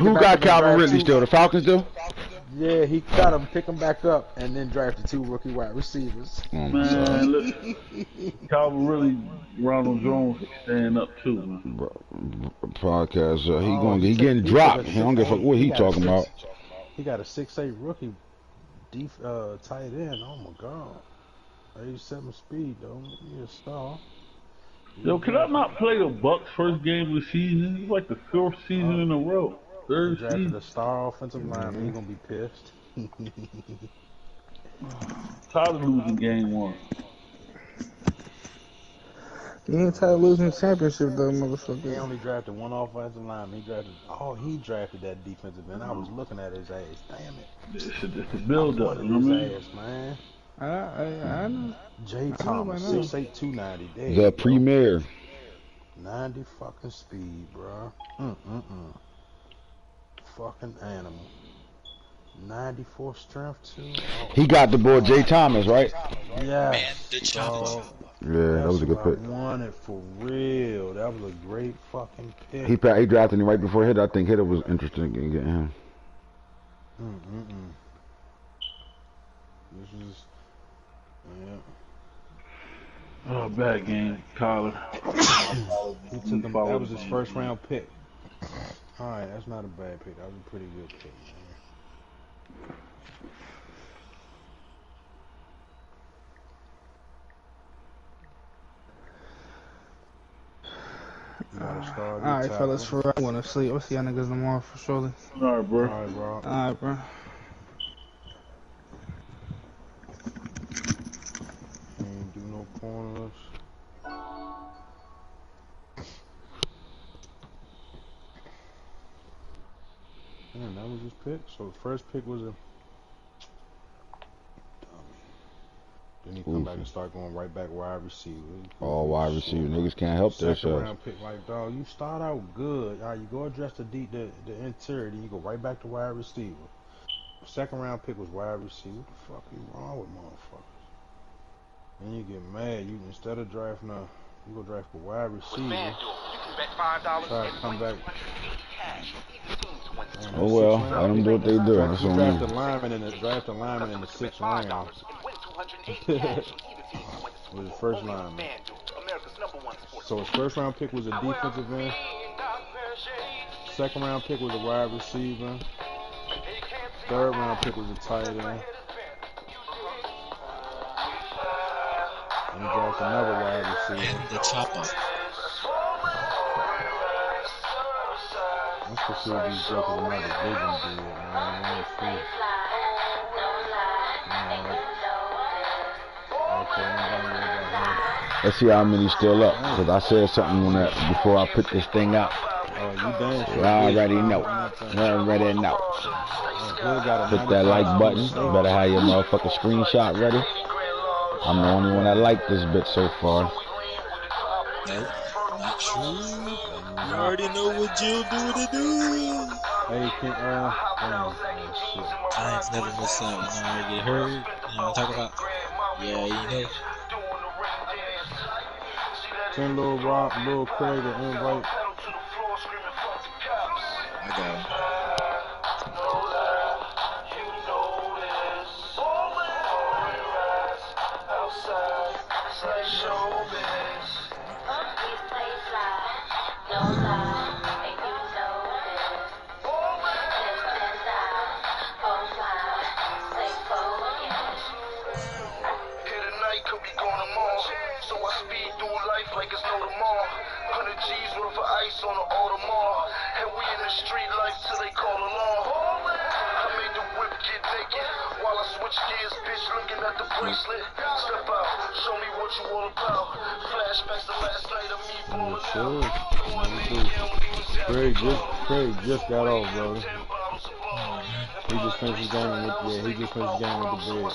Who got Calvin Ridley still? The Falcons do? Yeah, he got him, pick him back up, and then drafted 2 rookie wide receivers. Man, look, Calvin really, Ronald Jones, he stand up too, man. Podcast, he getting dropped. He don't give a fuck what he talking about. He got a 6'8" rookie tight end. Oh my god, 87 speed though. He a star. Yo, can I not play the Bucks first game of the season? It's like the 4th season in a row. Third he drafted season. a star offensive lineman. He gonna be pissed. Tired of losing game 1. You ain't tired of losing the championship though, motherfucker. He only drafted 1 offensive lineman. He drafted that defensive end. I was looking at his ass. Damn it. It's a build up, you know what I mean? His ass, man. I know. J. Thomas, 6'8", 290. The premier. 90 fucking speed, bro. Fucking animal. 94 strength too. Oh. He got the boy J. Thomas, right? Yeah. Man, the chopper. Yeah, that was a good pick. I wanted for real. That was a great fucking pick. He drafted him right before Hitter. I think Hitter was interested in getting him. This is, Oh, bad game, Collar. he took him. That was his first round pick. All right, that's not a bad pick. That was a pretty good pick, man. Alright, fellas, for real. I wanna sleep. I'll see y'all niggas tomorrow for surely. Alright, bro. Alright, bro. Ain't do no corners. Man, that was his pick. So the first pick was a dummy. Then he come back and start going right back wide receiver. All wide receiver. Niggas can't help themselves. Second round pick, like, dog, you start out good. All right, you go address the interior, then you go right back to wide receiver. Second round pick was wide receiver. What the fuck you wrong with motherfuckers? Then you get mad. You instead of drafting you go draft a wide receiver. Try to come back. Oh well, let them do what they do. That's what I mean. Draft a lineman in the 6th round. Was his first lineman. So his first round pick was a defensive end. Second round pick was a wide receiver. Third round pick was a tight end. And he drafted another wide receiver. And the chopper. Let's for sure these jokers are not a division deal, man. Let's see how many still up. Because I said something on that before I put this thing out. Oh, you damn sure. I already know. Hit that like button. You better have your motherfucking screenshot ready. I'm the only one that liked this bit so far. Nope, not true. You already know what Jill do to do. Hey, Giants never miss out. You know how they get hurt. You know what I'm talking about? Yeah, you know. Send Lil Craig an invite. I got him. Like it's no tomorrow. 100 G's worth of ice on the Audemars. And we in the street life till they call alarm. I made the whip get naked while I switch gears, bitch looking at the bracelet. Step out, show me what you all about. Flashbacks to last night of me balling out. Craig just got off, brother. He just finished his game with the bed.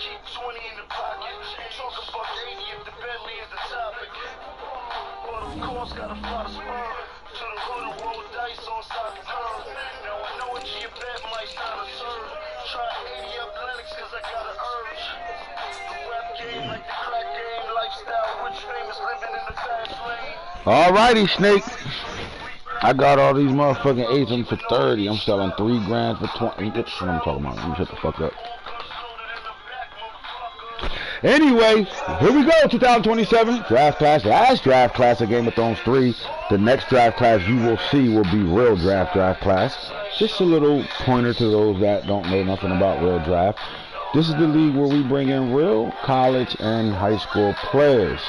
Keep 20 in the pocket. Talk about 80 if the Bentley is the topic. But of course, gotta fly the spur to the hood and roll dice on side the curve. Now I know a G a bet might sound absurd. Try 80 up Lennox cause I got an urge. The rap game like the crack game. Lifestyle, rich famous, living in the fast lane. Alrighty, Snake. I got all these motherfucking 8s for 30. I'm selling 3 grand for 20. That's what I'm talking about. Let me shut the fuck up. Anyway, here we go. 2027 draft class. Last draft class of Game of Thrones 3. The next draft class you will see will be real draft class. Just a little pointer to those that don't know nothing about real draft. This is the league where we bring in real college and high school players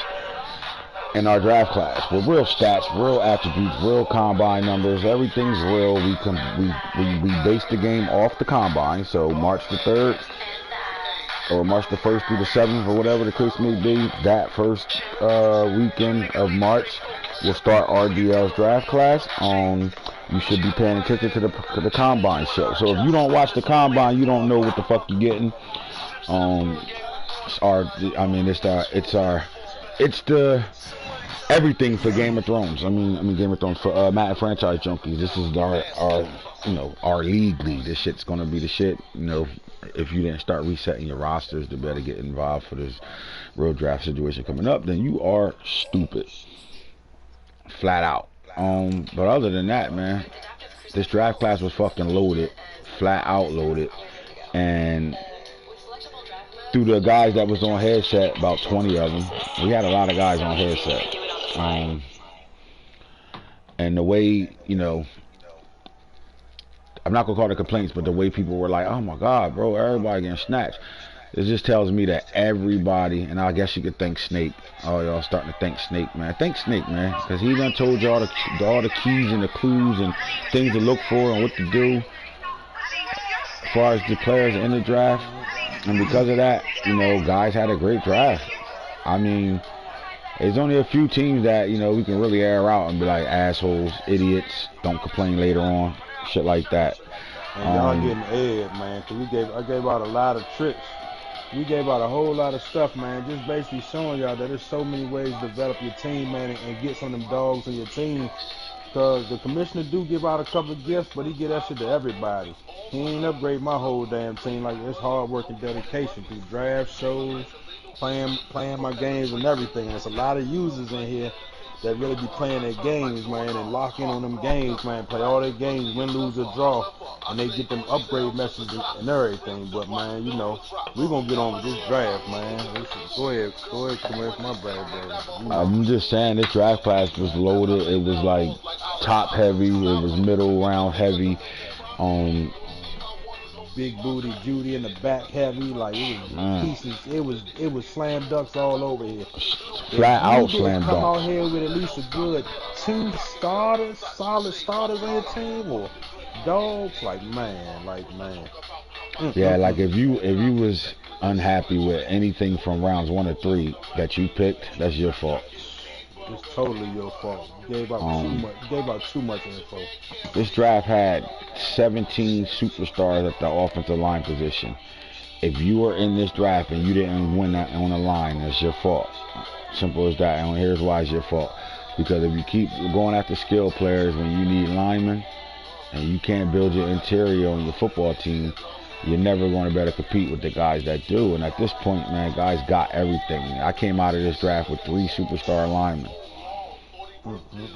in our draft class with real stats, real attributes, real combine numbers. Everything's real. We base the game off the combine. So March the 3rd or March the 1st through the 7th or whatever the case may be, that first weekend of March, we'll start RDL's draft class. You should be paying attention to the combine show. So if you don't watch the combine, you don't know what the fuck you're getting. It's the everything for Game of Thrones. I mean Game of Thrones for Madden franchise junkies. This is our league. This shit's gonna be the shit. You know, if you didn't start resetting your rosters to better get involved for this real draft situation coming up, then you are stupid, flat out. But other than that, man, this draft class was fucking loaded, flat out loaded, and through the guys that was on headset, about 20 of them, we had a lot of guys on headset. And the way, you know, I'm not gonna call it complaints, but the way people were like, oh my god, bro, everybody getting snatched. It just tells me that everybody, and I guess you could thank Snake. Oh, y'all starting to thank Snake, man. Thank Snake, man, because he done told you all the keys and the clues and things to look for and what to do as far as the players in the draft. And because of that, you know, guys had a great draft. I mean, there's only a few teams that, you know, we can really air out and be like assholes, idiots, don't complain later on, shit like that. And y'all getting aired, man, because I gave out a lot of tricks. We gave out a whole lot of stuff, man, just basically showing y'all that there's so many ways to develop your team, man, and get some of them dogs on your team. Because the commissioner do give out a couple of gifts, but he give that shit to everybody. He ain't upgrade my whole damn team. Like, it's hard work and dedication through draft shows, playing my games and everything. And there's a lot of users in here that really be playing their games, man, and lock in on them games, man, play all their games, win, lose, or draw, and they get them upgrade messages and everything. But, man, you know, we're going to get on with this draft, man. Go ahead, come away from my bad, bro. You know. I'm just saying, this draft class was loaded. It was, like, top heavy. It was middle round heavy. Big booty Judy in the back heavy, like it was pieces. It was slam dunks all over here. Flat out slam dunks. Come out here with at least a good 2 starters, solid starters on your team, or dogs, like man. Yeah, like if you was unhappy with anything from rounds 1 to 3 that you picked, that's your fault. It's totally your fault. You gave out too much info. This draft had 17 superstars at the offensive line position. If you were in this draft and you didn't win that on the line, that's your fault. Simple as that. And here's why it's your fault. Because if you keep going after skill players when you need linemen and you can't build your interior on your football team, you're never going to be able to compete with the guys that do. And at this point, man, guys got everything. I came out of this draft with 3 superstar linemen.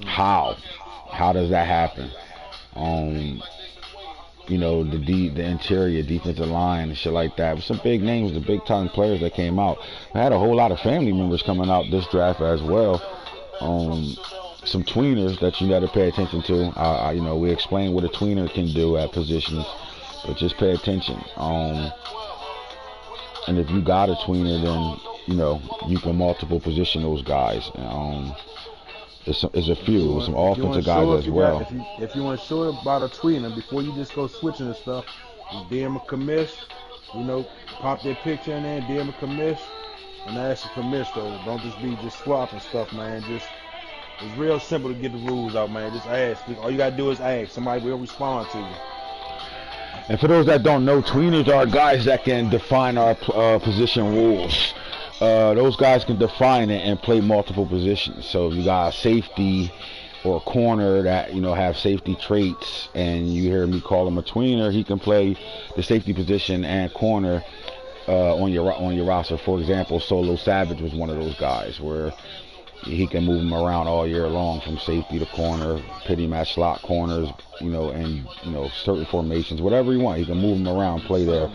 How does that happen? You know, the interior, defensive line, and shit like that. With some big names, the big time players that came out. I had a whole lot of family members coming out this draft as well. Some tweeners that you got to pay attention to. You know, we explain what a tweener can do at positions, but just pay attention. And if you got a tweener, then, you know, you can multiple position those guys. There's a few, some offensive guys as well. If you unsure about a tweener, before you just go switching and stuff, DM a commish, you know, pop their picture in there, DM a commish, and ask a commish though. Don't just be swapping stuff, man. It's real simple to get the rules out, man. Just ask. All you gotta do is ask. Somebody will respond to you. And for those that don't know, tweeners are guys that can define our position rules. Those guys can define it and play multiple positions. So if you got a safety or a corner that have safety traits, and you hear me call him a tweener, he can play the safety position and corner on your roster. For example, Solo Savage was one of those guys where he can move them around all year long from safety to corner, pity match slot corners, and certain formations, whatever you want. He can move them around, play there,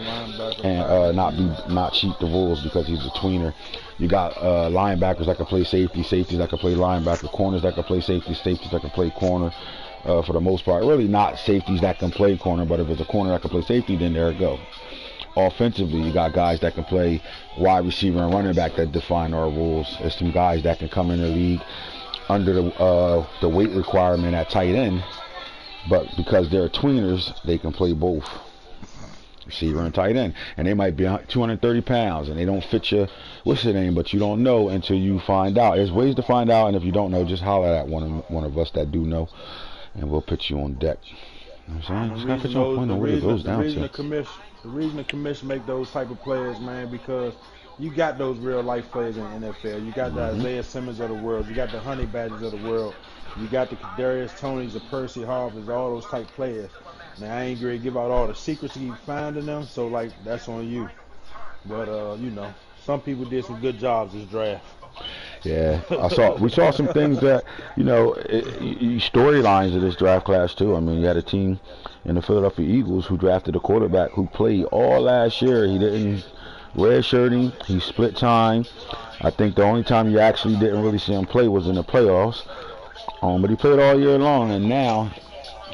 and not cheat the rules because he's a tweener. You got linebackers that can play safety, safeties that can play linebacker, corners that can play safety, safeties that can play corner. For the most part, really not safeties that can play corner, but if it's a corner that can play safety, then there it go. Offensively, you got guys that can play wide receiver and running back that define our rules. There's some guys that can come in the league under the weight requirement at tight end, but because they're tweeners, they can play both receiver and tight end, and they might be 230 pounds and they don't fit your what's the name, but you don't know until you find out. There's ways to find out, and if you don't know, just holler at one of us that do know, and we'll put you on deck. You know what I'm saying? Just gotta put you on point of where it goes down to. The reason the commission make those type of players, man, because you got those real life players in the NFL. You got the Isaiah Simmons of the world. You got the Honey Badgers of the world. You got the Kadarius Tonys, the Percy Harvins, all those type players. Now, I ain't going to give out all the secrets you found in them, so, like, that's on you. But, some people did some good jobs this draft. Yeah, we saw some things that, storylines of this draft class, too. I mean, you had a team in the Philadelphia Eagles who drafted a quarterback who played all last year. He didn't redshirt him. He split time. I think the only time you actually didn't really see him play was in the playoffs. But he played all year long, and now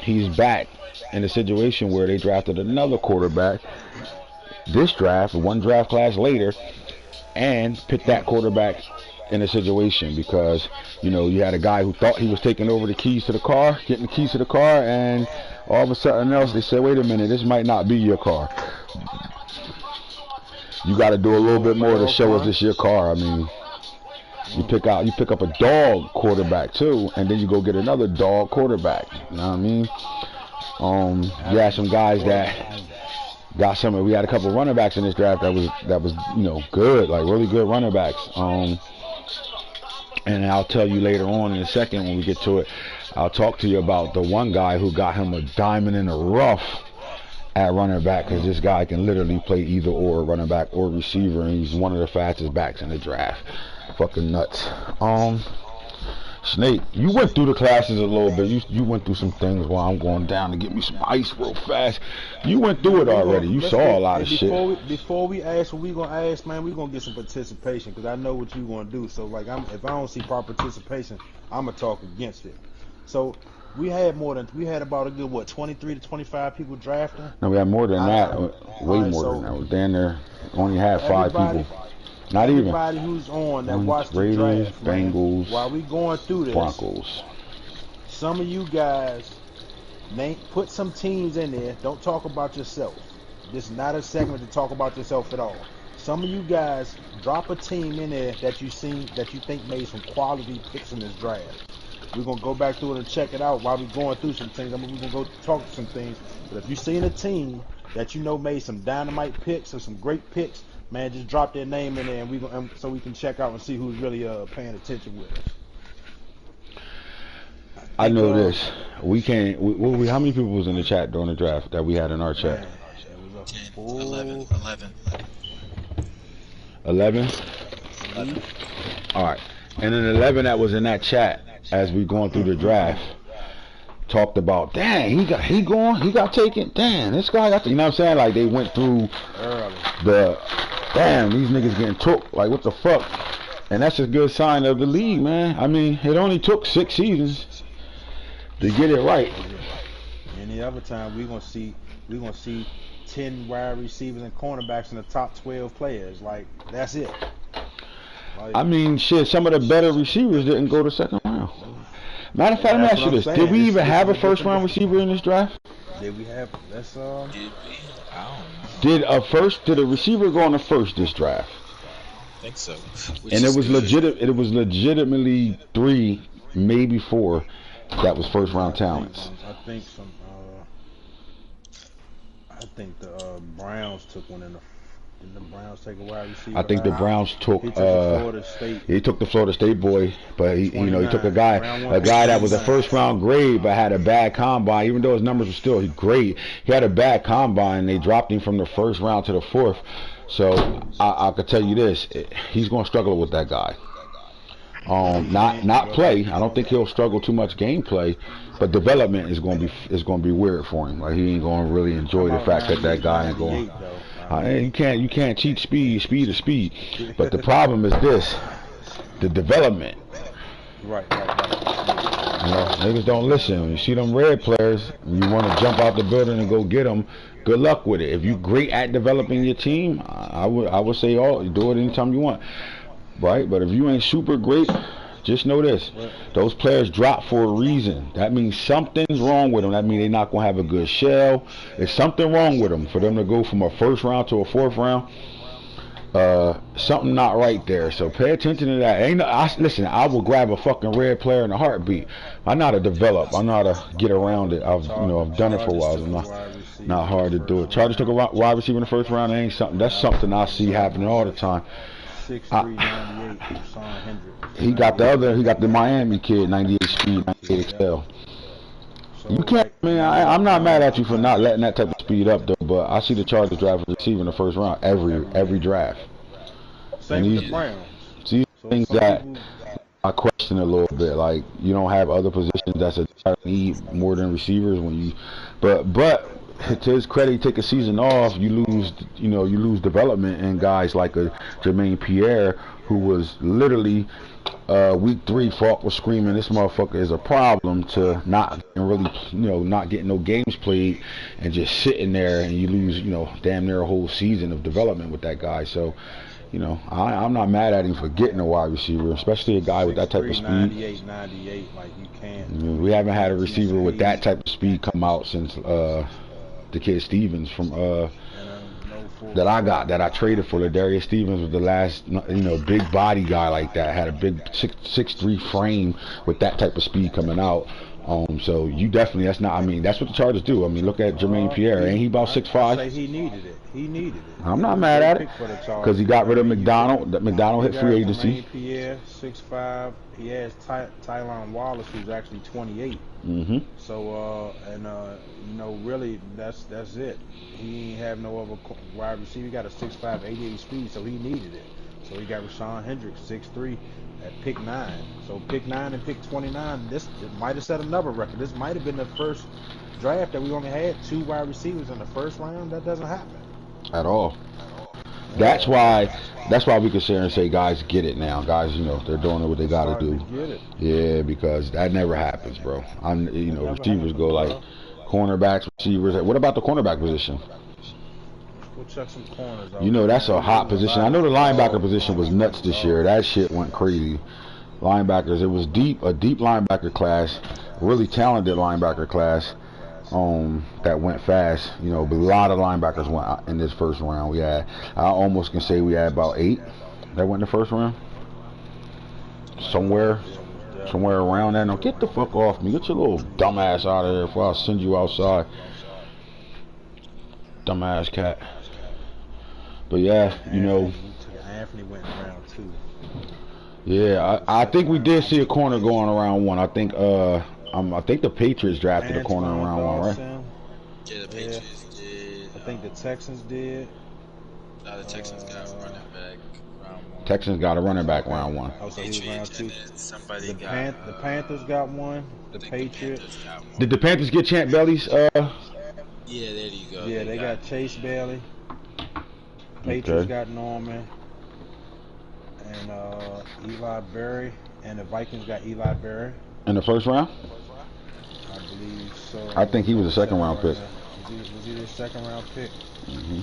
he's back in a situation where they drafted another quarterback this draft, one draft class later, and picked that quarterback in a situation because, you had a guy who thought he was taking over the keys to the car, getting the keys to the car, and all of a sudden else they said, wait a minute, this might not be your car. You got to do a little bit more to show us this your car. I mean, you pick up a dog quarterback too, and then you go get another dog quarterback. You know what I mean? You had some guys that got some. We had a couple of running backs in this draft that was good, like really good running backs. And I'll tell you later on in a second when we get to it. I'll talk to you about the one guy who got him a diamond in the rough at running back, because this guy can literally play either or, running back or receiver, and he's one of the fastest backs in the draft. Fucking nuts. Snake, you went through the classes a little bit. You went through some things while I'm going down to get me some ice real fast. You went through it already. You saw a lot of shit. Before we ask what we going to ask, man, we going to get some participation, because I know what you going to do. So, like, if I don't see proper participation, I'm going to talk against it. So, we had about a good, 23 to 25 people drafting? No, we had more than that. Way more than that. We down there only had 5 people. Not even. Everybody who's on that watched the draft, Bengals, man, while we going through this, Broncos. Some of you guys, put some teams in there. Don't talk about yourself. This is not a segment to talk about yourself at all. Some of you guys, drop a team in there that you think made some quality picks in this draft. We're going to go back through it and check it out while we're going through some things. We're going to go talk to some things. But if you've seen a team that made some dynamite picks or some great picks, man, just drop their name in there, and so we can check out and see who's really paying attention with us. I know this. We can't. How many people was in the chat during the draft that we had in our chat? 11. 11? All right. And then 11 that was in that chat as we going through the draft talked about, dang, he got taken. Damn, this guy got. You know what I'm saying? Like they went through damn, these niggas getting took. Like, what the fuck? And that's a good sign of the league, man. I mean, it only took 6 seasons to get it right. Any other time, we're gonna see 10 wide receivers and cornerbacks in the top 12 players. Like, that's it. Like, I mean, shit, some of the better receivers didn't go to second round. Matter of fact, let me ask you this. Did we even have a first round receiver in this draft? Did we have? That's Did we? I don't know. Did a receiver go on the first this draft? I think so. And it was legitimately 3, maybe 4 that was first round talents. I think some. I think the Browns took one in the. Didn't the Browns take a wide receiver? I think the Browns took. He took the Florida State. He took the Florida State boy, but he took a 29, guy round that was a 29. first round grade, but had a bad combine. Even though his numbers were still great, he had a bad combine. They dropped him from the first round to the fourth. So I could tell you this: he's going to struggle with that guy. Not play. I don't think he'll struggle too much gameplay, but development is going to be weird for him. Like he ain't going to really enjoy the fact that guy ain't going. You can't cheat speed. Speed is speed. But the problem is this: the development. Right. You know, niggas don't listen. When you see them red players, and you want to jump out the building and go get them. Good luck with it. If you're great at developing your team, I would say do it anytime you want. Right? But if you ain't super great, just know this: those players drop for a reason. That means something's wrong with them. That means they're not gonna have a good shell. There's something wrong with them for them to go from a first round to a fourth round. Something not right there. So pay attention to that. Listen, I will grab a fucking red player in a heartbeat. I know how to develop. I know how to get around it. I've done it for a while. It's not hard to do it. Chargers took a wide receiver in the first round. That's something I see happening all the time. 6'3", 98, Sean Hendricks. He got the Miami kid, 98 speed, 98 XL. You can't, I'm not mad at you for not letting that type of speed up though, but I see the Chargers draft a receiver in the first round every draft. Same with the Browns. See things that I question a little bit, like you don't have other positions that's a need more than receivers when you, but to his credit, he take a season off, you lose development in guys like a Jermaine Pierre, who was literally week 3 Falk was screaming this motherfucker is a problem, to not getting no games played and just sitting there, and you lose damn near a whole season of development with that guy. So I'm not mad at him for getting a wide receiver, especially a guy with that type of speed. 98, like you can't. We haven't had a receiver with that type of speed come out since the kid Stevens from that I traded for. Ladarius Stevens was the last big body guy like that, had a big 6'3" frame with that type of speed coming out. So you definitely, that's what the Chargers do. Look at Jermaine Pierre, ain't he about 6'5"? He needed it. I'm not mad at it because he got rid of McDonald. That McDonald hit free agency. Jermaine Pierre, 6'5". He has Tylan Wallace, who's actually 28. Mm-hmm. So really that's it. He ain't have no other wide receiver. He got a 6'5", 88 speed, so he needed it. So he got Rashawn Hendricks, 6'3", at pick 9. So pick 9 and pick 29. It might have set another record. This might have been the first draft that we only had 2 wide receivers in the first round. That doesn't happen at all. That's why we can sit here and say guys get it now. Guys, they're doing what they gotta do. Yeah, because that never happens, bro. Receivers go like cornerbacks, receivers. What about the cornerback position? We'll check some corners out. That's a hot position. I know the linebacker position was nuts this year. That shit went crazy. Linebackers, it was a deep linebacker class, really talented linebacker class. That went fast. But a lot of linebackers went out in this first round. I almost can say we had about 8 that went in the first round. Somewhere around there. Now get the fuck off me. Get your little dumbass out of here before I'll send you outside. Dumbass cat. But yeah, Anthony went in round 2. Yeah, I think we did see a corner going around 1. I think the Patriots drafted a corner in round 1, right? Yeah, the Patriots did. I think the Texans did. No, the Texans got a running back round 1. Texans got a running back round 1. Oh, so he was round 2. The Panthers got one. The Patriots got one. Did the Panthers get Champ Bailey's? Yeah, there you go. Yeah, they got Chase Bailey. Patriots got Norman and Eli Berry, and the Vikings got Eli Berry. In the first round? I believe so. I think he was a second round pick. Was he the second round pick? Mm-hmm.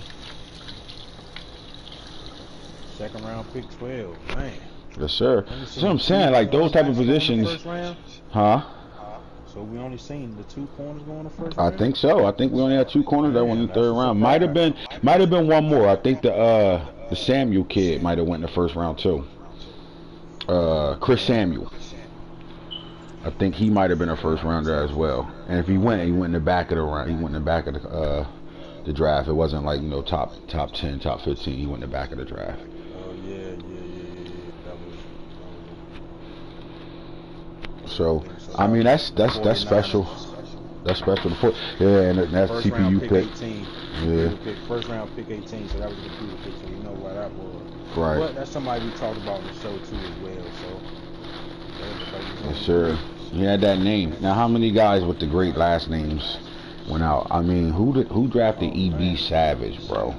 Second round pick 12, man. Yes, sir. That's what I'm saying. Like those type of positions. First round? Huh? So we only seen the 2 corners going in the first I round? think so. I think we only had 2 corners that went in the third round. Might have been one more. I think the Samuel kid might have went in the first round too. Chris Samuel. I think he might have been a first rounder as well. And if he went in the back of the round. He went in the back of the draft. It wasn't like, you know, top 10, top 15. He went in the back of the draft. Oh yeah. That was. So I mean, that's special. That's special. Yeah, and that's first CPU round pick pick. 18. Yeah. First round pick 18. So that was the computer pick. So you know why that was. Right. But that's somebody we talked about in the show too as well. So. Yes, sir. He had that name. Now, how many guys with the great last names went out? I mean, who drafted EB Savage, bro?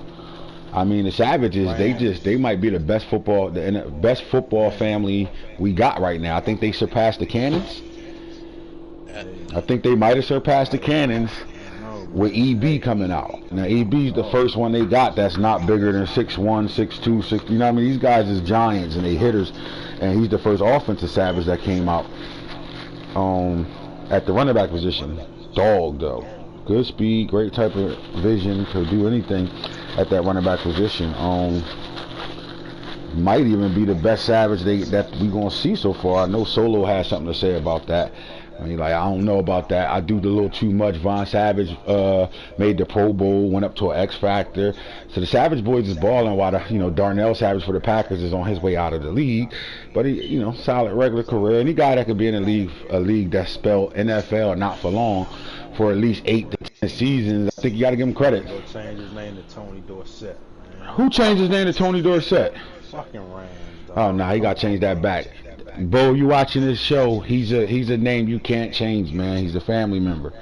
I mean, the Savages, they might be the best football family we got right now. I think they surpassed the Cannons. I think they might have surpassed the Cannons with EB coming out. Now, EB's the first one they got that's not bigger than 6'1", 6'2", 6. You know what I mean? These guys is giants and they hitters, and he's the first offensive Savage that came out. At the running back position, dog though, good speed, great type of vision, could do anything at that running back position. Might even be the best Savage that we gonna see so far. I know Solo has something to say about that. I mean, like, I don't know about that. I do the little too much. Von Savage made the Pro Bowl, went up to an X Factor. So the Savage boys is balling while Darnell Savage for the Packers is on his way out of the league. But he, solid regular career. Any guy that could be in a league that's spelled NFL not for long for at least 8 to 10 seasons, I think you got to give him credit. He'll change his name to Tony Dorsett, man. Who changed his name to Tony Dorsett? Fucking Rams. Oh, nah, he got to change that back. Bo, you watching this show? He's a name you can't change, man. He's a family member.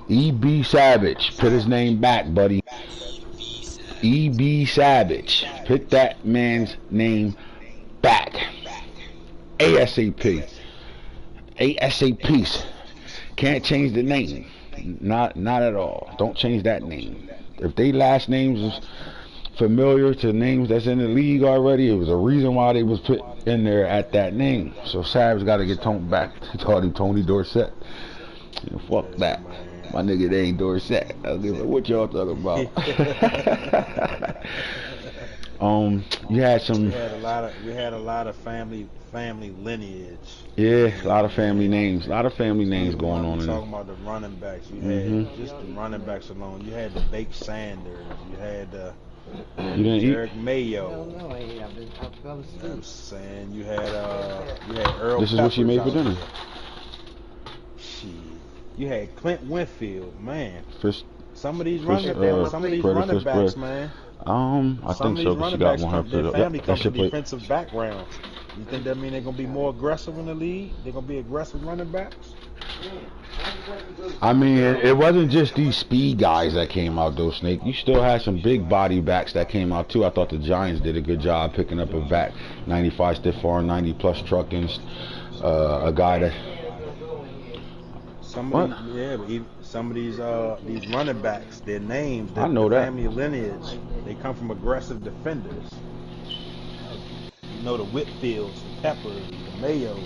E.B. Savage, put his name back, buddy. E.B. Savage, put that man's name back. ASAP. ASAP. Can't change the name. Not at all. Don't change that name. If they last names is familiar to names that's in the league already, it was a reason why they was put in there at that name. So Savage got to get Tony back. He called him Tony Dorsett. Fuck that. My nigga, they ain't Dorsett. I was like, what y'all talking about? You had some. We had a lot of family lineage. Yeah, a lot of family names. A lot of family names going on in there. Talking about the running backs. You had just the running backs alone. You had the Bake Sanders. You had Derek Mayo. No, I fell asleep. I'm saying you had Earl. This is what she made for dinner. Shit. You had Clint Winfield, man. Some of these running backs, man. I think so, but she got one. Their family comes from defensive background. You think that mean they're gonna be more aggressive in the league? They're gonna be aggressive running backs? I mean, it wasn't just these speed guys that came out though, Snake. You still had some big body backs that came out too. I thought the Giants did a good job picking up a back, 95 stiff arm, 90 plus trucking, a guy that. Some of these running backs, their names, their family lineage, they come from aggressive defenders. You know, the Whitfields, the Peppers, the Mayos.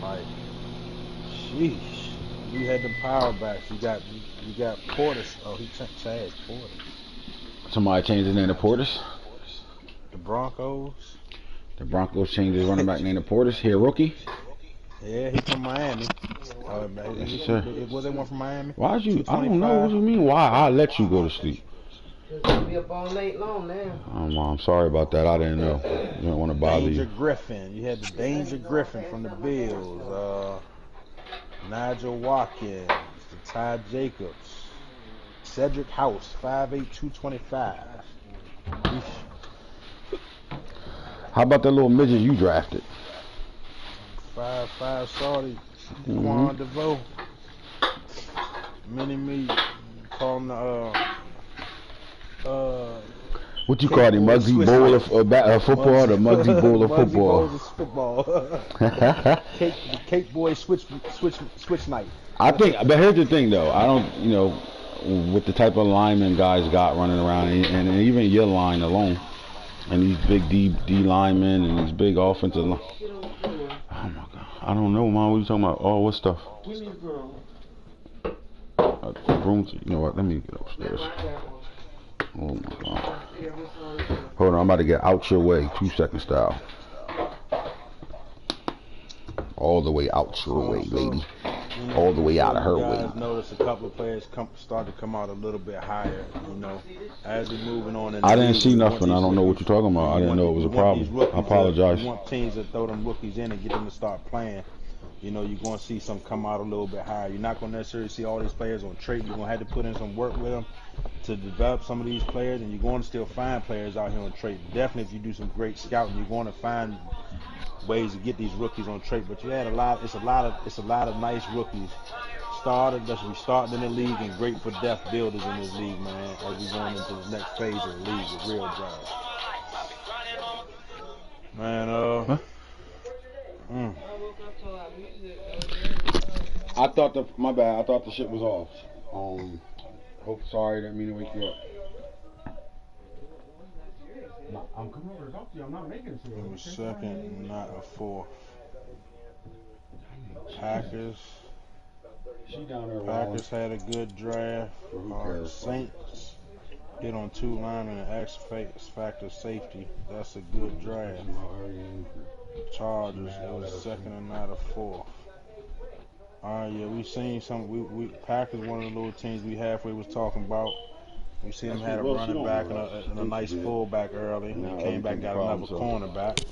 Like, sheesh. You had the power backs. You got Portis. Oh, he changed Portis. Somebody changed his name to Portis. The Broncos. The Broncos changed his running back name to Portis. He a rookie. Yeah, he's from Miami. Yes, sir. Was there one from Miami? Why'd you? I don't know. What you mean? Why? I'll let you go to sleep. You'll be up all late long now. I'm sorry about that. I didn't know. I didn't want to bother you. Danger Griffin. You had the Danger Griffin from the Bills. Nigel Watkins, the Ty Jacobs, Cedric House, 5'8", 225. How about that little midget you drafted? 5'5" Saudi, Juan DeVoe. Mini-me, call him what you call him? Muggsy Bowl of football? The Muggsy Bowl of football. The Cake Boy switch night. I think, but here's the thing though. I don't, with the type of linemen guys got running around, and even your line alone, and these big D linemen and these big offensive line. Oh my God, I don't know, man. What are you talking about? Oh, what stuff? Rooms. You know what? Let me get upstairs. Oh my God. Hold on, I'm about to get out your way. 2 second style. All the way out your way, lady. all the way out of her you way. guys notice a couple of players start to come out a little bit higher, as we're moving on in the I didn't league, see we want nothing. I these don't know what rookies- you're talking about. I we didn't know it was a we want these problem. I rookies apologize. we want teams to throw them rookies in and get them to start playing. You're going to see some come out a little bit higher. You're not going to necessarily see all these players on trade. You're going to have to put in some work with them to develop some of these players, and you're going to still find players out here on trade. Definitely, if you do some great scouting, you're going to find ways to get these rookies on trade. But you had a lot of nice rookies that's restarting in the league and great for depth builders in this league, man. As we going into the next phase of the league with real drive. Man, I thought my bad. I thought the shit was off. Sorry, didn't mean to wake you up. No, I'm coming over to talk to you. I'm not making it. It was second, not a fourth. Packers had a good draft. Saints hit on 2 linemen and X factor safety. That's a good draft. Chargers, it was second and not a fourth. Yeah, we seen some. We Packers, one of the little teams we halfway was talking about. We see them had a running back and a nice fullback early. He came back, got another cornerback.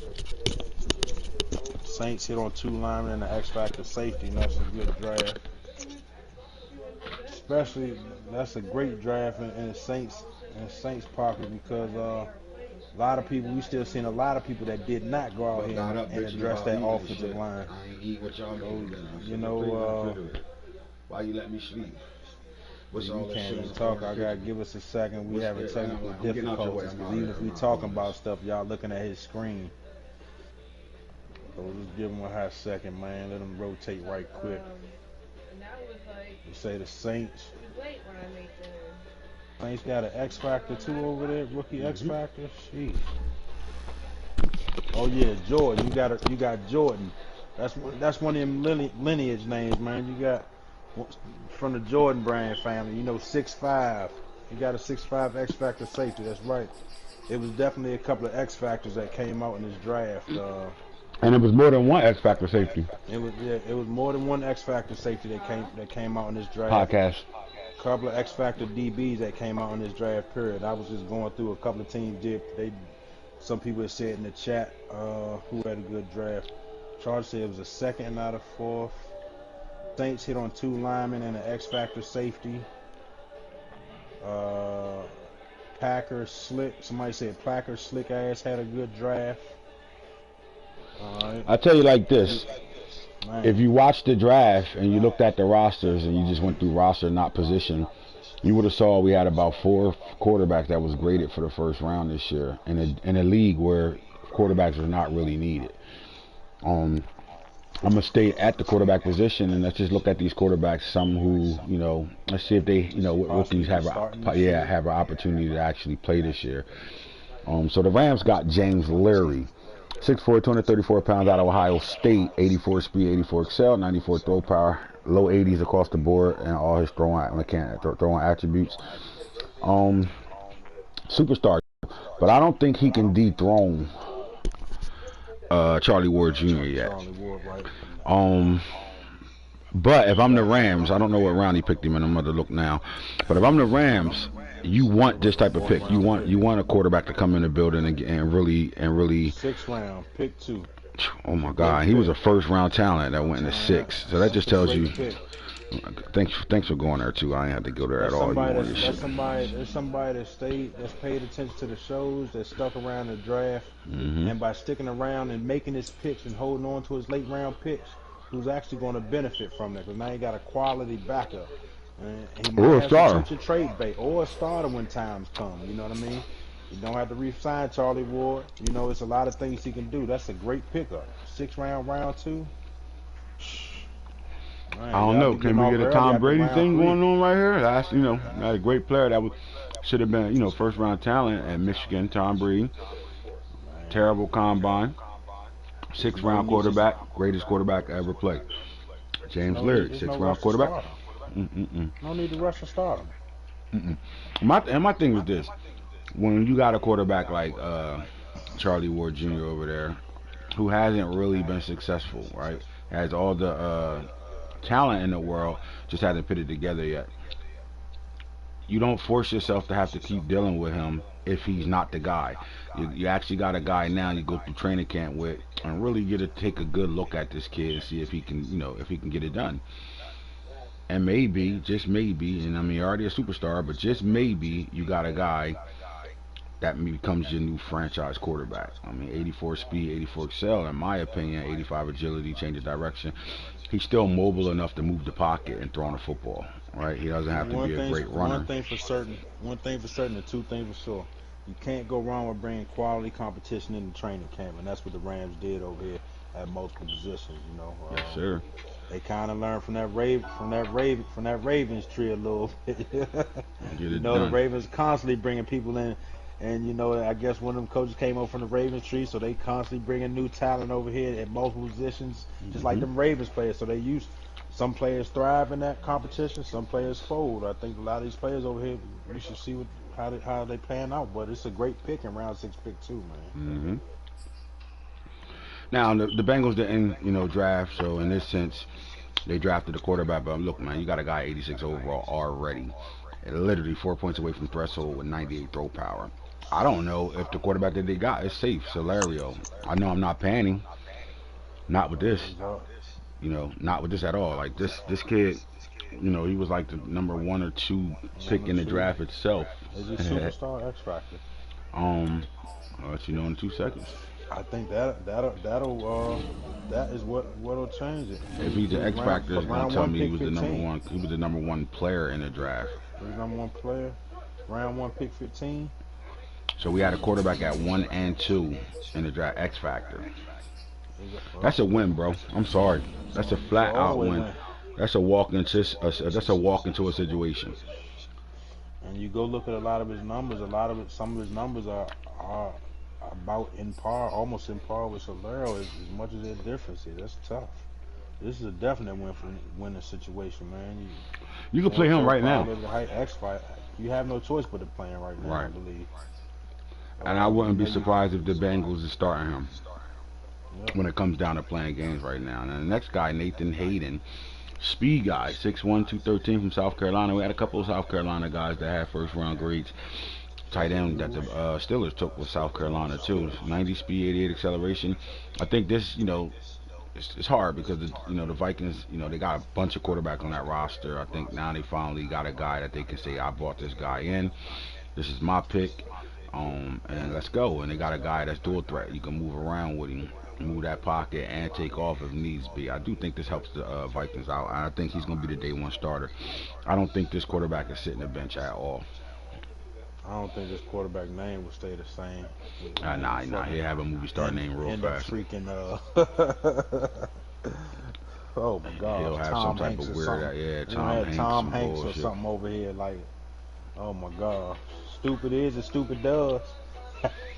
Saints hit on 2 linemen and an X factor safety, and that's a good draft. Especially, that's a great draft in Saints pocket because a lot of people, we still seeing a lot of people that did not go out here and address that offensive line. Why you let me sleep? We can't even talk. I gotta give us a second. We having technical difficulties because even if we talking about stuff, y'all looking at his screen. So we'll just give him a hot second, man. Let him rotate right quick. You say the Saints. Saints got an X Factor too over there, rookie X Factor. Jeez. Oh yeah, Jordan. You got Jordan. That's one of them lineage names, man. You got from the Jordan brand family. 6'5". You got a 6'5" X Factor safety. That's right. It was definitely a couple of X Factors that came out in this draft. And it was more than one X Factor safety. It was more than one X Factor safety that came out in this draft. Podcast. A couple of X Factor DBs that came out in this draft period. I was just going through a couple of teams some people had said in the chat who had a good draft. Charles said it was a second and not a fourth. Saints hit on 2 linemen and an X Factor safety. Packers slick. Somebody said Packers slick ass had a good draft. I tell you like this. Man. If you watched the draft and you looked at the rosters and you just went through roster, not position, you would have saw we had about 4 quarterbacks that was graded for the first round this year in a league where quarterbacks are not really needed. I'm gonna stay at the quarterback position and let's just look at these quarterbacks. Some who let's see if they what rookies have an opportunity to actually play this year. So the Rams got James Leary. 6'4", 234 pounds out of Ohio State, 84 speed, 84 excel, 94 throw power, low 80s across the board, and all his throwing attributes. Superstar, but I don't think he can dethrone Charlie Ward Jr. yet. But if I'm the Rams, I don't know what round he picked him in. I'm going to look now. But if I'm the Rams, you want this type of pick. You want a quarterback to come in the building and really. 6th round, pick 2. Oh my God, he was a 1st round talent that went in the 6th. So that just tells you. Thanks for going there too. I ain't had to go there at all. There's somebody that's paid attention to the shows, that stuck around the draft, and by sticking around and making his picks and holding on to his late round picks, who's actually going to benefit from that because now he got a quality backup. He might Or a have starter. potential trade bait or a starter when times come. You know what I mean? You don't have to re-sign Charlie Ward. It's a lot of things he can do. That's a great pickup. 6th round 2. Man, I don't know. Can we get a Tom Brady thing going on right here? That's not a great player that should have been 1st round talent at Michigan. Tom Brady, terrible combine. 6th round quarterback, greatest quarterback ever played. James Leary, 6th round quarterback. No need to rush to start him. My thing was this: when you got a quarterback like Charlie Ward Jr. over there, who hasn't really been successful, right? Has all the talent in the world, just hasn't put it together yet. You don't force yourself to have to keep dealing with him if he's not the guy. You actually got a guy now you go through training camp with and really get to take a good look at this kid and see if he can, if he can get it done. And maybe, just maybe, and I mean, you're already a superstar, but just maybe you got a guy that becomes your new franchise quarterback. I mean, 84 speed, 84 excel, in my opinion, 85 agility, change of direction. He's still mobile enough to move the pocket and throw on the football, right? He doesn't have to be a great runner. One thing for certain, and two things for sure. You can't go wrong with bringing quality competition in the training camp, and that's what the Rams did over here at multiple positions. Yes, sir. They kind of learned from that Ravens tree a little bit. The Ravens constantly bringing people in, and I guess one of them coaches came over from the Ravens tree, so they constantly bringing new talent over here at multiple positions, just like them Ravens players. So they use some players thrive in that competition, some players fold. I think a lot of these players over here, we should see how they pan out. But it's a great pick in round 6, pick 2, man. Now, the Bengals didn't, draft, so in this sense, they drafted a quarterback. But look, man, you got a guy 86 overall already. Literally 4 points away from threshold with 98 throw power. I don't know if the quarterback that they got is safe. Scenario. I know I'm not panning. Not with this. Not with this at all. Like, this kid, he was like the number 1 or 2 pick in the draft itself. Is he superstar X Factor? I'll let you know in 2 seconds. I think that is what'll change it. If he's the X Factor, it's gonna tell me he was the number 1. He was the number 1 player in the draft. He was number 1 player, round 1, pick 15. So we had a quarterback at 1 and 2 in the draft. X Factor. That's a win, bro. I'm sorry. That's a flat out win. That's a walk into a situation. And you go look at a lot of his numbers. Some of his numbers are about in par, almost in par with Solero, as much as their difference is. That's tough. This is a definite winning situation, man. You can play him right now. You have no choice but to play him right now, I believe. And I wouldn't be surprised if the Bengals is starting him when it comes down to playing games right now. And the next guy, Nathan Hayden, speed guy, 6'1", 213 from South Carolina. We had a couple of South Carolina guys that had first-round grades. Tight end that the Steelers took with South Carolina too. 90 speed, 88 acceleration. I think this, it's hard because the Vikings, they got a bunch of quarterbacks on that roster. I think now they finally got a guy that they can say, I brought this guy in. This is my pick, and let's go. And they got a guy that's dual threat. You can move around with him, move that pocket, and take off if needs be. I do think this helps the Vikings out. I think he's going to be the day 1 starter. I don't think this quarterback is sitting the bench at all. I don't think this quarterback name will stay the same. Nah. He'll have a movie star name real fast. Oh my God. He'll have Tom some type Hanks of weird, Tom Hanks or something over here. Like, oh my God. Stupid is and stupid does.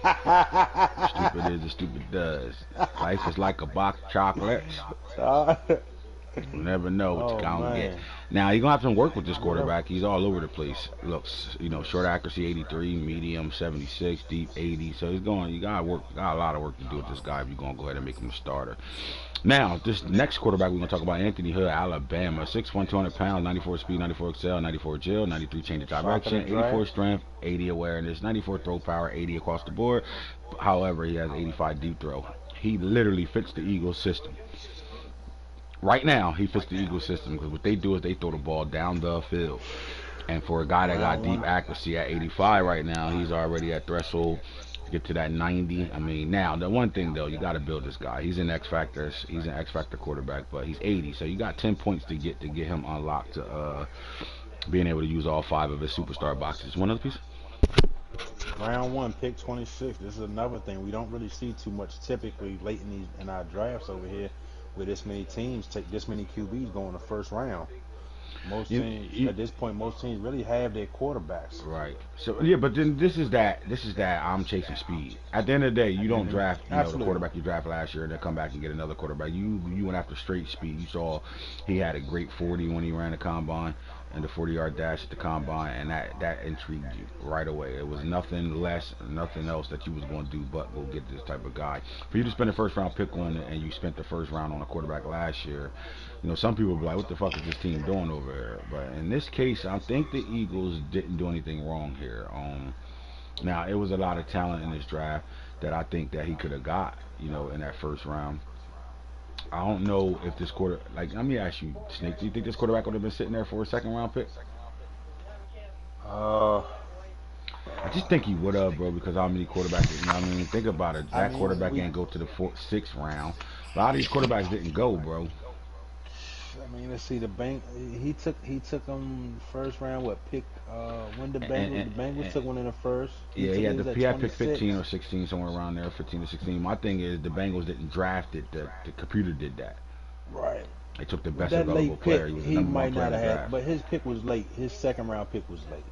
Stupid is and stupid does. Life is like a box of chocolates. You never know what you're going to get. Now, you're going to have to work with this quarterback. He's all over the place. Looks, short accuracy 83, medium 76, deep 80. So you got a lot of work to do with this guy if you're going to go ahead and make him a starter. Now, this next quarterback we're going to talk about, Anthony Hood, Alabama. 6'1", 200 pounds, 94 speed, 94 excel, 94 agile, 93 change of direction, 84 strength, 80 awareness, 94 throw power, 80 across the board. However, he has 85 deep throw. He literally fits the Eagles system. Right now, he fits the Eagles system because what they do is they throw the ball down the field. And for a guy that got deep accuracy at 85 right now, he's already at threshold to get to that 90. I mean, now, the one thing, though, you got to build this guy. He's an X Factor. He's an X Factor quarterback, but he's 80. So you got 10 points to get him unlocked to being able to use all 5 of his superstar boxes. One other piece? Round 1, pick 26. This is another thing we don't really see too much typically late in our drafts over here. With this many teams take this many QBs going the first round. Most teams at this point, most teams really have their quarterbacks. Right. So yeah, but then this is that I'm chasing speed. At the end of the day, you don't draft the quarterback you drafted last year and then come back and get another quarterback. You went after straight speed. You saw he had a great 40 when he ran the combine. and the 40-yard dash at the combine, and that intrigued you right away. It was nothing less, nothing else that you was going to do but go get this type of guy. For you to spend a first-round pick on it, and you spent the first round on a quarterback last year, some people will be like, what the fuck is this team doing over there? But in this case, I think the Eagles didn't do anything wrong here. Now, it was a lot of talent in this draft that I think that he could have got, in that first round. I don't know if this let me ask you, Snake, do you think this quarterback would have been sitting there for a second round pick? Uh, I just think he would have, bro, because how many quarterbacks, think about it. That quarterback ain't go to the sixth round. A lot of these quarterbacks didn't go, bro. Let's see. He took him first round. When the Bengals took one in the first. He had pick 15 or 16, somewhere around there, 15 or 16. My thing is the Bengals didn't draft it. The computer did that. Right. They took the best available player. He might not have had, but his pick was late. His second round pick was late.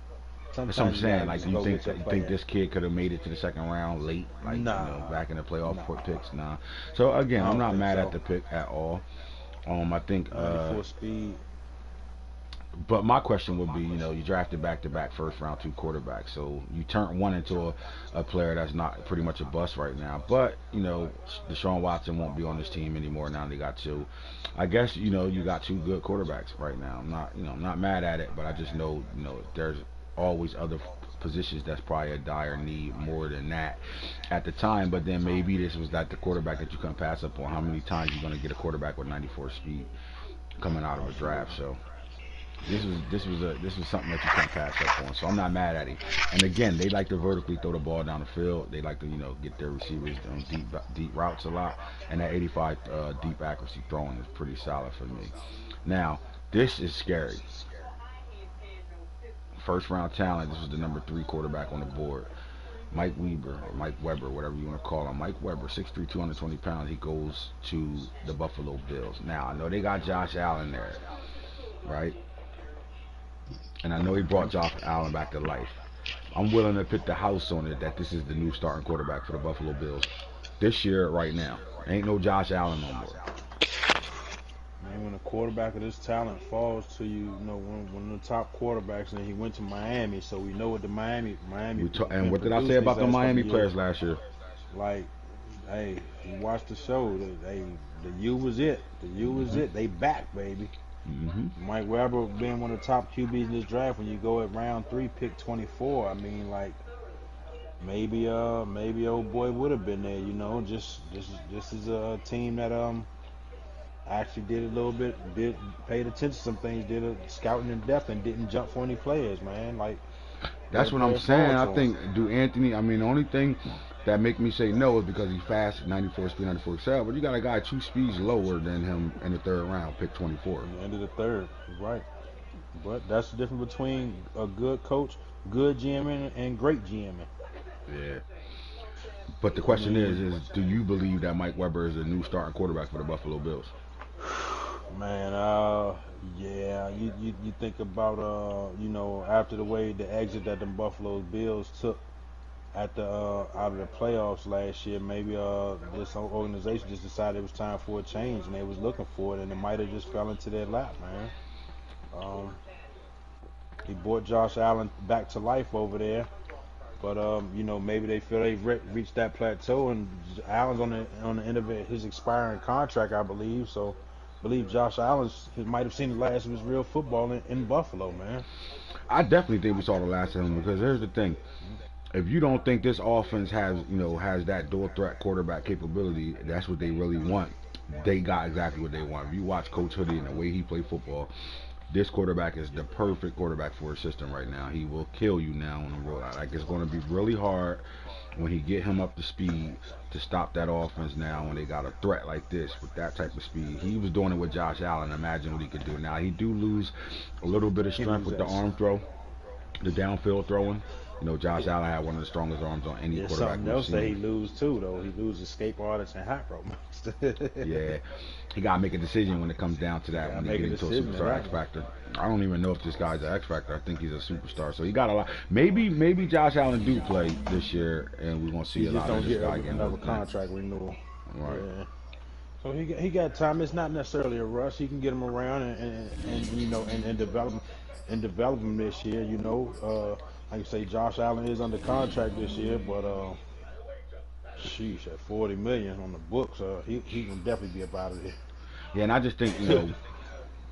That's what I'm saying. Like, do you think this kid could have made it to the second round late? Like, back in the playoff picks? Nah. So again, I'm not mad at the pick at all. I think. Speed. But my question would be, you drafted back-to-back first-round 2 quarterbacks, so you turned one into a player that's not pretty much a bust right now. But Deshaun Watson won't be on this team anymore now. They got 2. I guess you got 2 good quarterbacks right now. I'm not mad at it, but I just know there's always other positions that's probably a dire need more than that at the time. But then maybe this was the quarterback that you couldn't pass up on. How many times you gonna get a quarterback with 94 speed coming out of a draft? So this was something that you can't pass up on. So I'm not mad at him. And again, they like to vertically throw the ball down the field. They like to get their receivers on deep routes a lot. And that 85 deep accuracy throwing is pretty solid for me. Now this is scary. First round talent. This was the number 3 quarterback on the board. Mike Weber, whatever you want to call him. Mike Weber, 6'3", 220 pounds. He goes to the Buffalo Bills. Now, I know they got Josh Allen there, right? And I know he brought Josh Allen back to life. I'm willing to put the house on it that this is the new starting quarterback for the Buffalo Bills. This year, right now. Ain't no Josh Allen no more. Man, when a quarterback of this talent falls to you, one of the top quarterbacks, and he went to Miami, so we know what the Miami. And what did I say about the Miami players last year? Like, hey, you watch the show. The U was it. The U was it. They back, baby. Mm-hmm. Mike Weber being one of the top QBs in this draft. When you go at round 3, pick 24, maybe old boy would have been there. Just is a team that actually did a little bit, paid attention to some things, did a scouting in depth, and didn't jump for any players, man. Like, that's what I'm saying. I think, the only thing that make me say no is because he's fast, 94 speed, 94 excel, but you got a guy 2 speeds lower than him in the 3rd round, pick 24. End of the 3rd, right. But that's the difference between a good coach, good GMing, and great GMing. Yeah. But the question is do you believe that Mike Weber is a new starting quarterback for the Buffalo Bills? Man, yeah. You think about after the way the exit that the Buffalo Bills took at the out of the playoffs last year, maybe this whole organization just decided it was time for a change, and they was looking for it, and it might have just fell into their lap, man. He brought Josh Allen back to life over there. But maybe they feel they've reached that plateau, and Allen's on the end of his expiring contract, I believe. So, I believe Josh Allen might have seen the last of his real football in Buffalo, man. I definitely think we saw the last of him, because here's the thing: if you don't think this offense has that dual threat quarterback capability, that's what they really want. They got exactly what they want. If you watch Coach Hoodie and the way he played football, this quarterback is the perfect quarterback for his system right now. He will kill you now on the rollout. Like, it's going to be really hard when he get him up to speed to stop that offense now when they got a threat like this with that type of speed. He was doing it with Josh Allen. Imagine what he could do. Now, he do lose a little bit of strength with the arm throw, the downfield throwing. Josh Allen had one of the strongest arms on any quarterback. Something else that he lose too, though. He loses escape artists and hot rope. Yeah, he gotta make a decision when it comes down to that. When he get into a superstar X factor, I don't even know if this guy's an X factor. I think he's a superstar. So he got a lot. Maybe Josh Allen do play this year, and we're gonna see a lot of this guy getting another contract renewal. Right. So he got time. It's not necessarily a rush. He can get him around and you know and develop him this year. You know, like you say, Josh Allen is under contract this year, but sheesh, at 40 million on the books, he can definitely be up out of there. Yeah, and I just think, you know,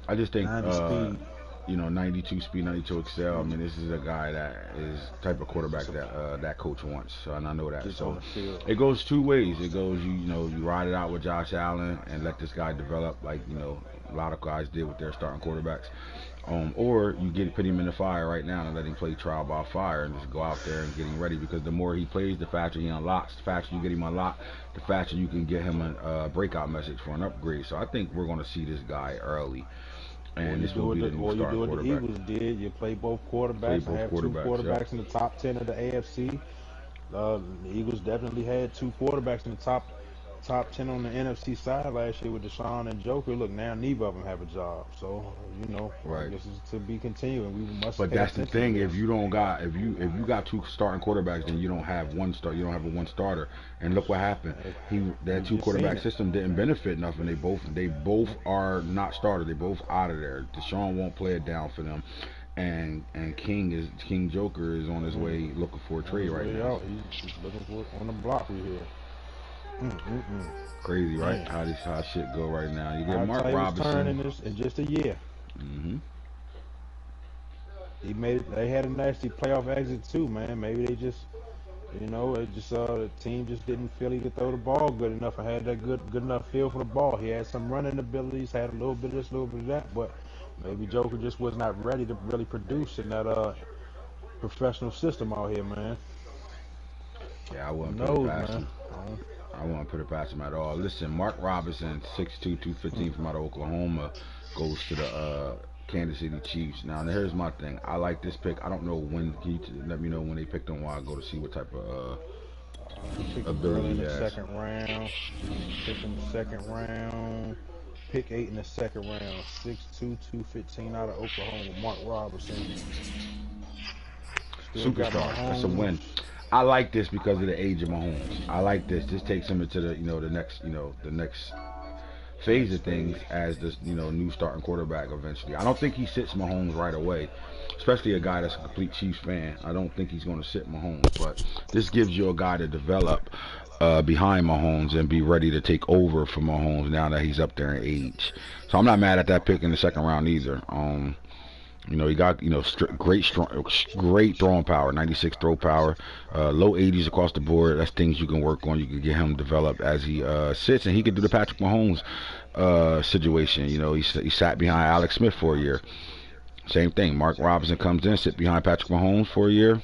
I just think, 90 speed. you know, 92 speed, 92 excel. I mean, this is a guy that is the type of quarterback that that coach wants, so, and I know that. Gets on So the field. it goes two ways. It goes, you know, you ride it out with Josh Allen and let this guy develop, like you know, a lot of guys did with their starting quarterbacks. Or you put him in the fire right now and let him play trial by fire and just go out there and get him ready because the more he plays, the faster he unlocks. The faster you get him unlocked, the faster you can get him a breakout message for an upgrade. So I think we're going to see this guy early, and this will be the new starting Or you do what the quarterback. Eagles did. You play both quarterbacks Play and both have two quarterbacks, quarterbacks yep. in the top 10 of the AFC. The Eagles definitely had two quarterbacks in the top 10 on the NFC side last year with Deshaun and Joker. Look, now neither of them have a job. So, you know, Right. this is to be continuing. We must But pay that's the attention thing. to If this. you don't got if you got two starting quarterbacks, then you don't have one start. You don't have a one starter. And look what happened. That We two just seen quarterback it. system didn't benefit nothing. They both are not started. They both out of there. Deshaun won't play it down for them. And King Joker is on his way looking for a On trade his right way now. out, he's looking for it on the block we here. Mm-mm-mm. Crazy, right? Man, How shit go right now. You get our Mark tables turn Robinson. in this in just a year. Hmm. He made it. They had a nasty playoff exit too, man. Maybe they just, you know, it just the team just didn't feel he could throw the ball good enough and had that good enough feel for the ball. He had some running abilities, had a little bit of this, a little bit of that, but maybe Joker just was not ready to really produce in that professional system out here, man. Yeah, I Who wouldn't put it knows, past man? him. I won't put it past him at all. Listen, Mark Robinson, 6'2", 215 from out of Oklahoma, goes to the Kansas City Chiefs. Now, here's my thing. I like this pick. I don't know when. Can you let me know when they picked him while I go to see what type of Picked him early ability in he the has? second round. Picked him second round. Pick 8 in the second round. 6'2", 215 out of Oklahoma. Mark Robertson. Still got Superstar. That's a Mahomes. win. I like this because of the age of Mahomes. I like this. This takes him into the next phase Next of things phase. as this new starting quarterback eventually. I don't think he sits Mahomes right away, especially a guy that's a complete Chiefs fan. I don't think he's going to sit Mahomes, but this gives you a guy to develop behind Mahomes and be ready to take over for Mahomes now that he's up there in age. So I'm not mad at that pick in the second round either. He got great throwing power, 96 throw power, low 80s across the board. That's things you can work on. You can get him developed as he sits, and he could do the Patrick Mahomes situation. He sat behind Alex Smith for a year. Same thing. Mark Robinson comes in, sit behind Patrick Mahomes for a year,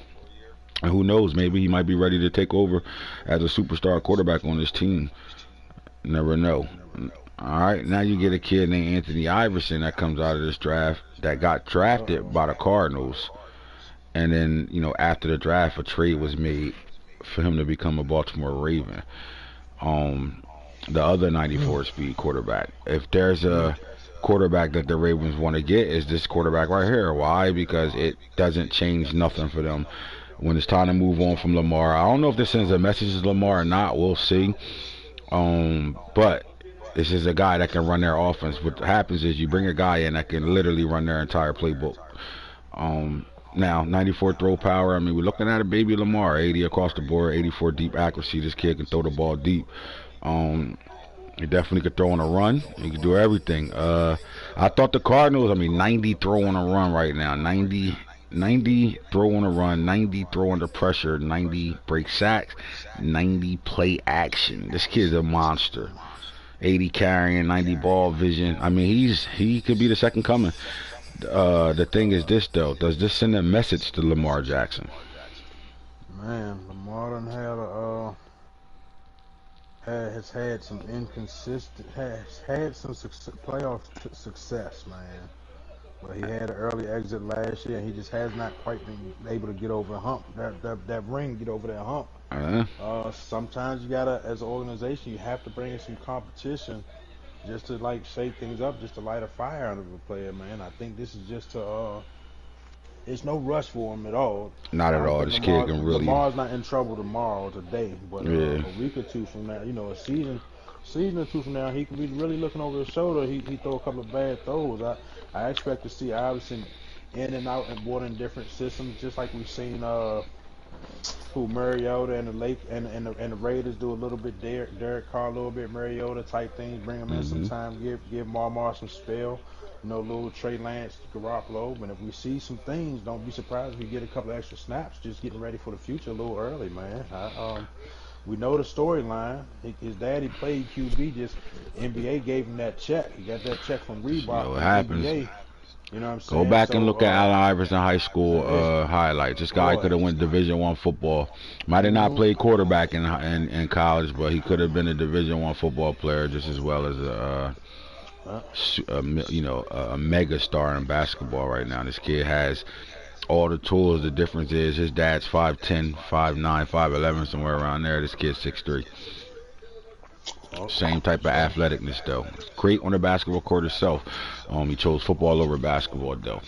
and who knows? Maybe he might be ready to take over as a superstar quarterback on this team. Never know. All right, now you get a kid named Anthony Iverson that comes out of this draft that got drafted Uh-oh. by the Cardinals, and then after the draft, a trade was made for him to become a Baltimore Raven. Um, the other 94 speed quarterback. If there's a quarterback that the Ravens want to get, is this quarterback right here. Why? Because it doesn't change nothing for them when it's time to move on from Lamar. I don't know if this sends a message to Lamar or not. We'll see. But this is a guy that can run their offense. What happens is you bring a guy in that can literally run their entire playbook. Now, 94 throw power. I mean, we're looking at a baby Lamar, 80 across the board, 84 deep accuracy. This kid can throw the ball deep. He definitely could throw on a run. He could do everything. I thought the Cardinals, 90 throw on a run right now. 90 throw on a run, 90 throw under pressure, 90 break sacks, 90 play action. This kid's a monster. 80 carrying, 90 ball vision. I mean, he could be the second coming. The thing is this though, does this send a message to Lamar Jackson? Man, Lamar done has had some inconsistent, has had some playoff success, man. But he had an early exit last year, and he just has not quite been able to get over the hump, that ring, get over that hump. Sometimes you gotta, as an organization, you have to bring in some competition just to like shake things up, just to light a fire under the player, man. I think this is just to it's no rush for him at all. Not I at don't all. think This kid can really, Lamar's not in trouble tomorrow, today, but yeah. a week or two from now, a season season or two from now, he could be really looking over his shoulder. He throw a couple of bad throws. I expect to see Iverson in and out and more in different systems, just like we've seen who Mariota and the and the Raiders do a little bit. Derek Carr a little bit Mariota type things. Bring him in sometime. Give Marmar some spell. You know, little Trey Lance, Garoppolo. And if we see some things, don't be surprised if we get a couple of extra snaps. Just getting ready for the future a little early, man. We know the storyline. His daddy played QB. Just NBA gave him that check. He got that check from Reebok. You know what happens. NBA. You know what I'm saying? Go back and look at Allen Iverson high school highlights. This guy could have went Division I football. Might have not played quarterback in college, but he could have been a Division I football player just as well as a mega star in basketball right now. This kid has all the tools. The difference is his dad's 5'10", 5'9", 5'11", somewhere around there. This kid's 6'3". Same type of athleticness though. Great on the basketball court itself. He chose football over basketball though.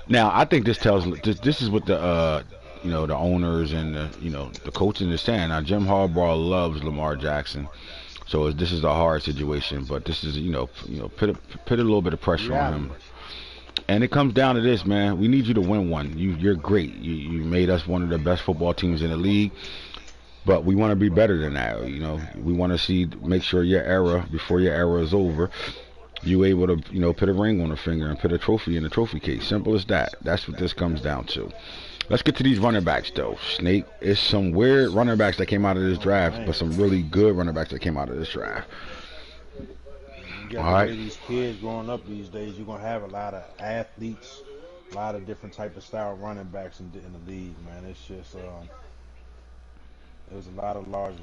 Now I think this tells this is what the the owners and the coaching is saying. Now Jim Harbaugh loves Lamar Jackson, so this is a hard situation. But this is put a little bit of pressure on him. And it comes down to this, man. We need you to win one. You're great. You made us one of the best football teams in the league. But we want to be better than that, We want to make sure before your era is over, you able to, put a ring on a finger and put a trophy in the trophy case. Simple as that. That's what this comes down to. Let's get to these running backs, though. Snake, it's some weird running backs that came out of this draft, but some really good running backs that came out of this draft. All right. These kids growing up these days, you're gonna have a lot of athletes, a lot of different type of style running backs in the league, man. It's just there's a lot of large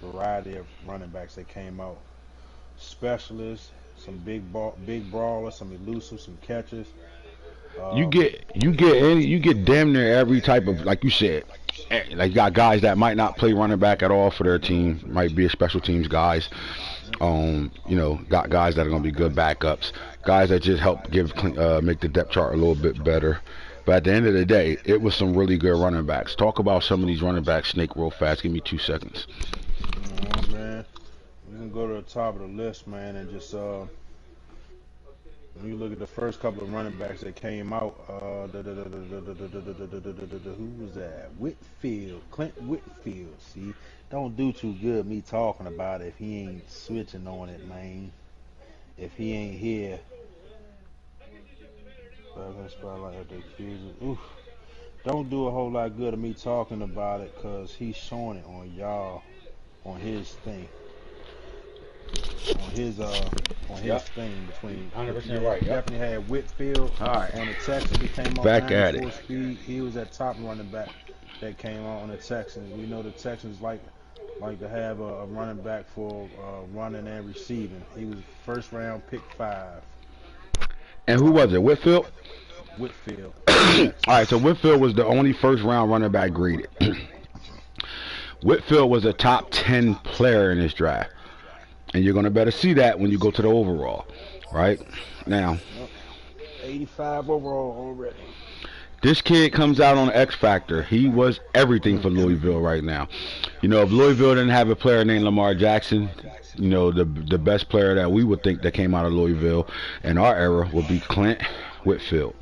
variety of running backs that came out. Specialists, some big brawlers, some elusive, some catchers. You get damn near every type of, like you said, like you got guys that might not play running back at all for their team, might be a special teams guys. Got guys that are gonna be good backups, guys that just help make the depth chart a little bit better. But at the end of the day, it was some really good running backs. Talk about some of these running backs, Snake, real fast. Give me 2 seconds. Man, we can go to the top of the list, man, and just when you look at the first couple of running backs that came out, who was that? Clint Whitfield. See, don't do too good me talking about it if he ain't switching on it, man. If he ain't here. Don't do a whole lot good of me talking about it, cause he's showing it on his thing. On his thing between 100% right. Definitely had Whitfield on the Texans. He came on back at it. Speed. He was that top running back that came on the Texans. We know the Texans like to have a running back for running and receiving. He was first round pick 5. And who was it? Whitfield? Whitfield. All right, so Whitfield was the only first round running back graded. Whitfield was a top 10 player in this draft. And you're going to better see that when you go to the overall. Right? Now, 85 overall already. This kid comes out on X Factor. He was everything for Louisville right now. If Louisville didn't have a player named Lamar Jackson, the best player that we would think that came out of Louisville in our era would be Clint Whitfield.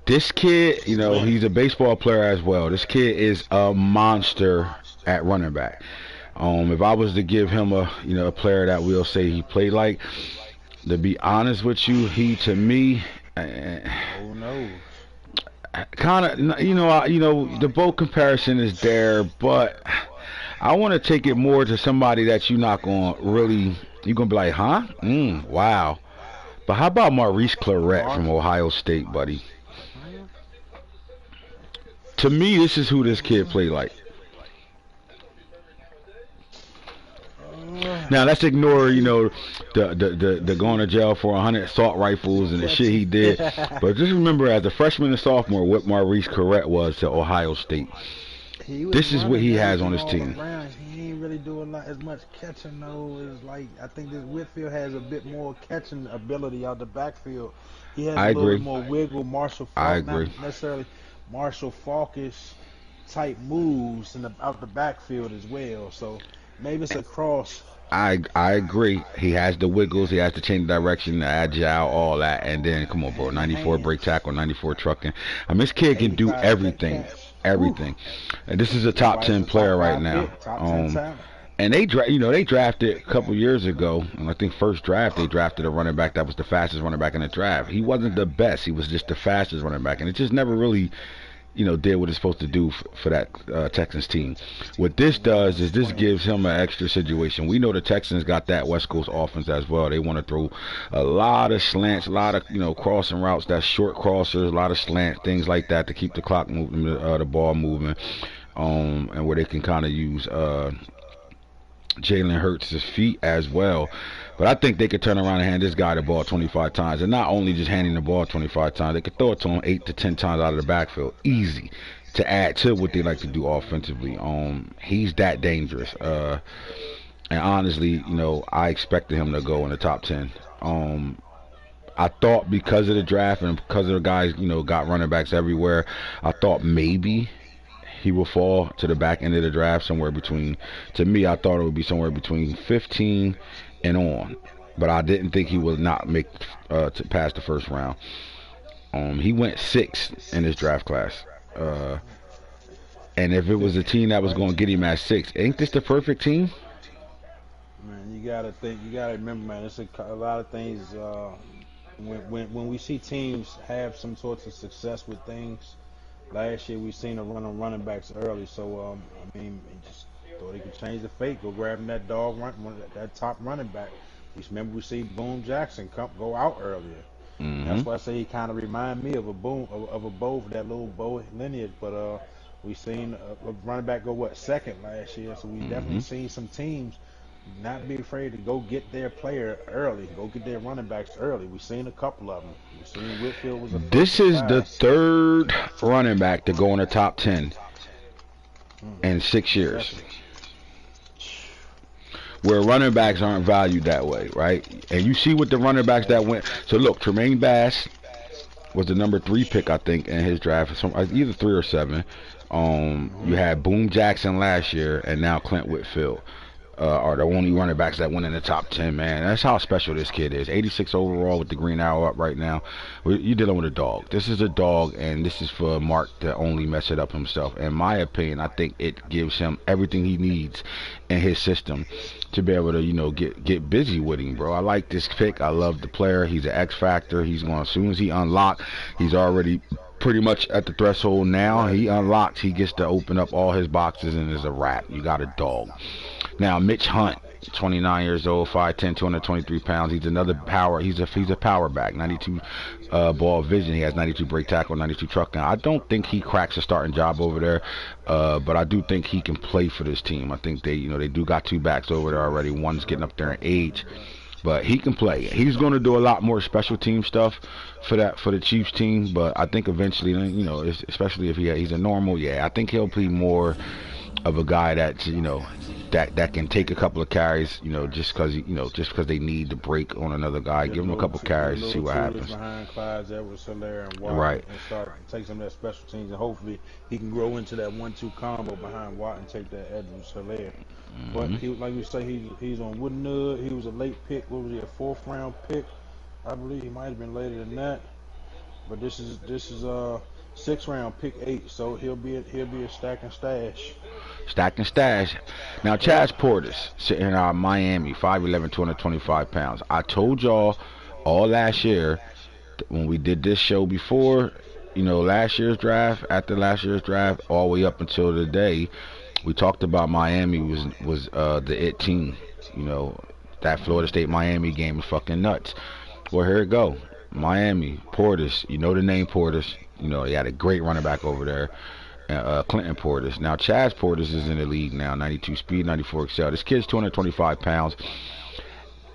This kid, he's a baseball player as well. This kid is a monster at running back. If I was to give him a player that we'll say he played like, to be honest with you, he to me, kind of, the boat comparison is there, but I want to take it more to somebody that you're not going to really, you're going to be like, huh? Wow. But how about Maurice Clarett from Ohio State, buddy? To me, this is who this kid played like. Now let's ignore, the going to jail for 100 assault rifles and the shit he did. But just remember, as a freshman and sophomore, what Maurice Clarett was to Ohio State. This is what he has on his team. He ain't really doing as much catching though. I think this Whitfield has a bit more catching ability out the backfield. He has a little more wiggle. Marshall Faulk, not necessarily Marshall Falkish type moves out the backfield as well. So maybe it's a cross. I agree. He has the wiggles. He has to change direction, the agile, all that. And then, come on, bro. 94 break tackle, 94 trucking. I mean, this kid can do 85 everything. catch. Everything. And this is a That's top why he's 10 a top player right 5 now. pick, top 10 talent. And they drafted a couple years ago, and I think first draft they drafted a running back that was the fastest running back in the draft. He wasn't the best. He was just the fastest running back, and it just never really, did what it's supposed to do for that Texans team. What this does is this gives him an extra situation. We know the Texans got that West Coast offense as well. They want to throw a lot of slants, a lot of crossing routes, that's short crossers, a lot of slant things like that to keep the clock moving, the ball moving, and where they can kind of use Jalen Hurts' feet as well. But I think they could turn around and hand this guy the ball 25 times. And not only just handing the ball 25 times, they could throw it to him 8 to 10 times out of the backfield. Easy to add to what they like to do offensively. He's that dangerous. And honestly, I expected him to go in the top 10. I thought because of the draft and because of the guys, got running backs everywhere, I thought maybe he will fall to the back end of the draft somewhere between, to me, I thought it would be somewhere between 15 and on. But I didn't think he would not make to pass the first round. He went 6th in his draft class. And if it was a team that was going to get him at 6, ain't this the perfect team? Man, you gotta remember, man, it's a lot of things. When we see teams have some sorts of success with things, last year we seen a run on running backs early, so I mean, just thought he could change the fate, go grabbing that that top running back. Remember we see Boone Jackson go out earlier. That's why I say he kind of remind me of a Bo, that little Bo lineage. But we seen a running back go 2nd last year, so we definitely seen some teams not be afraid to go get their player early, go get their running backs early. We've seen a couple of them. We've seen Whitfield was a first. This is the 3rd running back to go in the top 10 in 6 years. Where running backs aren't valued that way, right? And you see what the running backs that went. So look, Tremaine Bass was the number 3 pick, I think, in his draft. Either 3 or 7. You had Boone Jackson last year, and now Clint Whitfield are the only running backs that went in the top 10, man. That's how special this kid is. 86 overall with the green arrow up right now. You're dealing with a dog. This is a dog, and this is for Mark to only mess it up himself. In my opinion, I think it gives him everything he needs in his system to be able to, get busy with him, bro. I like this pick. I love the player. He's an X factor. He's going, as soon as he unlocks, he's already pretty much at the threshold now. He unlocks, he gets to open up all his boxes, and is a wrap. You got a dog. Now, Mitch Hunt, 29 years old, 5'10", 223 pounds. He's another power. He's a power back. 92 ball vision. He has 92 break tackle, 92 truck down. I don't think he cracks a starting job over there, but I do think he can play for this team. I think they do got 2 backs over there already. One's getting up there in age, but he can play. He's going to do a lot more special team stuff for the Chiefs team, but I think eventually, especially if he's a normal, I think he'll be more of a guy that's that can take a couple of carries, just because they need to break on another guy. Give him a couple carries to see what happens. Behind Clyde, Edwards-Helaire, and Watt, right, and start take some of that special teams, and hopefully he can grow into that 1-2 combo behind Watt and take that Edwards-Helaire. But he, like we say, he's on Woodenwood. He was a late pick. What was he, a 4th round pick? I believe he might have been later than that. But this is 6th round pick 8, so he'll be a stack and stash. Stack and stash. Now, Chaz Portis, sitting in Miami, 5'11", 225 pounds. I told y'all all last year when we did this show before, last year's draft, after last year's draft, all the way up until today, we talked about Miami was the it team. That Florida State Miami game was fucking nuts. Well, here it go. Miami, Portis, the name Portis. He had a great running back over there. Clinton Portis. Now, Chaz Portis is in the league now, 92 speed, 94 excel. This kid's 225 pounds.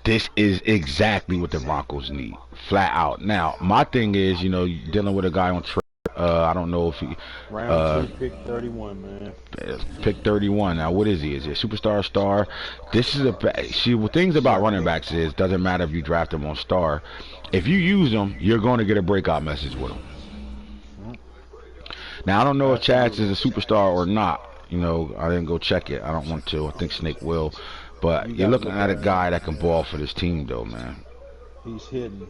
This is exactly what the Broncos need, flat out. Now, my thing is, dealing with a guy on trade. I don't know if he... Round 2, pick 31, man. Pick 31. Now, what is he? Is he a superstar, star? This is what things about running backs is, doesn't matter if you draft them on star. If you use them, you're going to get a breakout message with them. Now, I don't know if Chaz is a superstar or not. You know, I didn't go check it. I don't want to. I think Snake will. But You you're gotta looking look at a at guy that can ball for this team, though, man. He's hidden.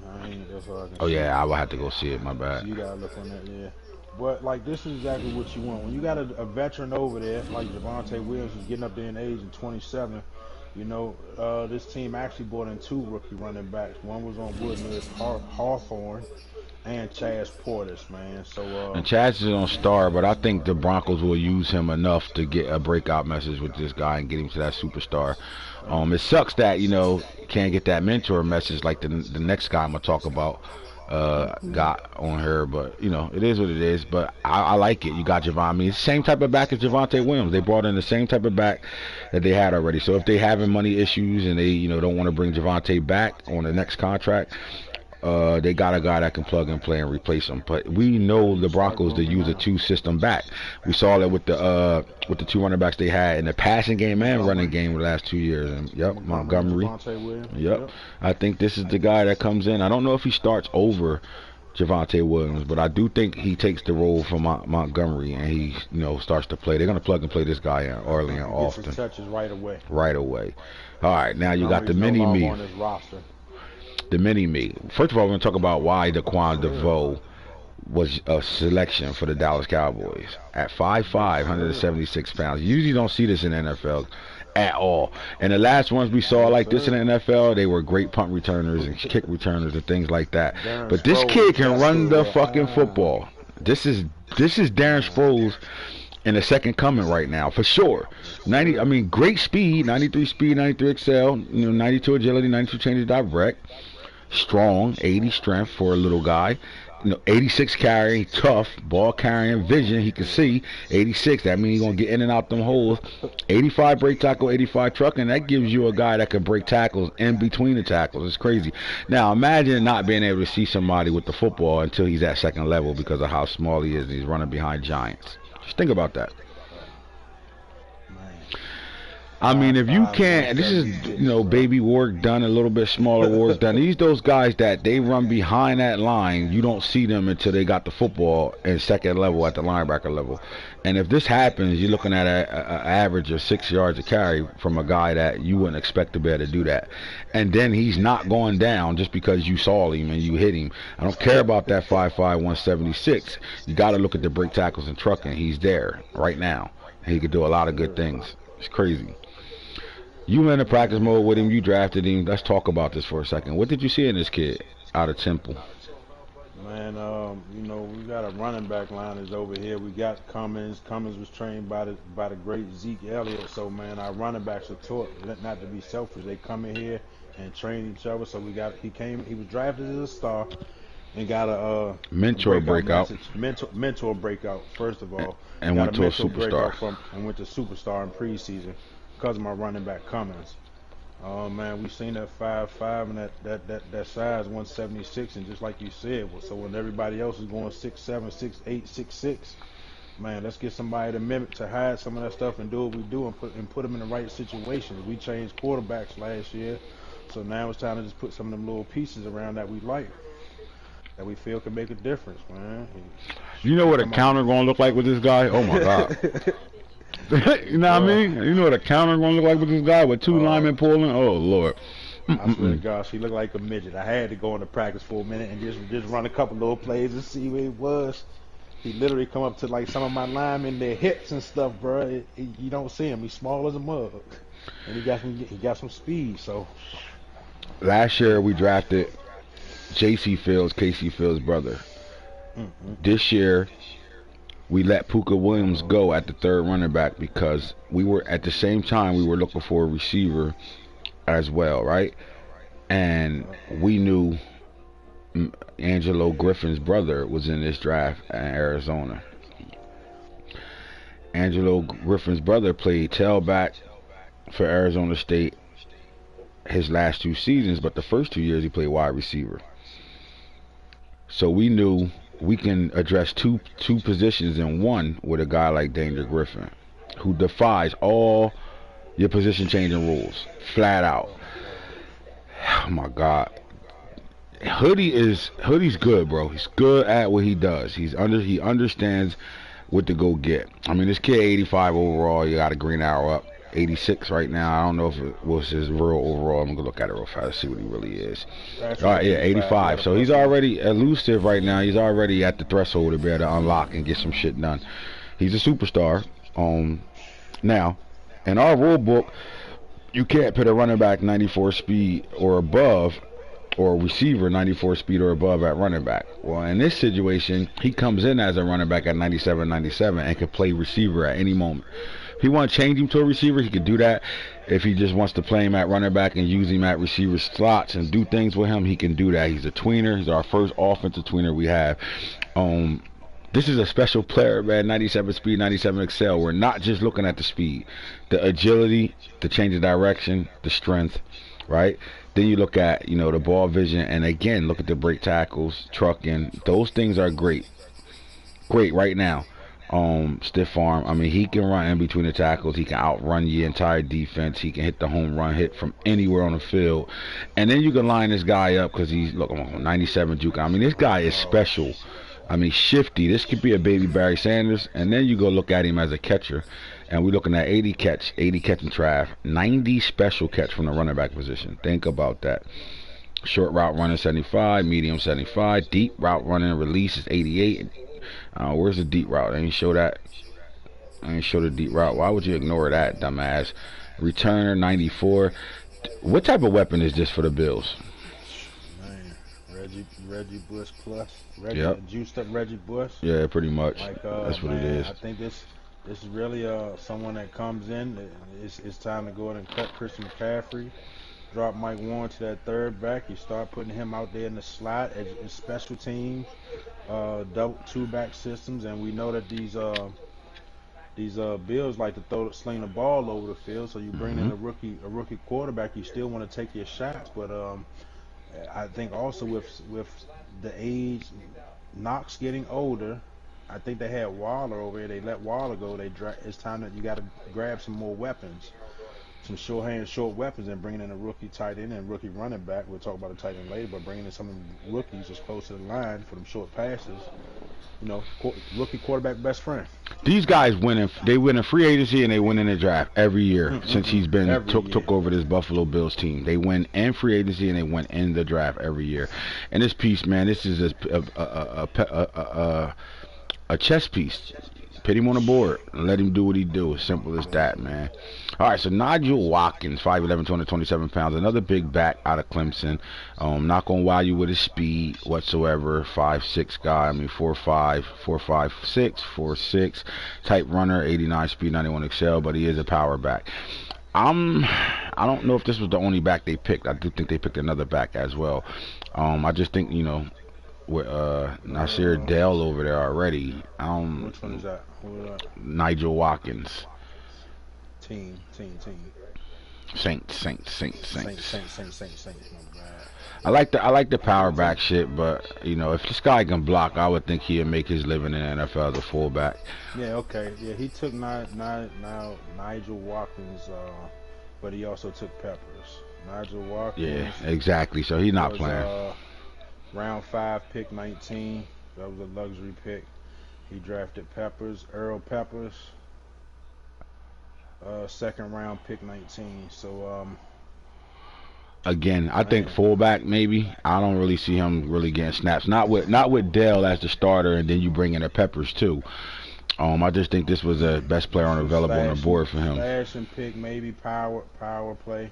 That's all I can Oh, say. yeah, I will have to go see it. My So bad. you gotta look on that, yeah. But like this is exactly what you want. When you got a veteran over there, like Javonte Williams, who's getting up there in age and 27, you know, this team actually brought in 2 rookie running backs. One was on Woodman, Hawthorne, and Chaz Portis, man. So And Chaz is on star, but I think the Broncos will use him enough to get a breakout message with this guy and get him to that superstar. It sucks that, you know, can't get that mentor message like the next guy I'm going to talk about got on her, but, you know, it is what it is. But I like it. You got Javon. I mean, it's the same type of back as Javonte Williams. They brought in the same type of back that they had already. So if they having money issues and they, you know, don't want to bring Javonte back on the next contract, they got a guy that can plug and play and replace him. But we know the Broncos to use a 2-system back. We saw that with the 2 running backs they had in the passing game and running game the last 2 years. And yep, Montgomery. Yep. I think this is the guy that comes in. I don't know if he starts over Javonte Williams, but I do think he takes the role from Montgomery and he, you know, starts to play. They're gonna plug and play this guy in early and often. Gets his touches right away. Right away. All right, now you got the mini me. On his roster. The mini-me. First of all, we're going to talk about why Daquan DeVoe was a selection for the Dallas Cowboys. At 5'5", 176 pounds. You usually don't see this in the NFL at all. And the last ones we saw like this in the NFL, they were great punt returners and kick returners and things like that. But this kid can run the fucking football. This is Darren Sproles in the second coming right now, for sure. Great speed, 93 speed, 93 XL, you know, 92 agility, 92 change of direct. Strong, 80 strength for a little guy. You know, 86 carry, tough, ball carrying, vision, he can see. 86, that means he's going to get in and out them holes. 85 break tackle, 85 truck, and that gives you a guy that can break tackles in between the tackles. It's crazy. Now, imagine not being able to see somebody with the football until he's at second level because of how small he is and he's running behind giants. Just think about that. I mean, if you can't, this is, you know, baby Ward done, a little bit smaller Ward's done. Those guys that they run behind that line, you don't see them until they got the football in second level at the linebacker level. And if this happens, you're looking at an average of 6 yards a carry from a guy that you wouldn't expect to be able to do that. And then he's not going down just because you saw him and you hit him. I don't care about that 5'5", 176. You got to look at the break tackles and trucking. He's there right now. He could do a lot of good things. It's crazy. You in the practice mode with him. You drafted him. Let's talk about this for a second. What did you see in this kid out of Temple? Man, you know, we got a running back line is over here. We got Cummins. Cummins was trained by the great Zeke Elliott. So, man, our running backs are taught not to be selfish. They come in here and train each other. So he was drafted as a star and got a mentor breakout. Mentor breakout, first of all. And went to a superstar. And went to superstar in preseason because of my running back Cummins. Oh man, we seen that 5'5" and that size 176, and just like you said, so when everybody else is going 6'7", 6'8", 6'6", man, let's get somebody to mimic, to hide some of that stuff and do what we do and put them in the right situations. We changed quarterbacks last year, so now it's time to just put some of them little pieces around that we like, that we feel can make a difference, man. You know what a counter gonna look like with this guy? Oh my God. You know what I mean? You know what a counter gonna look like with this guy with 2 linemen pulling? Oh Lord. I swear to God, he looked like a midget. I had to go into practice for a minute and just run a couple little plays and see where he was. He literally come up to like some of my linemen, their hips and stuff, bro. You don't see him. He's small as a mug, and he got some speed. So last year we drafted J.C. Fields, Casey Fields' brother. This year we let Puka Williams go at the 3rd running back because we were at the same time we were looking for a receiver as well, right? And we knew Angelo Griffin's brother was in this draft in Arizona. Angelo Griffin's brother played tailback for Arizona State his last 2 seasons, but the first 2 years he played wide receiver. So we knew we can address two positions in one with a guy like Danger Griffin, who defies all your position changing rules, flat out. Oh my God, Hoodie's good, bro. He's good at what he does. He understands what to go get. I mean, this kid 85 overall. You got a green arrow up. 86 right now. I don't know if it was his real overall. I'm gonna look at it real fast to see what he really is. All right, yeah, 85. So he's already elusive right now. He's already at the threshold to be able to unlock and get some shit done. He's a superstar. Now, in our rule book, you can't put a running back 94 speed or above, or a receiver 94 speed or above at running back. Well, in this situation, he comes in as a running back at 97, 97 and can play receiver at any moment. If he want to change him to a receiver, he could do that. If he just wants to play him at running back and use him at receiver slots and do things with him, he can do that. He's a tweener. He's our first offensive tweener we have. This is a special player, man. 97 speed, 97 excel. We're not just looking at the speed, the agility, the change of direction, the strength, right? Then you look at, you know, the ball vision, and again, look at the break tackles, trucking. Those things are great right now. Stiff arm. I mean, he can run in between the tackles. He can outrun your entire defense. He can hit the home run hit from anywhere on the field. And then you can line this guy up because he's, look, 97 juke. I mean, this guy is special. I mean, shifty. This could be a baby Barry Sanders. And then you go look at him as a catcher, and we're looking at 80 catch and trav, 90 special catch from the running back position. Think about that. Short route running 75, medium 75, deep route running release is 88. Where's the deep route? I didn't show that. I didn't show the deep route. Why would you ignore that, dumbass? Returner 94. What type of weapon is this for the Bills? Reggie Bush plus. Juiced up Reggie Bush. Yeah, pretty much. Like, that's what it is. I think this is really someone that comes in. It's time to go ahead and cut Christian McCaffrey. Drop Mike Warren to that third back. You start putting him out there in the slot as special teams, double two-back systems, and we know that these Bills like to sling the ball over the field. So you bring in a rookie quarterback. You still want to take your shots, but I think also with the age, Knox getting older. I think they had Waller over here. They let Waller go. It's time that you got to grab some more weapons. Some short weapons, and bringing in a rookie tight end and rookie running back. We'll talk about the tight end later, but bringing in some of the rookies as close to the line for them short passes. You know, rookie quarterback best friend. These guys they win in free agency and they win in the draft every year since he's been took over this Buffalo Bills team. They win in free agency and they win in the draft every year. And this piece, man, this is a chess piece. Put him on the board and let him do what he do. As simple as that, man. All right, so Nigel Watkins, 5'11", 227 pounds, another big back out of Clemson. Not going to wow you with his speed whatsoever. 5'6" guy. I mean, 4'5", 4'5", 4'6", type runner, 89 speed, 91 excel, but he is a power back. I don't know if this was the only back they picked. I do think they picked another back as well. I just think, you know, with Nasir Dale over there already. Which one is that? Nigel Watkins. Team. Saints. My bad. I like the power back shit, but you know, if this guy can block, I would think he'd make his living in the NFL as a fullback. Yeah, okay. Yeah, he took Nigel Watkins, but he also took Peppers. Nigel Watkins. Yeah, exactly. So he's not playing. Round 5, pick 19. That was a luxury pick. He drafted Peppers, Earl Peppers. Second round, pick 19. So again, I think fullback maybe. I don't really see him really getting snaps. Not with Dell as the starter, and then you bring in the Peppers too. I just think this was the best player available on the board for him. Slash and pick, maybe power play.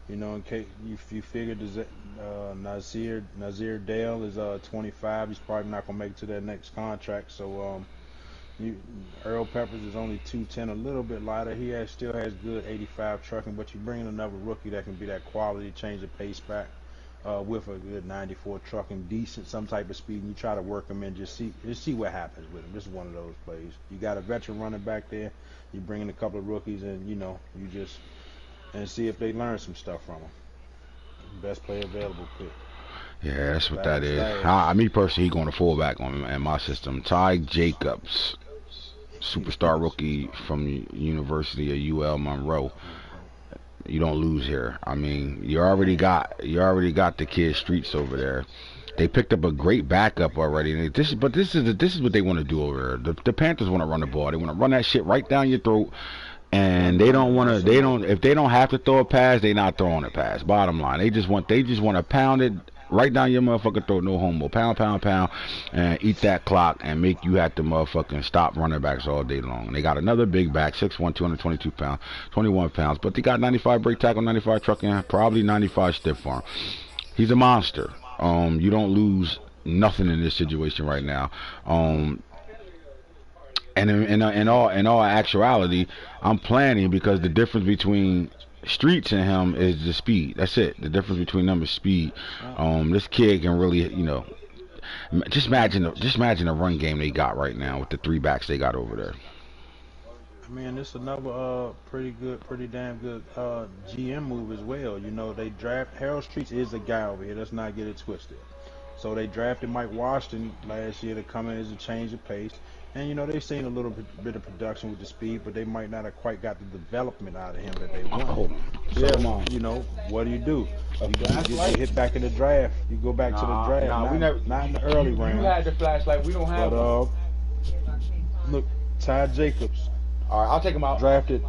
You know, in case you figured Nasir Dale is 25, he's probably not gonna make it to that next contract. So Earl Peppers is only 210, a little bit lighter. He still has good 85 trucking, but you bring in another rookie that can be that quality, change the pace back with a good 94 trucking, decent some type of speed, and you try to work him in, just see what happens with him. This is one of those plays. You got a veteran running back there. You bring in a couple of rookies, and you know and see if they learn some stuff from him. Best player available pick. Yeah, that's what that is. Me personally, he going to fullback in my system. Ty Jacobs, superstar rookie from University of UL Monroe. You don't lose here. I mean, you already got the kid Streets over there. They picked up a great backup already. And this is what they want to do over there. The Panthers want to run the ball. They want to run that shit right down your throat. And they don't want to. They don't. If they don't have to throw a pass, they not throwing a pass. Bottom line, they just want to pound it right down your motherfucking throat. No homo. Pound, pound, pound, and eat that clock and make you have to motherfucking stop running backs all day long. And they got another big back, 6'1", 222 pounds, 21 pounds, but they got 95 break tackle, 95 trucking, probably 95 stiff arm. He's a monster. You don't lose nothing in this situation right now. And in all actuality, I'm planning because the difference between Streets and him is the speed. That's it. The difference between them is speed. This kid can really, just imagine the run game they got right now with the 3 backs they got over there. I mean, it's another pretty damn good GM move as well. You know, they draft Harold Streets is a guy over here. Let's not get it twisted. So they drafted Mike Washington last year to come in as a change of pace. And, you know, they've seen a little bit of production with the speed, but they might not have quite got the development out of him that they want. So, you know, what do? You hit back in the draft. You go back to the draft. Not in the early round. You had the flashlight. We don't have one. Look, Ty Jacobs. All right, I'll take him out. Drafted.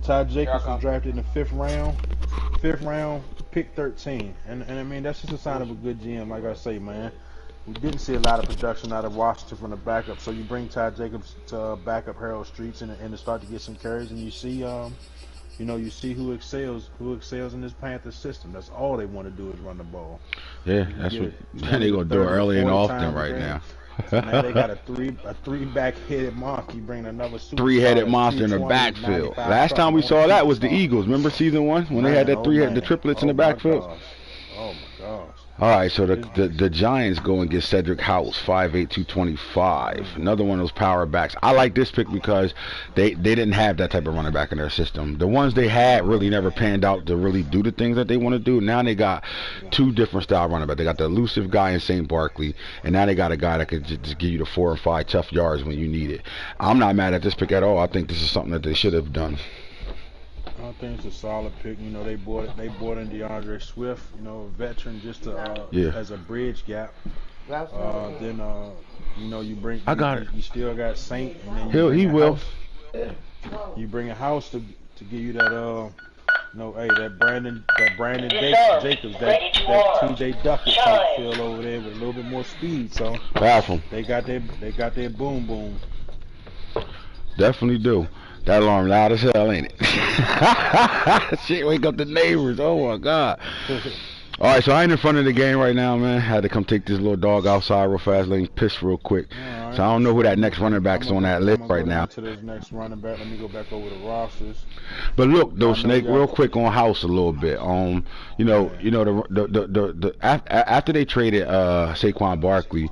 Ty Jacobs was drafted in the 5th round. 5th round, pick 13. And I mean, that's just a sign of a good GM, like I say, man. We didn't see a lot of production out of Washington from the backup, so you bring Ty Jacobs to back up Harold Streets and to start to get some carries, and you see, you see who excels in this Panthers system. That's all they want to do is run the ball. Yeah, that's what they gonna do early and often right now. So now they got a three back headed monster. You bring another 3-headed monster in the backfield. Last time we saw that was the Eagles. Remember season 1 when they had that the triplets in the backfield? Oh my gosh. All right, so the Giants go and get Cedric House, 5'8", 225. Another one of those power backs. I like this pick because they didn't have that type of running back in their system. The ones they had really never panned out to really do the things that they want to do. Now they got 2 different style running backs. They got the elusive guy in St. Barkley, and now they got a guy that could just give you the 4 or 5 tough yards when you need it. I'm not mad at this pick at all. I think this is something that they should have done. I think it's a solid pick. You know, they bought in DeAndre Swift, you know, a veteran just to as a bridge gap. Then you know, you still got Saint, and then he will. You bring a House to give you that that Brandon Jacobs, that TJ Duckett type feel over there with a little bit more speed. So they got their boom boom. Definitely do. That alarm loud as hell, ain't it? Shit, wake up the neighbors. Oh my God. All right, so I ain't in front of the game right now, man. Had to come take this little dog outside real fast, let him piss real quick. Right. So I don't know who that next running back's on that list right now. To this next running back, let me go back over the rosters. But look, though, Snake, real quick on House a little bit. After they traded Saquon Barkley,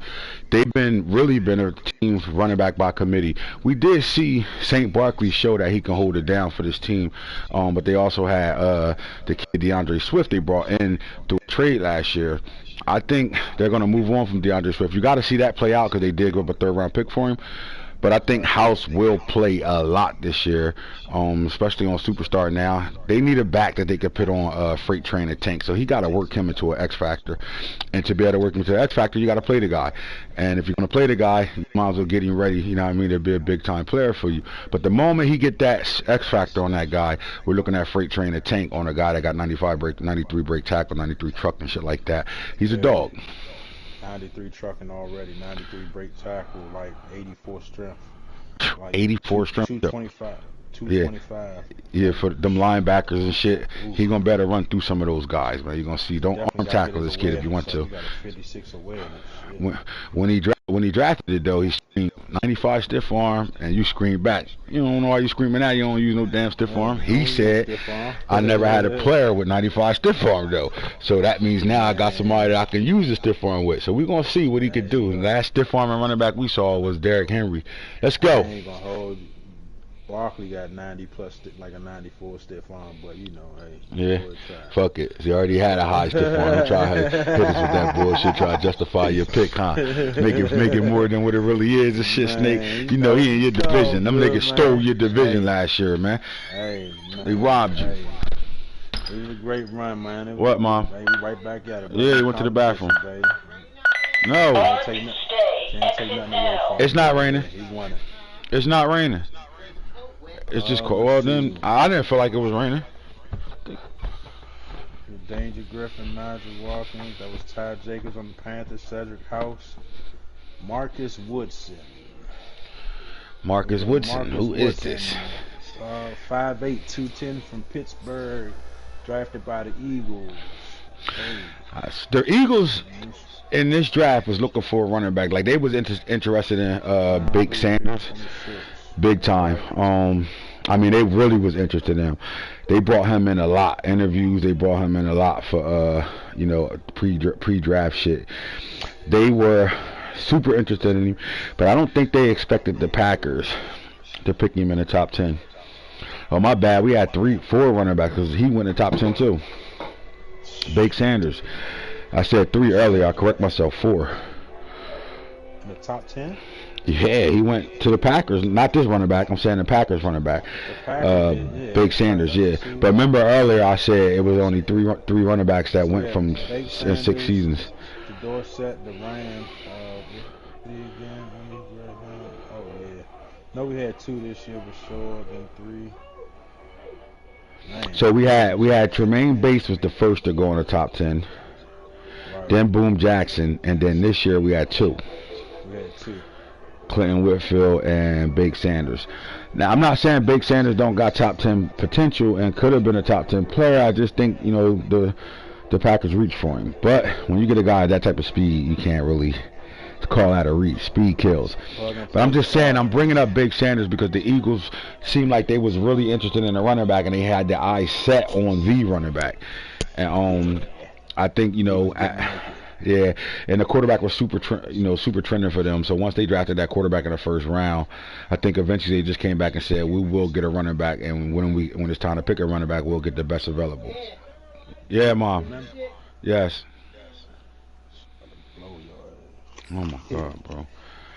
they've really been a team running back by committee. We did see St. Barkley show that he can hold it down for this team, but they also had the kid DeAndre Swift they brought in through a trade last year. I think they're going to move on from DeAndre Swift. You got to see that play out because they did go up a 3rd round pick for him. But I think House will play a lot this year, especially on Superstar now. They need a back that they could put on Freight Train and Tank. So he got to work him into an X Factor. And to be able to work him into an X Factor, you got to play the guy. And if you're going to play the guy, you might as well get him ready. You know what I mean? To be a big-time player for you. But the moment he get that X Factor on that guy, we're looking at Freight Train and Tank on a guy that got 95 break, 93 break tackle, 93 truck and shit like that. He's a dog. 93 trucking already, 93 break tackle, like 84 strength. Like 84 strength. 225. 225. Yeah, for them linebackers and shit. He gonna better run through some of those guys, man. You're gonna see. Don't tackle this kid if you want to. He got a 56 awareness. When he drafted it though, he screamed 95 stiff arm, and you scream back. You don't know why you screaming that. You don't use no damn stiff arm. He said, I never had a player with 95 stiff arm though. So that means now I got somebody that I can use the stiff arm with. So we're gonna see what he could do. The last stiff arm and running back we saw was Derrick Henry. Let's go. I ain't gonna hold you. Barkley got 90 plus, like a 94 stiff arm, but you know, hey. Yeah, fuck it. He already had a high stiff arm. Try to hit us with that bullshit. Try to justify your pick, huh? Make it more than what it really is. This shit, Snake. You know he in your division. Them niggas stole your division last year, man. Hey, they robbed you. Hey. It was a great run, man. What, Mom? Baby, right back at it. Yeah, he went to the bathroom. Baby. No, Can't take nothing away from him. it's not raining. He won it. It's not raining. It's just cold. Well, then I didn't feel like it was raining. Danger Griffin, Nigel Watkins. That was Ty Jacobs on the Panthers. Cedric House. Marcus Woodson. Marcus Woodson. Who is this? 5'8", 210 from Pittsburgh. Drafted by the Eagles. Hey. The Eagles in this draft was looking for a running back. Like they was interested in Big Sanders, big time. I mean, they really was interested in him. They brought him in a lot. Interviews, they brought him in a lot for you know, pre-draft shit. They were super interested in him, but I don't think they expected the Packers to pick him in the top 10. Oh, my bad. We had 4 running backs because he went in the top 10 too. Big Sanders. I said 3 earlier. I correct myself. 4. In the top 10? Yeah, he went to the Packers. Not this running back. I'm saying the Packers running back. Big Sanders, yeah. But remember earlier I said it was only three running backs that went from in 6 seasons. The Dorsett, the Rams. Oh yeah. No, we had 2 this year for sure. Then 3. Man. So we had Tremaine Bates was the first to go in the top 10. Right. Then Boom Jackson, and then this year we had 2. We had 2. Clinton Whitfield and Big Sanders. Now I'm not saying Big Sanders don't got top 10 potential and could have been a top 10 player. I just think, you know, the Packers reached for him. But when you get a guy at that type of speed, you can't really call that a reach. Speed kills. But I'm just saying, I'm bringing up Big Sanders because the Eagles seemed like they was really interested in a running back and they had their eyes set on the running back. And I think, you know, yeah, and the quarterback was super trending for them. So once they drafted that quarterback in the first round, I think eventually they just came back and said, we will get a running back, and when it's time to pick a running back, we'll get the best available. Yeah, Mom. Yes. Oh my God, bro.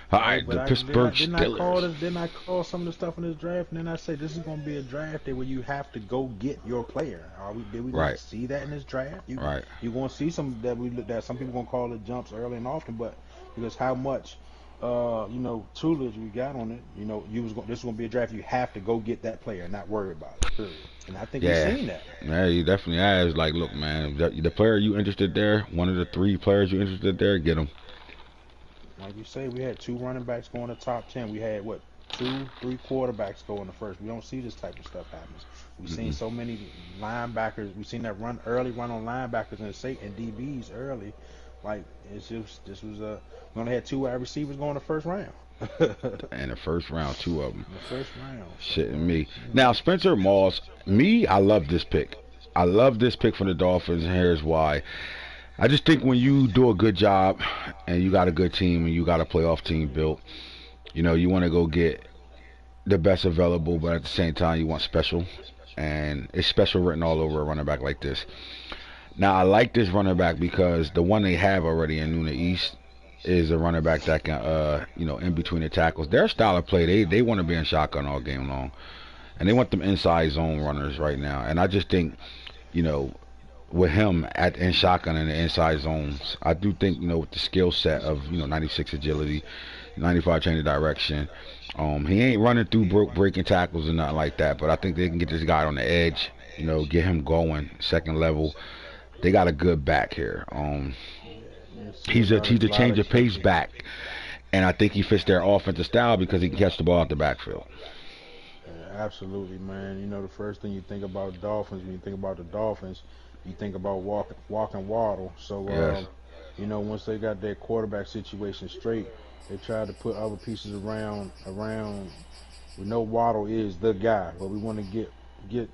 The Pittsburgh Steelers. Didn't I call some of the stuff in this draft, and then I say this is going to be a draft where you have to go get your player. Did we not see that in this draft? You're going to see some that we looked at. Some people going to call it jumps early and often, but because how much, you know, tutelage we got on it, you know, this is going to be a draft you have to go get that player and not worry about it. Period. And I think we've seen that. Yeah, you definitely has. Like, look, man, the player you interested there, one of the 3 players you interested there, get him. Like you say, we had 2 running backs go in the top 10. We had, 2-3 quarterbacks go in the first. We don't see this type of stuff happen. We've seen so many linebackers. We've seen that early run on linebackers and DBs early. Like, it's just, we only had 2 wide receivers go in the first round. And the first round, 2 of them. The first round. Shitting me. Now, Spencer Moss, I love this pick. I love this pick from the Dolphins, and here's why. I just think when you do a good job and you got a good team and you got a playoff team built, you know, you want to go get the best available, but at the same time you want special. And it's special written all over a running back like this. Now, I like this running back because the one they have already in Nuna East is a running back that can, you know, in between the tackles. Their style of play, they want to be in shotgun all game long. And they want them inside zone runners right now. And I just think, you know, with him in shotgun in the inside zones, I do think, you know, with the skill set of, you know, 96 agility, 95 change of direction, he ain't running through breaking tackles and nothing like that, but I think they can get this guy on the edge, you know, get him going second level. They got a good back here. He's a change of pace back, and I think he fits their offensive style because he can catch the ball out the backfield. Yeah, absolutely, man. You know, the first thing you think about Dolphins, when you think about the Dolphins, you think about walking Waddle. So, you know, once they got their quarterback situation straight, they tried to put other pieces around. We know Waddle is the guy, but we want to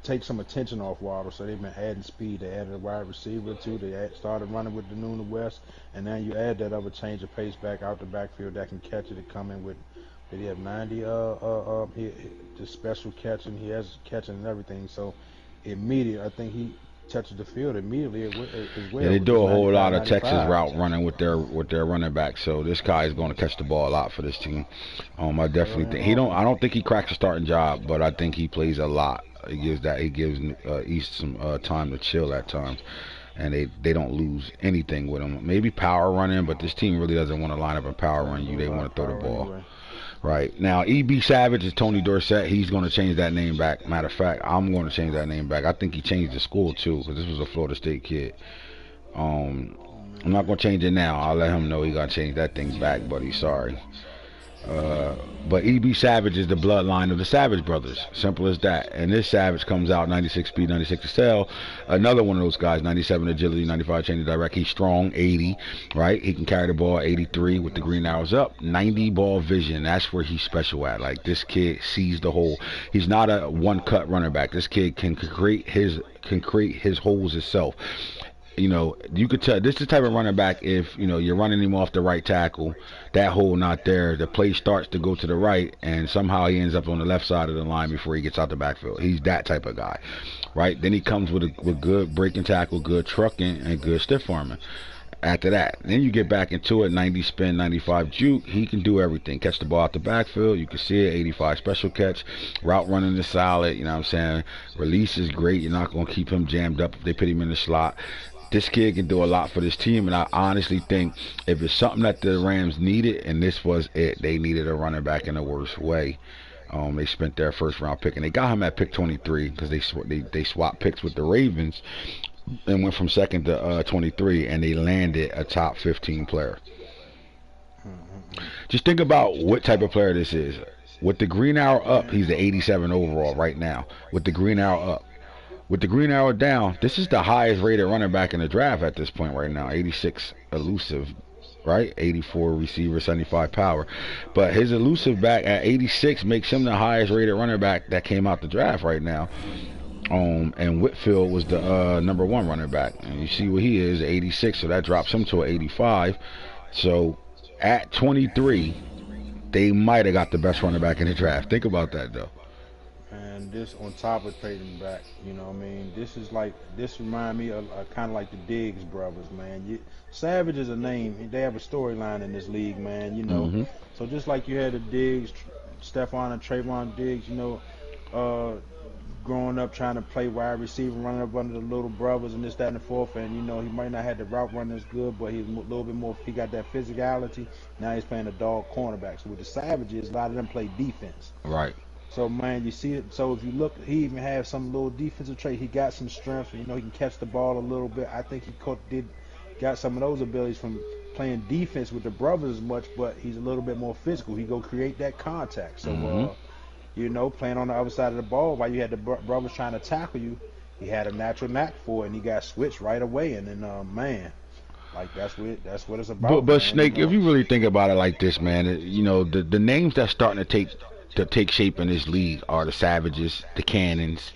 take some attention off Waddle. So they've been adding speed. They added a wide receiver too. They started running with the Nuna West, and now you add that other change of pace back out the backfield that can catch it and come in with. Did he have 90? The special catching. He has catching and everything. So immediate, I think he touches the field immediately as well. Yeah, they do a whole lot of Texas route running with their running back. So this guy is going to catch the ball a lot for this team. I definitely think I don't think he cracks a starting job, but I think he plays a lot. He gives East some time to chill at times. and they don't lose anything with them. Maybe power running, but this team really doesn't want to line up and power run you. They want to throw the ball. Right. Now, E.B. Savage is Tony Dorsett. He's going to change that name back. Matter of fact, I'm going to change that name back. I think he changed the school, too, because this was a Florida State kid. I'm not going to change it now. I'll let him know he got to change that thing back, buddy. Sorry. But E.B. Savage is the bloodline of the Savage brothers. Simple as that. And this Savage comes out 96 speed, 96 excel. Another one of those guys, 97 agility, 95 change of direct. He's strong, 80, right? He can carry the ball, 83 with the green arrows up. 90 ball vision. That's where he's special at. Like, this kid sees the hole. He's not a one-cut running back. This kid can create his holes himself. You know, you could tell this is the type of running back, if, you know, you're running him off the right tackle, that hole not there, the play starts to go to the right, and somehow he ends up on the left side of the line before he gets out the backfield. He's that type of guy, right? Then he comes with good breaking tackle, good trucking, and good stiff arming. After that, then you get back into it, 90 spin, 95 juke. He can do everything. Catch the ball out the backfield. You can see it, 85 special catch. Route running is solid, you know what I'm saying? Release is great. You're not going to keep him jammed up if they put him in the slot. This kid can do a lot for this team, and I honestly think if it's something that the Rams needed, and this was it, they needed a running back in the worst way. They spent their first round pick, and they got him at pick 23 because they swapped picks with the Ravens and went from second to 23, and they landed a top 15 player. Just think about what type of player this is. With the green arrow up, he's the 87 overall right now. With the green arrow up. With the green arrow down, this is the highest rated running back in the draft at this point right now. 86 elusive, right? 84 receiver, 75 power. But his elusive back at 86 makes him the highest rated running back that came out the draft right now. And Whitfield was the #1 running back. And you see what he is, 86, so that drops him to an 85. So at 23, they might have got the best running back in the draft. Think about that, though. And this on top of trading back, you know what I mean? This remind me of kind of like the Diggs brothers, man. Savage is a name. They have a storyline in this league, man, you know. So just like you had the Diggs, Stephon and Trayvon Diggs, you know, growing up trying to play wide receiver, running up under the little brothers and this, that, and the fourth, and, you know, he might not have the route running as good, but he's a little bit more, he got that physicality. Now he's playing a dog cornerback. So with the Savages, a lot of them play defense. Right. So, man, you see it. So if you look, he even has some little defensive trait. He got some strength. You know, he can catch the ball a little bit. I think he got some of those abilities from playing defense with the brothers as much, but he's a little bit more physical. He go create that contact. So, you know, playing on the other side of the ball while you had the brothers trying to tackle you, he had a natural knack for it, and he got switched right away. And then, man, like that's what it's about. But Snake, if you really think about it like this, man, you know, the names that's starting to take shape in this league are the Savages, the Cannons,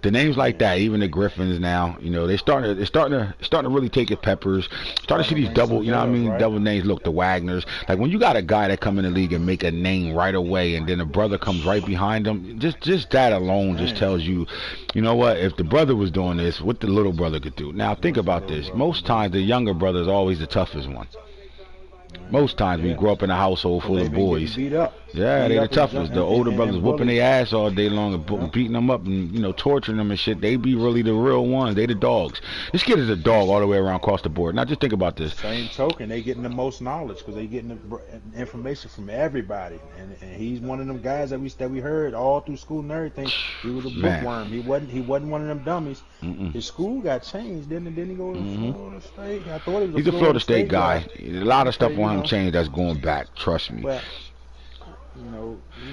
the names like that. Even the Griffins now, you know, it's starting to really take it. Peppers, starting to see these double, you know what I mean, double names. Look, the Wagners. Like when you got a guy that come in the league and make a name right away, and then a brother comes right behind him, just that alone just tells you, you know what? If the brother was doing this, what the little brother could do. Now think about this. Most times the younger brother is always the toughest one. Most times we grow up in a household full of boys. Yeah, they the toughest. The older brothers whooping their ass all day long and beating them up and, you know, torturing them and shit. They be really the real ones. They the dogs. This kid is a dog all the way around across the board. Now just think about this. Same token, they getting the most knowledge because they getting the information from everybody. And he's one of them guys that we heard all through school and everything. He was a bookworm. He wasn't one of them dummies. His school got changed, didn't he go to Florida State? I thought he was He's a Florida State guy. A lot of stuff on him changed that's going back. Trust me. But,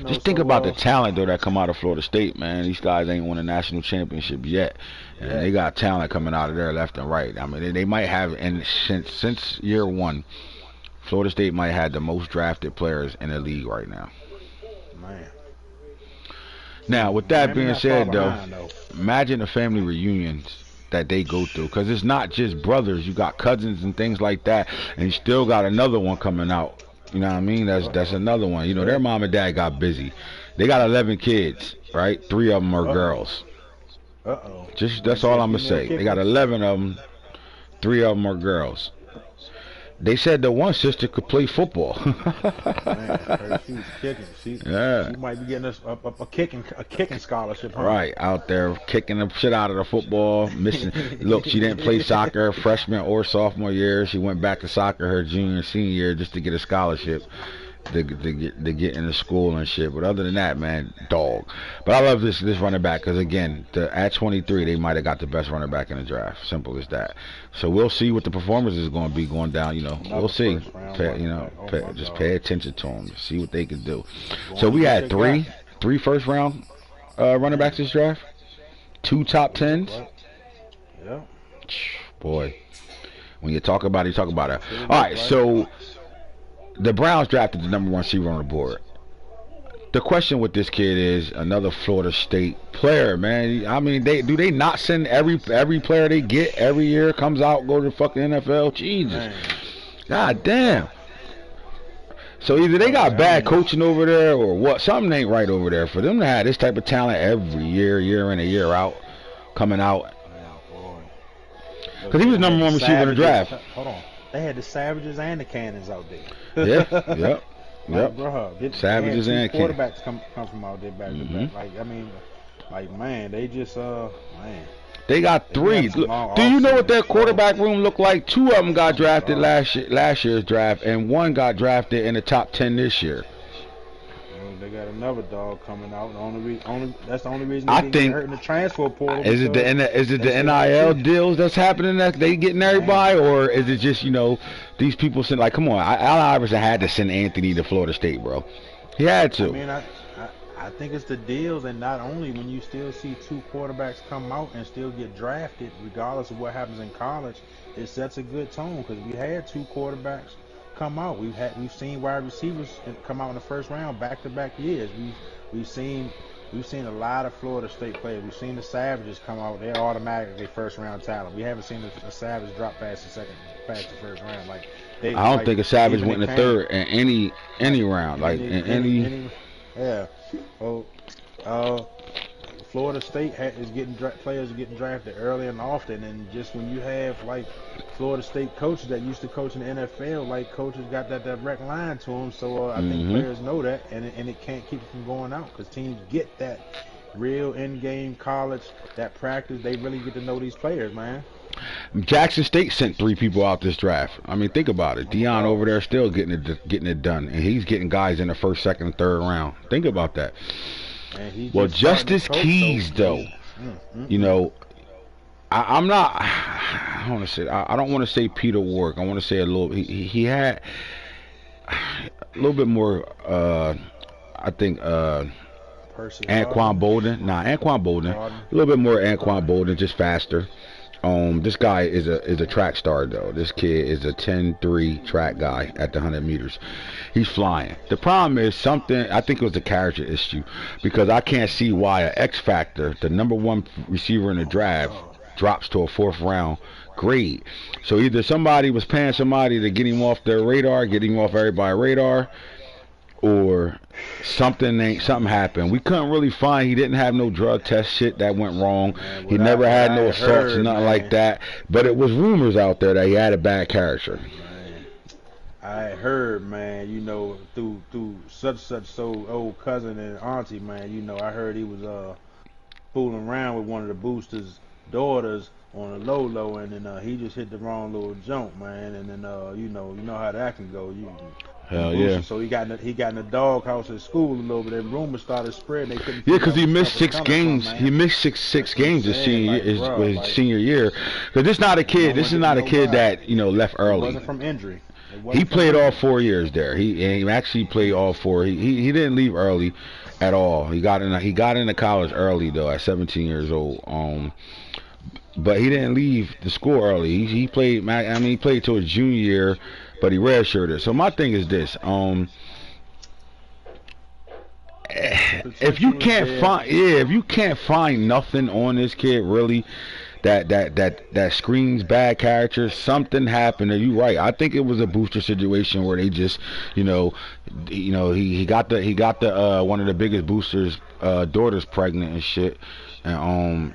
just think about the talent though that come out of Florida State, man. These guys ain't won a national championship yet, and they got talent coming out of there left and right. I mean, they might have, and since year one, Florida State might have the most drafted players in the league right now. Man. Now, with that being said, though, imagine the family reunions that they go through, because it's not just brothers. You got cousins and things like that, and you still got another one coming out. You know what I mean? That's another one. You know, their mom and dad got busy. They got 11 kids, right? 3 of them are girls. Just that's all I'm gonna say. They got 11 of them. 3 of them are girls. They said the one sister could play football. Man, she was kicking. She might be getting a kicking scholarship. Huh? Right, out there kicking the shit out of the football. Missing. Look, she didn't play soccer freshman or sophomore year. She went back to soccer her junior and senior year just to get a scholarship. To get into school and shit. But other than that, man, dog. But I love this running back because, again, at 23, they might have got the best running back in the draft. Simple as that. So we'll see what the performance is going to be going down. We'll see. Just pay attention to them. See what they can do. So we had three first-round running backs this draft. 2 top 10s. Yeah. Boy. When you talk about it, All right, so the Browns drafted the #1 receiver on the board. The question with this kid is another Florida State player, man. I mean, do they not send every player they get every year comes out, go to the fucking NFL? Jesus. Man. God damn. So either they got bad coaching over there or what? Something ain't right over there for them to have this type of talent every year in and year out, coming out. Because he was #1 receiver in the draft. Hold on. They had the Savages and the Cannons out there. Yeah, yep. Bro, Savages and quarterbacks come from out there back to back. Man, they just man. They got 3. Do you know what their quarterback room looked like? 2 of them got drafted last year's draft, and 1 got drafted in the top 10 this year. They got another dog coming out. That's the only reason I they think hurt in the transfer portal. Is it the NIL deals that's happening that they getting everybody, or is it just these people send come on? Allen Iverson had to send Anthony to Florida State, bro. He had to. I mean, I think it's the deals, and not only when you still see 2 quarterbacks come out and still get drafted, regardless of what happens in college, it sets a good tone because we had 2 quarterbacks come out. We've seen wide receivers come out in the first round back-to-back years. We've seen a lot of Florida State players. We've seen the Savages come out. They're automatically first-round talent. We haven't seen a Savage drop past the first round. I don't think a Savage went in the third in any round. Yeah. Florida State is getting players getting drafted early and often, and just when you have Florida State coaches that used to coach in the NFL, coaches got that direct line to them, so I think players know that, and it can't keep it from going out because teams get that real in-game college, that practice. They really get to know these players, man. Jackson State sent 3 people out this draft. I mean, think about it. Dion over there still getting it done, and he's getting guys in the first, second, and third round. Think about that. Well, Justice Keys, though, I'm not. I want to say. I don't want to say Peter Warwick. I want to say a little. He had a little bit more. I think. Anquan Bolden. Anquan Bolden. A little bit more Anquan Bolden, just faster. This guy is a track star though. This kid is a 10-3 track guy at the 100 meters. He's flying. The problem is I think it was a character issue because I can't see why an X Factor, the #1 receiver in the draft, drops to a 4th round grade. So either somebody was paying somebody to get him off their radar, get him off everybody's radar, or something happened. We couldn't really find. He didn't have no drug test shit that went wrong. Man, he never had no assaults or nothing like that. But it was rumors out there that he had a bad character. Man, I heard, man, through such old cousin and auntie, man, I heard he was fooling around with one of the boosters' daughters on the low, and then he just hit the wrong little jump, man, and then you know how that can go. Hell yeah. So he got in the doghouse at school a little bit. And rumors started spreading. They couldn't. Yeah, because he missed 6 games. He missed six games his senior year. Because this is not a kid. This is not a kid that left early. It wasn't from injury. He played all 4 years there. He actually played all 4. He didn't leave early at all. He got into college early though at 17 years old. But he didn't leave the school early. He played. He played till his junior year. But he redshirted. So my thing is this: if you can't find nothing on this kid really that screams bad character, something happened. And you're right. I think it was a booster situation where they just, he got the one of the biggest boosters' daughters pregnant and shit, and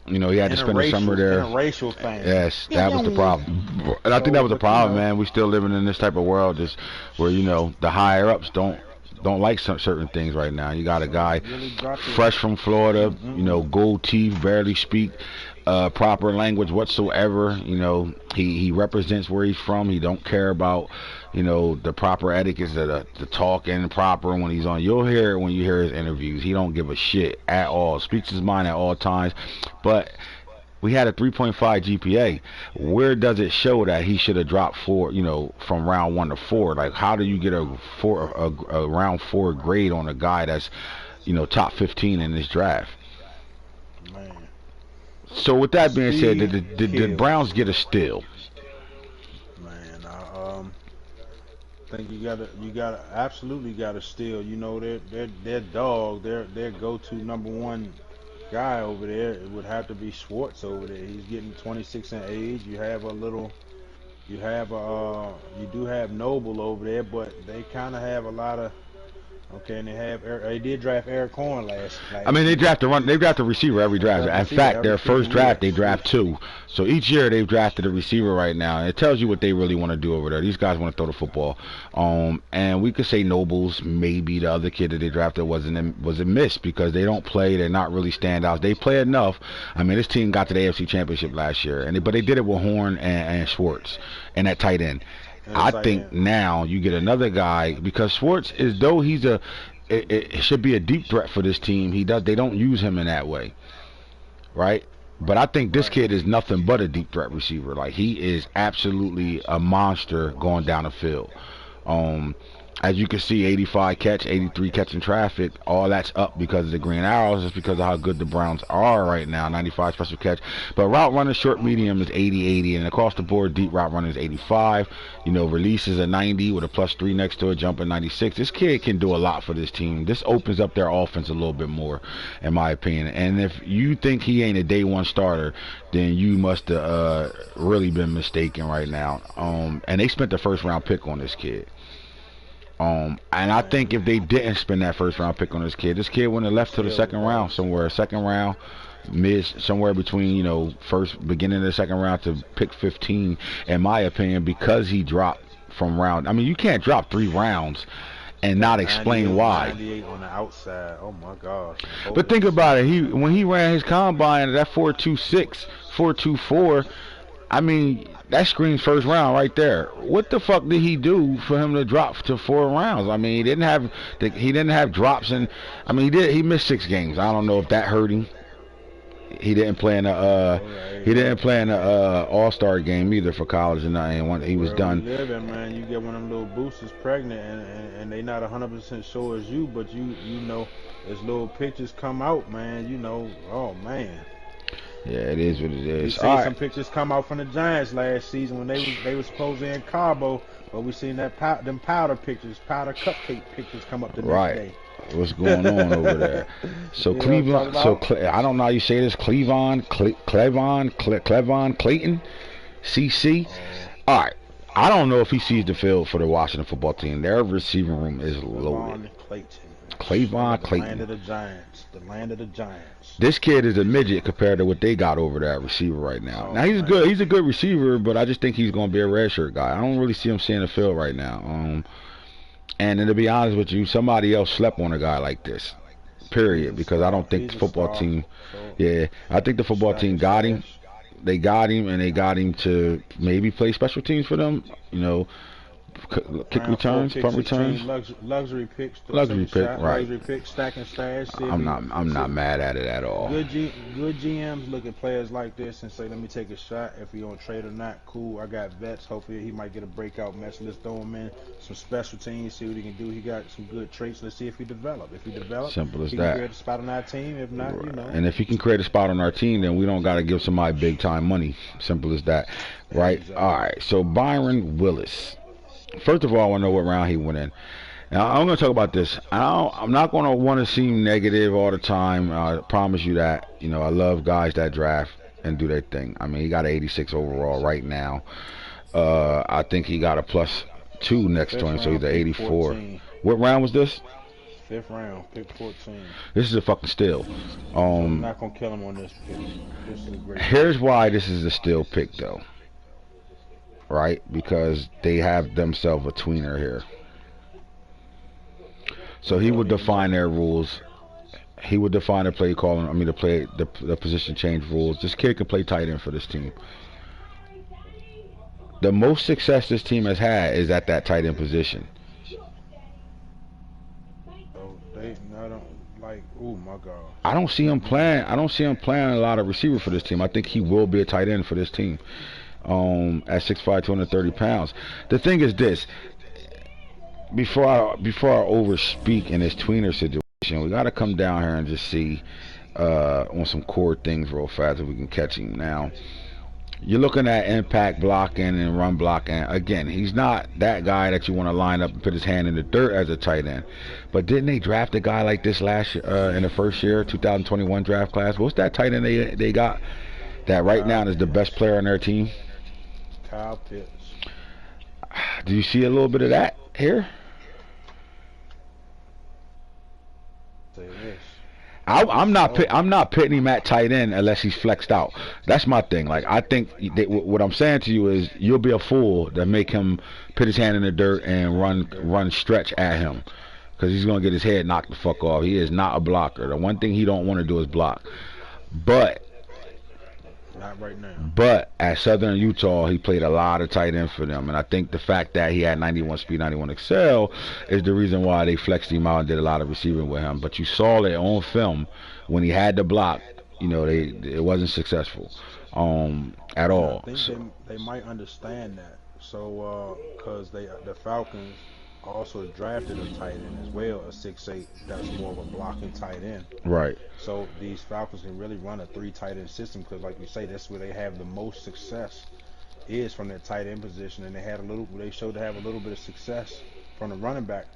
You know, he had to spend the summer there. Interracial thing. Yes, that was the problem. And I think that was the problem, man. We still living in this type of world just where, you know, the higher ups don't like certain things right now. You got a guy fresh from Florida, you know, gold teeth, barely speak proper language whatsoever. You know, he represents where he's from. He don't care about, you know, the proper etiquette, the talking proper when he's on. You'll hear it when you hear his interviews. He don't give a shit at all. Speaks his mind at all times. But we had a 3.5 GPA. Where does it show that he should have dropped 4, you know, from round 1 to 4? Like, how do you get a round 4 grade on a guy that's, you know, top 15 in this draft? Man. So with that being said, did the Browns get a steal? Man, I think you absolutely gotta steal. You know, their dog, their go-to #1 guy over there, it would have to be Schwartz over there. He's getting 26 in age. You do have Noble over there, but they kind of have a lot of. Okay, and they did draft Eric Horn last. I mean, they draft a receiver every draft. In fact, their first draft they draft 2. So each year they've drafted a receiver right now. And it tells you what they really want to do over there. These guys want to throw the football. And we could say Nobles, maybe the other kid that they drafted was a miss because they don't play. They're not really standouts. They play enough. I mean, this team got to the AFC Championship last year, but they did it with Horn and Schwartz and that tight end. I think now you get another guy because Schwartz is though it should be a deep threat for this team. They don't use him in that way, right? But I think this kid is nothing but a deep threat receiver. Like he is absolutely a monster going down the field. As you can see, 85 catch, 83 catching traffic, all that's up because of the Green Arrows. Just because of how good the Browns are right now. 95 special catch. But route running, short, medium is 80, 80. And across the board, deep route running is 85. You know, release is a 90 with a +3 next to it, jumping 96. This kid can do a lot for this team. This opens up their offense a little bit more, in my opinion. And if you think he ain't a day 1 starter, then you must have really been mistaken right now. And they spent the first round pick on this kid. And I think if they didn't spend that first round pick on this kid wouldn't have left to the second round somewhere. Second round, somewhere between, you know, beginning of the second round to pick 15, in my opinion, because he dropped from round. I mean, you can't drop 3 rounds and not explain why. 98 on the outside. Oh my gosh. But think about it. When he ran his combine, that 4.26, 4.24. I mean, that screams first round right there. What the fuck did he do for him to drop to 4 rounds? I mean, he didn't have drops, and I mean he missed 6 games. I don't know if that hurt him. He didn't play in the All-Star game either for college, and when he was done. Man, you get one of them little boosters pregnant, and they not 100% sure as you, but you know, as little pictures come out, man, you know, oh man. Yeah, it is what it is. We seen some pictures come out from the Giants last season when they were supposed to in Cabo, but we seen them powder cupcake pictures come up the next day. What's going on over there? So Cleveland, I don't know how you say this. Cleavon, Clayton, CC. All right, I don't know if he sees the field for the Washington football team. Their receiving room is loaded. Clayton. The land of the Giants. The land of the Giants. This kid is a midget compared to what they got over there at receiver right now. Now he's good. He's a good receiver, but I just think he's going to be a redshirt guy. I don't really see him seeing the field right now. And then to be honest with you, somebody else slept on a guy like this. Period. Because I don't think the football team. Yeah, I think the football team got him. They got him, and they got him to maybe play special teams for them. You know. Kick returns, punt returns, luxury picks, right? Luxury picks, stacking stash. I'm not mad at it at all. Good GMs look at players like this and say, let me take a shot. If he on trade or not, cool. I got vets. Hopefully he might get a breakout match. Let's throw him in some special teams. See what he can do. He got some good traits. Let's see if he develop. If he develop, simple as he that. Can create a spot on our team. If not, you know. And if he can create a spot on our team, then we don't got to give somebody big time money. Simple as that, right? Exactly. All right. So Byron Willis. First of all, I want to know what round he went in. Now, I'm going to talk about this. I'm not going to want to seem negative all the time. I promise you that. You know, I love guys that draft and do their thing. I mean, he got an 86 overall right now. I think he got a +2 next to him, so he's an 84. 14. What round was this? 5th round, pick 14. This is a fucking steal. I'm not gonna kill him on this pick. This is a great Here's why this is a steal pick, though. Right? Because they have themselves a tweener here. So he would define their rules. He would define the play calling. I mean, the position change rules. This kid can play tight end for this team. The most success this team has had is at that tight end position. So I don't like. Oh my God. I don't see him playing. I don't see him playing a lot of receiver for this team. I think he will be a tight end for this team. At 6'5", 230 pounds. The thing is this. Before I overspeak in this tweener situation, we got to come down here and just see on some core things real fast if we can catch him. Now, you're looking at impact blocking and run blocking. Again, he's not that guy that you want to line up and put his hand in the dirt as a tight end. But didn't they draft a guy like this last year, in the first year, 2021 draft class? What's that tight end they got that right now is the best player on their team? Kyle Pitts. Do you see a little bit of that here? Say this. I'm not pitting him at tight end unless he's flexed out. That's my thing. Like, I think what I'm saying to you is you'll be a fool to make him put his hand in the dirt and run stretch at him, because he's gonna get his head knocked the fuck off. He is not a blocker. The one thing he don't want to do is block. But not right now. But at Southern Utah, he played a lot of tight end for them, and I think the fact that he had 91 speed, 91 excel is the reason why they flexed him out and did a lot of receiving with him. But you saw it on film when he had to block. You know, it wasn't successful at all. I think they might understand that. So because the Falcons also drafted a tight end as well, a 6'8", that's more of a blocking tight end. Right. So these Falcons can really run a 3 tight end system, because like you say, that's where they have the most success is from that tight end position, and they showed to have a little bit of success from the running back.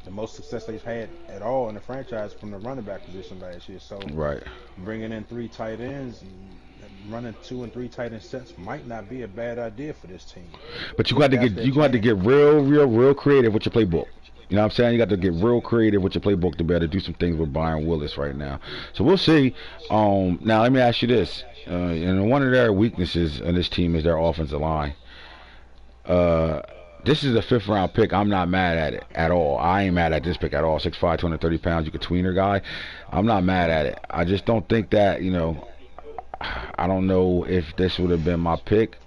The most success they've had at all in the franchise from the running back position last year. So right, bringing in 3 tight ends, running 2 and 3 tight end sets might not be a bad idea for this team. But you got to get real creative with your playbook. You know what I'm saying? You got to get real creative with your playbook to be able to do some things with Byron Willis right now. So we'll see. Now let me ask you this: and one of their weaknesses in this team is their offensive line. This is a 5th round pick. I'm not mad at it at all. I ain't mad at this pick at all. 6'5", 230 pounds. You could tweener guy. I'm not mad at it. I just don't think that, you know, I don't know if this would have been my pick.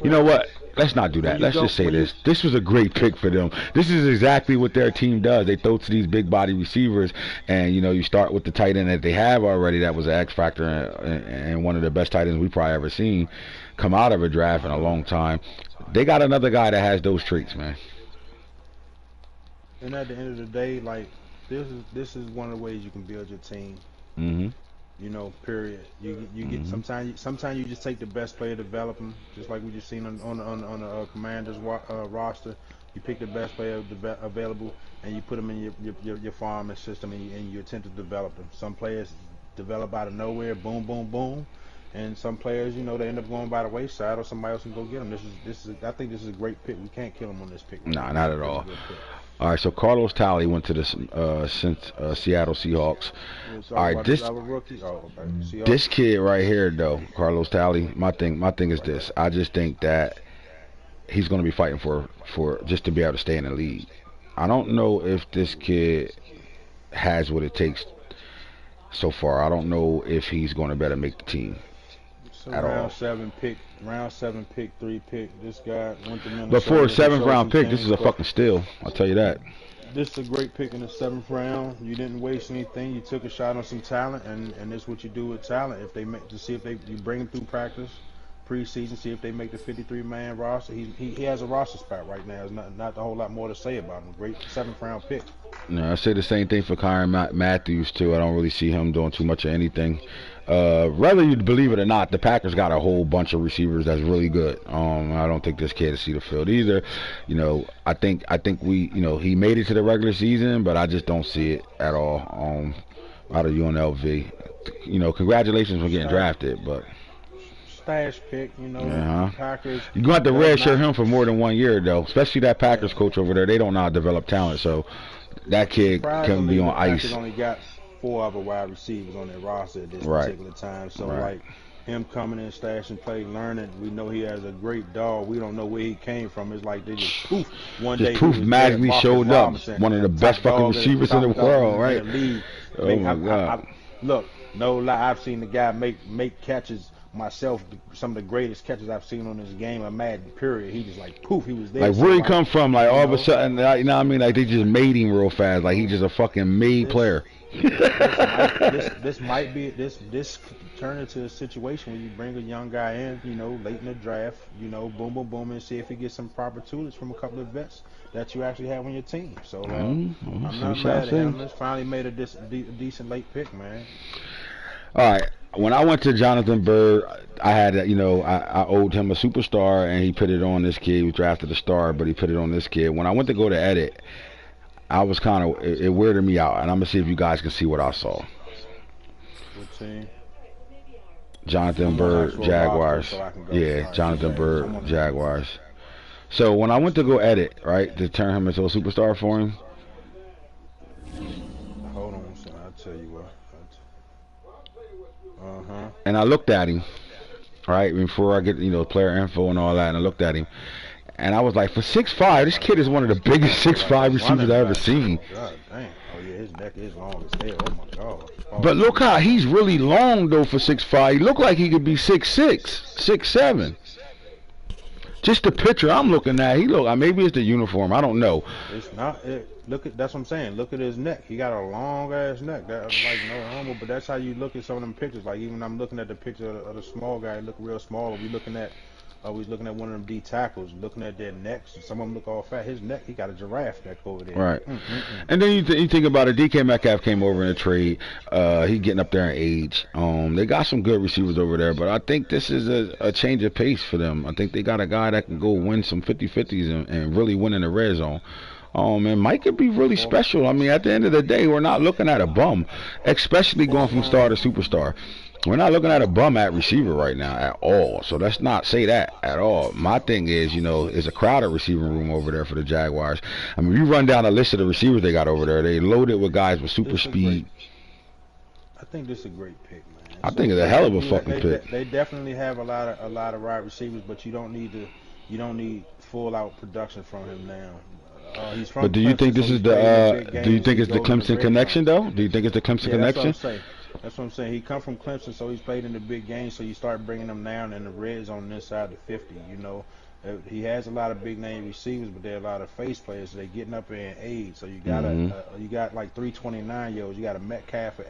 You know what? Let's not do that. Let's just say this. This was a great pick for them. This is exactly what their team does. They throw to these big body receivers, and, you know, you start with the tight end that they have already. That was an X factor and one of the best tight ends we probably ever seen come out of a draft in a long time. They got another guy that has those traits, man. And at the end of the day, like, this is one of the ways you can build your team. Mm-hmm. You know, period. You get sometimes you just take the best player, develop them, just like we just seen on the Commanders roster. You pick the best player available, and you put them in your farm and system, and you attempt to develop them. Some players develop out of nowhere, boom, boom, boom, and some players, you know, they end up going by the wayside, or somebody else can go get them. This is I think this is a great pick. We can't kill him on this pick. Nah, not at all. All right, so Carlos Talley went to the Seattle Seahawks. All right, this kid right here, though, Carlos Talley. My thing is this: I just think that he's going to be fighting for just to be able to stay in the league. I don't know if this kid has what it takes so far. I don't know if he's going to better make the team at all. Round 7 pick, 3 pick. This guy went to Minnesota. But for a 7th round pick, this is a fucking steal. I'll tell you that. This is a great pick in the 7th round. You didn't waste anything. You took a shot on some talent, and this is what you do with talent. If they make, to see if you bring them through practice, preseason, see if they make the 53-man roster. He has a roster spot right now. There's not a whole lot more to say about him. Great 7th round pick. No, I say the same thing for Kyron Matthews too. I don't really see him doing too much of anything. Whether you believe it or not, the Packers got a whole bunch of receivers that's really good. I don't think this kid will see the field either. You know, I think we, you know, he made it to the regular season, but I just don't see it at all. Out of UNLV, you know, congratulations for getting drafted, but stash pick, you know. Packers. You're going to have to red shirt him for more than 1 year, though. Especially that Packers coach over there. They don't know how to develop talent, so that kid can be on ice. Packers only got 4 other wide receivers on their roster at this particular time. So, like, him coming in, stashing play, learning, we know he has a great dog. We don't know where he came from. It's like they just poof. One day, poof, magically showed up. One of the best fucking receivers in the world, right? Oh, my God. Look, no lie, I've seen the guy make catches myself, some of the greatest catches I've seen on this game of Madden, period. He just like poof, he was there. Like, where he come from? Like, all of a sudden, you know what I mean? Like, they just made him real fast. Like, he's just a fucking made player. This might be this turn into a situation where you bring a young guy in, you know, late in the draft, you know, boom, boom, boom, and see if he gets some proper tutelage from a couple of vets that you actually have on your team. So I'm not mad at him. He's finally made a decent late pick, man. All right. When I went to Jonathan Byrd, I had, you know, I owed him a superstar, and he put it on this kid. He was drafted a star, but he put it on this kid. When I went to go to edit, I was kind of, it weirded me out, and I'm going to see if you guys can see what I saw. What team? Jonathan Byrd, Jaguars. Yeah, Jonathan Byrd, Jaguars. So when I went to go edit, right, to turn him into a superstar for him. Hold on, son, I'll tell you what. And I looked at him, right, before I get, you know, player info and all that, and I looked at him. And I was like, for 6'5", this kid is one of the biggest 6'5" receivers I've ever seen. God damn. Oh, yeah, his neck is long as hell. Oh, my God. But look how he's really long, though, for 6'5". He looked like he could be 6'6", 6'7". Just the picture I'm looking at, he look, maybe it's the uniform. I don't know. It's not. Look at, that's what I'm saying. Look at his neck. He got a long ass neck. That's like no homo, but that's how you look at some of them pictures. Like even I'm looking at the picture of the small guy, look real small. We looking at one of them D tackles, looking at their necks. Some of them look all fat. His neck, he got a giraffe neck over there. Right. And then you think about it. DK Metcalf came over in a trade. He getting up there in age. They got some good receivers over there, but I think this is a change of pace for them. I think they got a guy that can go win some 50-50s and really win in the red zone. Man, Mike could be really special. I mean, at the end of the day, we're not looking at a bum, especially going from star to superstar. We're not looking at a bum at receiver right now at all. So let's not say that at all. My thing is, you know, is a crowded receiving room over there for the Jaguars. I mean, you run down a list of the receivers they got over there. They loaded with guys with super speed. I think this is a great pick, man. I think it's a hell of a fucking pick. They definitely have a lot of wide receivers, but you don't need full out production from him now. He's from but do you think this is the do you think it's the Clemson connection though? Do you think it's the Clemson connection? That's what I'm saying. He come from Clemson, so he's played in the big games. So you start bringing him down in the red zone this side of 50. You know, he has a lot of big name receivers, but there are a lot of face players. So they're getting up there in age. So you got you got like 329-year-olds. You got a Metcalf,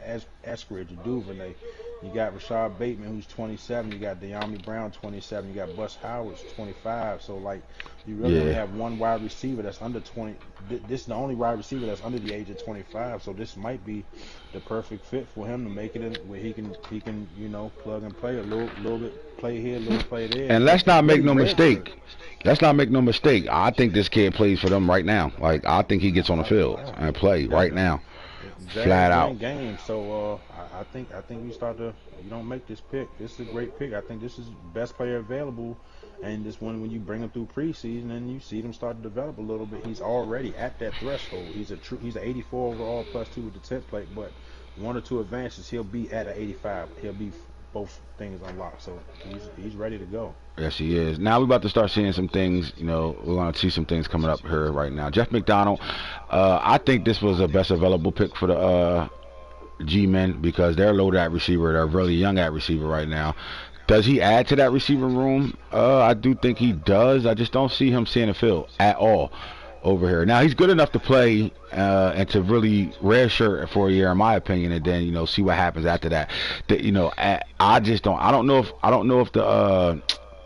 Eskridge, a Duvernay. You got Rashad Bateman, who's 27. You got De'Ami Brown, 27. You got Bus Howard's 25. So like, you really only have one wide receiver that's under 20. This is the only wide receiver that's under the age of 25. So this might be the perfect fit for him to make it in where he can you know, plug and play a little bit, play here, a little play there. And let's not make no mistake. Let's not make no mistake. I think this kid plays for them right now. Like, I think he gets on the field and play right now. Flat out. Game. So I think you don't make this pick. This is a great pick. I think this is the best player available, and this one when you bring him through preseason and you see them start to develop a little bit, he's already at that threshold. He's an 84 overall +2 with the 10th plate, but 1 or 2 advances he'll be at an 85. He'll be both things unlocked. So he's ready to go. Yes, he is. Now we're about to start seeing some things. You know, we're going to see some things coming up here right now. Jeff McDonald, I think this was the best available pick for the G-men because they're loaded at receiver. They're really young at receiver right now. Does he add to that receiver room? I do think he does. I just don't see him seeing the field at all over here. Now he's good enough to play and to really redshirt for a year, in my opinion, and then, you know, see what happens after that. You know, I don't know if the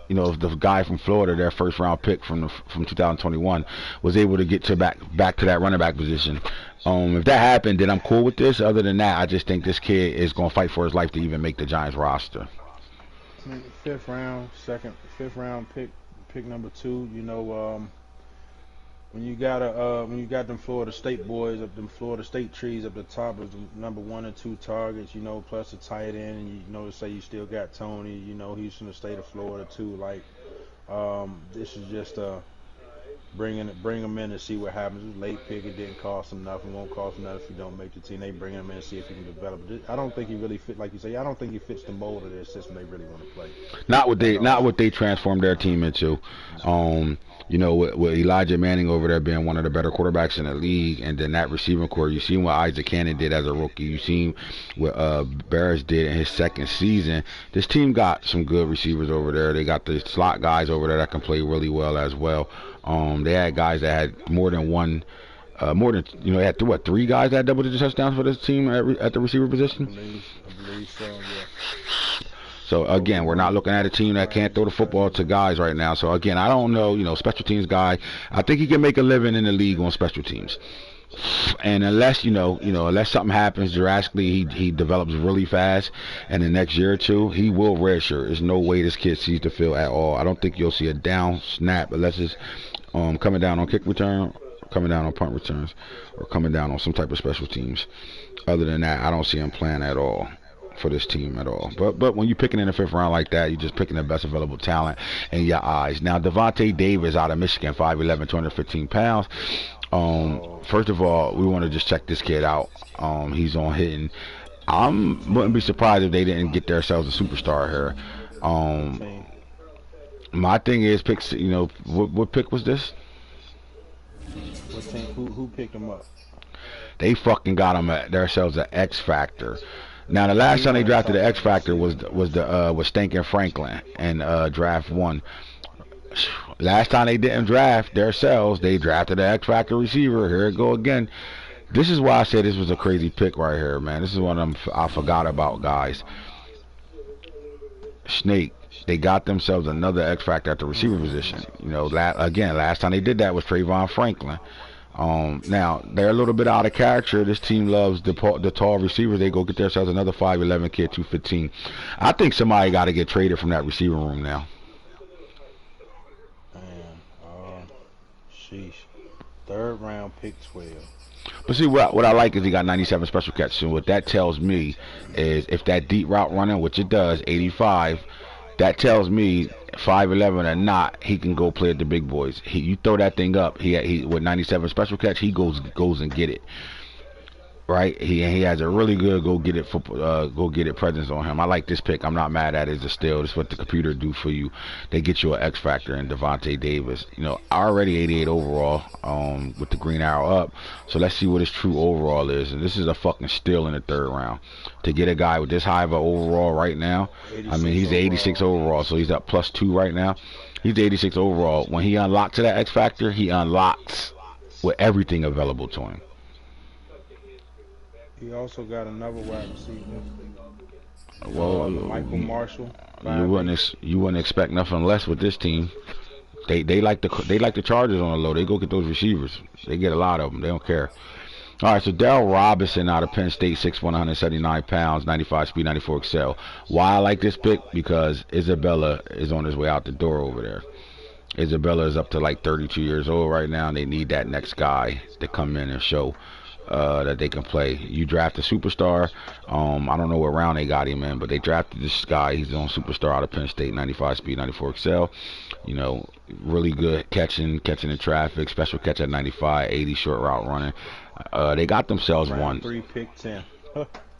you know, the guy from Florida, their first round pick from 2021, was able to get to back to that running back position. If that happened, then I'm cool with this. Other than that, I just think this kid is going to fight for his life to even make the Giants roster. Fifth round pick number 2. You know, when you got them Florida State boys up, them Florida State trees up the top of the number 1 and 2 targets, you know, plus a tight end, and you know, say you still got Tony, you know, he's from the state of Florida too. Like, this is just bring him in and see what happens. It's a late pick, it didn't cost him nothing, won't cost him nothing if you don't make the team. They bring him in and see if he can develop. I don't think he really fit, like you say. I don't think he fits the mold of their system they really want to play. Not what they transformed their team into. You know, with Elijah Manning over there being one of the better quarterbacks in the league, and then that receiving core. You seen what Isaac Cannon did as a rookie. You seen what Barris did in his second season. This team got some good receivers over there. They got the slot guys over there that can play really well as well. They had guys that had more than one. They had 3 guys that had double-digit touchdowns for this team at the receiver position. I believe so, yeah. So again, we're not looking at a team that can't throw the football to guys right now. So again, I don't know, you know, special teams guy. I think he can make a living in the league on special teams. And unless unless something happens drastically, he develops really fast, and the next year or two he will redshirt. There's no way this kid sees the field at all. I don't think you'll see a down snap unless it's coming down on kick return, coming down on punt returns, or coming down on some type of special teams. Other than that, I don't see him playing at all for this team at all. But when you're picking in the 5th round like that, you're just picking the best available talent in your eyes. Now, Devontae Davis out of Michigan, 5'11", 215 pounds. First of all, we want to just check this kid out. He's on hitting. Wouldn't be surprised if they didn't get themselves a superstar here. My thing is, picks. You know, what pick was this? What team? Who picked him up? They fucking got him at themselves an X Factor. Now, the last time they drafted the X Factor was Stankin Franklin in draft 1. Last time they didn't draft themselves, they drafted the X Factor receiver. Here it go again. This is why I said this was a crazy pick right here, man. This is one of them I forgot about, guys. Snake. They got themselves another X Factor at the receiver position. You know, last time they did that was Trayvon Franklin. Now, they're a little bit out of character. This team loves the tall receivers. They go get themselves another 5'11" kid, 215. I think somebody got to get traded from that receiver room now. Man, sheesh. 3rd round, pick 12. But see, what I like is he got 97 special catches. So what that tells me is if that deep route running, which it does, 85, that tells me 5'11" or not, he can go play at the big boys. You throw that thing up, he with 97 special catch, he goes and get it. Right? He has a really good go get it presence on him. I like this pick. I'm not mad at it. It's a steal. This is what the computer do for you. They get you an X Factor in Devontae Davis. You know, already 88 overall with the green arrow up. So let's see what his true overall is. And this is a fucking steal in the 3rd round. To get a guy with this high of an overall right now, I mean, he's 86 overall, so he's up +2 right now. He's 86 overall. When he unlocks to that X Factor, he unlocks with everything available to him. He also got another wide receiver. Well, Michael Marshall. You wouldn't expect nothing less with this team. They like the Chargers on the low. They go get those receivers. They get a lot of them. They don't care. All right, so Darrell Robinson out of Penn State, 6'1", 179 pounds, 95 speed, 94 excel. Why I like this pick? Because Isabella is on his way out the door over there. Isabella is up to like 32 years old right now, and they need that next guy to come in and show that they can play. You draft a superstar. I don't know what round they got him in, but they drafted this guy. He's on superstar out of Penn State, 95 speed, 94 excel. You know, really good catching in traffic, special catch at 95, 80 short route running. They got themselves one. 3 pick 10.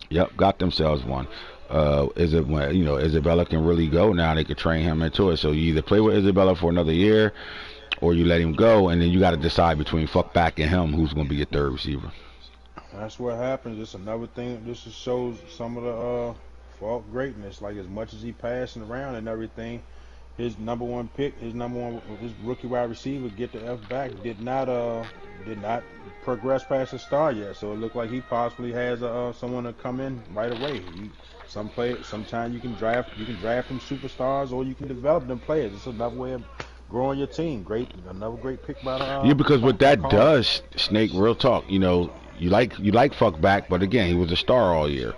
Yep, got themselves one. Isabella can really go now. They could train him into it. So you either play with Isabella for another year, or you let him go, and then you got to decide between fuck back and him who's going to be your 3rd receiver. That's what happens. It's another thing. This just shows some of the fault greatness. Like, as much as he passing around and everything, his number 1 pick, his rookie wide receiver, get the F back, did not progress past the star yet. So it looked like he possibly has someone to come in right away. Sometimes you can draft them superstars, or you can develop them players. It's another way of growing your team. Another great pick by the yeah, because what that does, Snake, real talk, you know, you like fuck back, but again, he was a star all year.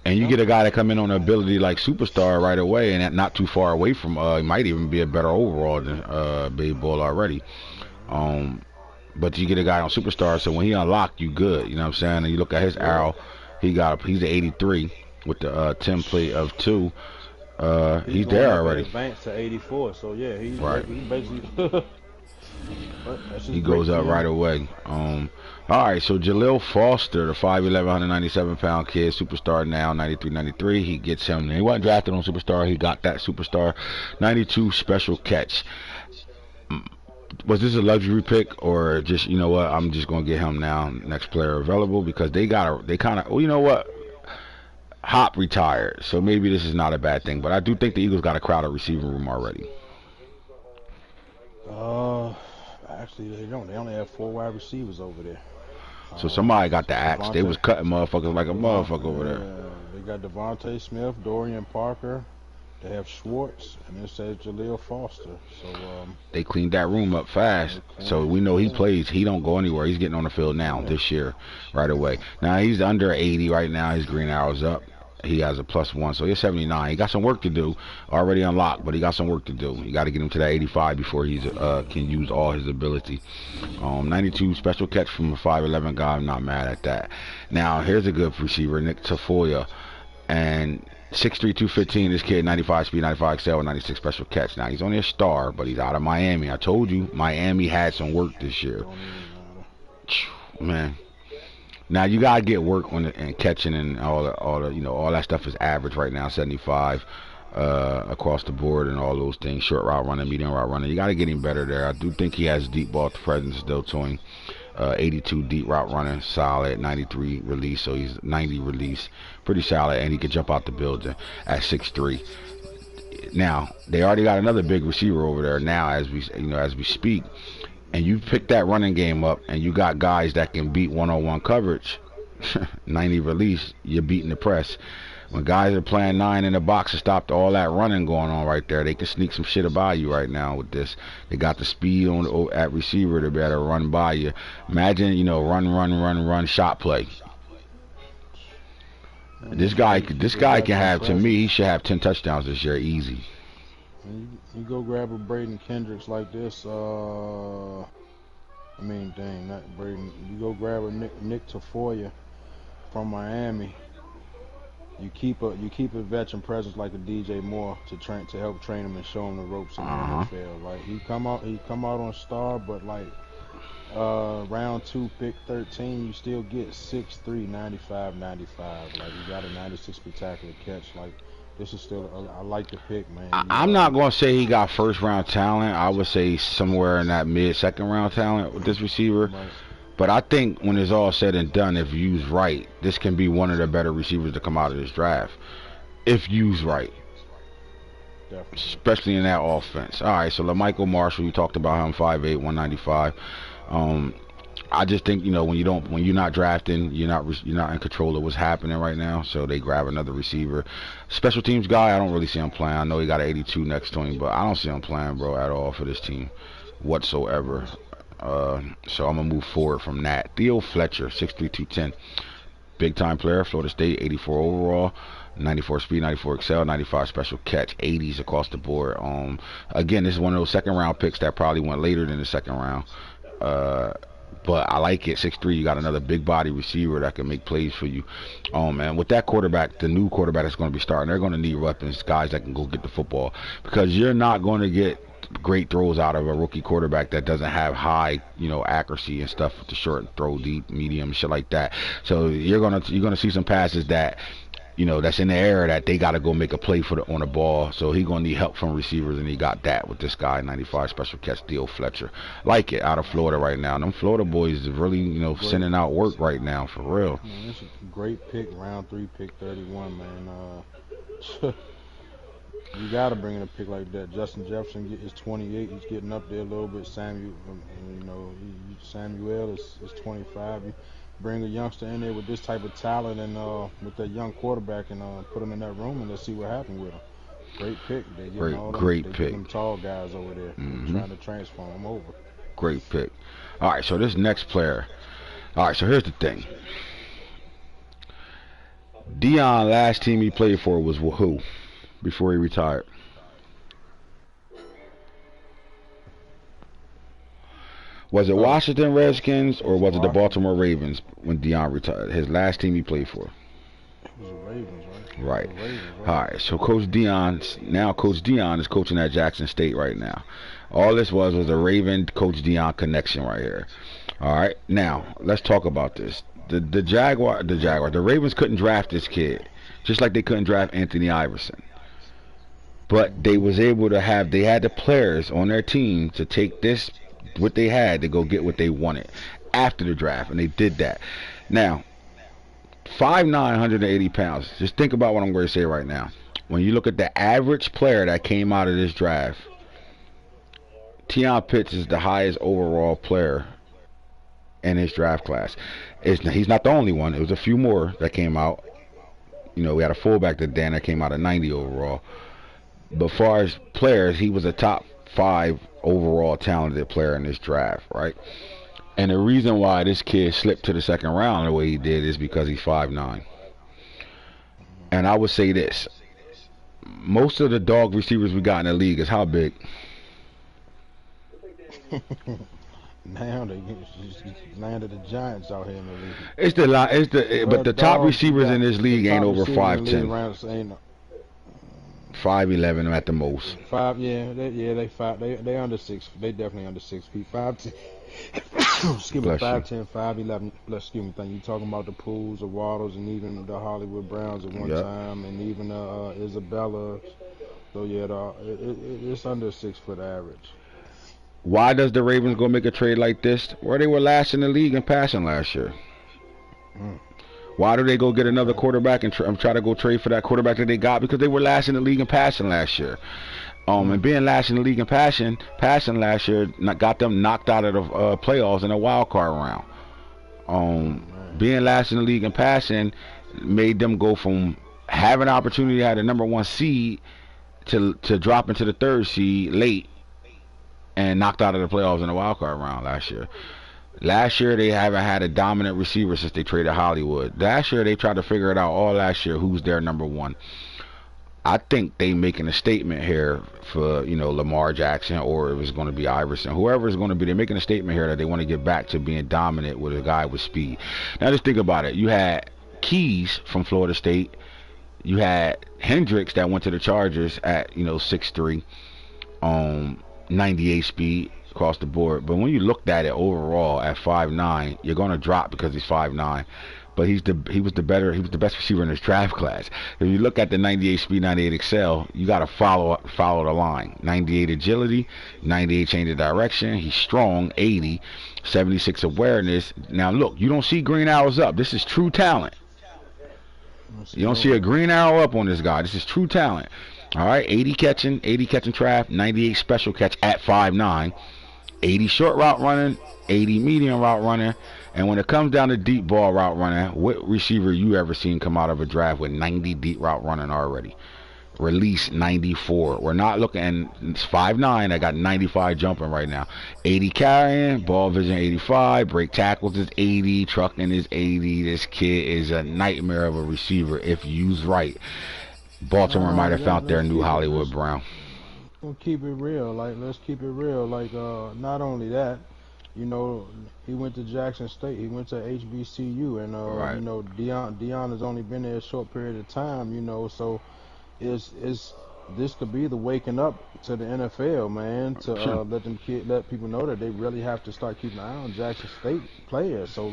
And you get a guy that come in on an ability like superstar right away, and not too far away from, he might even be a better overall than Babe Bull already. But you get a guy on superstar, so when he unlocked, you good. You know what I'm saying? And you look at his arrow, he's an 83 with the template of 2. He's there already. Advanced to 84, so yeah, he's right. He basically. He goes up right away. All right, so Jaleel Foster, the 5'11", 197-pound kid, superstar now, 93. He gets him. He wasn't drafted on superstar. He got that superstar. 92 special catch. Was this a luxury pick or just, you know what, I'm just going to get him now, next player available? Because they kind of, well, you know what? Hop retired, so maybe this is not a bad thing. But I do think the Eagles got a crowded receiving room already. Actually, they don't. They only have 4 wide receivers over there. So somebody got the axe. They was cutting motherfuckers like a motherfucker over there. They got Devontae Smith, Dorian Parker. They have Schwartz, and it says Jaleel Foster. So they cleaned that room up fast. So we know he plays. He don't go anywhere. He's getting on the field now this year, right away. Now he's under 80 right now. His green arrow's up. He has a +1, so he's 79. He got some work to do. Already unlocked, but he got some work to do. You got to get him to that 85 before he can use all his ability. 92 special catch from a 5'11" guy. I'm not mad at that. Now here's a good receiver, Nick Tafoya, and 6'3", 215. This kid, 95 speed, 95 excel, and 96 special catch. Now he's only a star, but he's out of Miami. I told you, Miami had some work this year. Man. Now you gotta get work on it and catching and all the you know, all that stuff is average right now, 75 across the board and all those things. Short route running, medium route running. You gotta get him better there. I do think he has deep ball presence still to him. 82 deep route running, solid. 93 release, so he's 90 release, pretty solid, and he can jump out the building at 6'3". Now they already got another big receiver over there now as we speak. And you pick that running game up, and you got guys that can beat one-on-one coverage. 90 release, you're beating the press. When guys are playing 9 in the box to stop all that running going on right there, they can sneak some shit about you right now with this. They got the speed at receiver to be able to run by you. Imagine, you know, run, shot play. This guy can have, to me, he should have 10 touchdowns this year, easy. You go grab a Braden Kendricks like this. Not Braden. You go grab a Nick Tafoya from Miami. You keep a veteran presence like a DJ Moore to help train him and show him the ropes in the NFL. Like he come out on star, but like round 2, pick 13, you still get 6'3", 95. Like you got a 96 spectacular catch. Like. This is still, I like the pick, man. I'm not going to say he got first-round talent. I would say somewhere in that mid-second-round talent with this receiver. Right. But I think when it's all said and done, if used right, this can be one of the better receivers to come out of this draft. If used right. Definitely. Especially in that offense. All right, so LaMichael Marshall, you talked about him, 5'8", 195. I just think, you know, when you're not drafting, you're not in control of what's happening right now. So they grab another receiver. Special teams guy, I don't really see him playing. I know he got an 82 next to him, but I don't see him playing, bro, at all for this team whatsoever. So I'm gonna move forward from that. Theo Fletcher, 6'3", 210, big time player, Florida State, 84 overall. 94 speed, 94 excel, 95 special catch, 80s across the board. Again, this is one of those second round picks that probably went later than the second round. But I like it. 6'3", you got another big body receiver that can make plays for you. Man, with that quarterback, the new quarterback that's going to be starting, they're going to need weapons, guys that can go get the football. Because you're not going to get great throws out of a rookie quarterback that doesn't have high, you know, accuracy and stuff with the short throw, deep, medium, shit like that. So you're gonna see some passes that, you know, that's in the air that they got to go make a play on the ball. So he's going to need help from receivers, and he got that with this guy, 95 special catch, Theo Fletcher. Like it, out of Florida right now. Them Florida boys is really, you know, sending out work right now, for real. Man, this is a great pick, round 3, pick 31, man. You got to bring in a pick like that. Justin Jefferson is 28. He's getting up there a little bit. Samuel is 25. You bring a youngster in there with this type of talent and with that young quarterback and put him in that room and let's see what happens with him. Great pick. They great pick. Them tall guys over there trying to transform them over. Great pick. All right, so this next player. All right, so here's the thing. Dion, last team he played for was who? Before he retired. Was it Washington Redskins or was it the Baltimore Ravens when Deion retired? His last team he played for. It was the Ravens, right? Right. The Ravens, right? All right. So Coach Deion is coaching at Jackson State right now. All this was a Raven Coach Deion connection right here. All right. Now let's talk about this. The Ravens couldn't draft this kid, just like they couldn't draft Anthony Iverson. But they was able to have, they had the players on their team to take this, what they had, to go get what they wanted after the draft, and they did that. Now, 5'9", 180 pounds. Just think about what I'm going to say right now. When you look at the average player that came out of this draft, Teion Pitts is the highest overall player in his draft class. He's not the only one. It was a few more that came out. You know, we had a fullback that came out at 90 overall. But as far as players, he was a top 5 overall talented player in this draft, right? And the reason why this kid slipped to the second round the way he did is because he's 5'9". And I would say this. Most of the dog receivers we got in the league is how big? Now they landed the Giants out here in the league. But the top receivers in this league ain't over 5'10". 5'11" at the most. They under 6. They definitely under 6 feet. 5'10". Excuse me, 5'10", 5'11". Excuse me. You talking about the Pools, the Waddles, and even the Hollywood Browns at one time, and even Isabella. So yeah, it's under 6 foot average. Why does the Ravens go make a trade like this? Where they were last in the league in passing last year. Why do they go get another quarterback and try to go trade for that quarterback that they got? Because they were last in the league in passing last year. And being last in the league in passing last year got them knocked out of the playoffs in a wild card round. Being last in the league in passing made them go from having an opportunity to have the number 1 seed to drop into the 3rd seed late and knocked out of the playoffs in a wild card round last year. Last year, they haven't had a dominant receiver since they traded Hollywood. Last year, they tried to figure it out all last year who's their number 1. I think they making a statement here for, Lamar Jackson, or it was going to be Iverson. Whoever it's going to be, they're making a statement here that they want to get back to being dominant with a guy with speed. Now, just think about it. You had Keys from Florida State. You had Hendricks that went to the Chargers at, 6'3", 98 speed across the board. But when you looked at it overall at 5'9", you're going to drop because he's 5'9". But he was the best receiver in his draft class. If you look at the 98 speed, 98 excel, you got to follow the line. 98 agility, 98 change of direction. He's strong, 80, 76 awareness. Now look, you don't see green arrows up. This is true talent. You don't see a green arrow up on this guy. This is true talent. All right, 80 catching trap, 98 special catch at 5'9", 80 short route running, 80 medium route running, and when it comes down to deep ball route running, what receiver you ever seen come out of a draft with 90 deep route running already? Release 94. We're not looking, it's 5'9", I got 95 jumping right now. 80 carrying, ball vision 85, break tackles is 80, trucking is 80. This kid is a nightmare of a receiver if used right. Baltimore might have found their new Hollywood Brown. Let's keep it real. Let's keep it real. Not only that, he went to Jackson State. He went to HBCU, and Deion has only been there a short period of time. So this could be the waking up to the NFL, man. To let people know that they really have to start keeping an eye on Jackson State players. So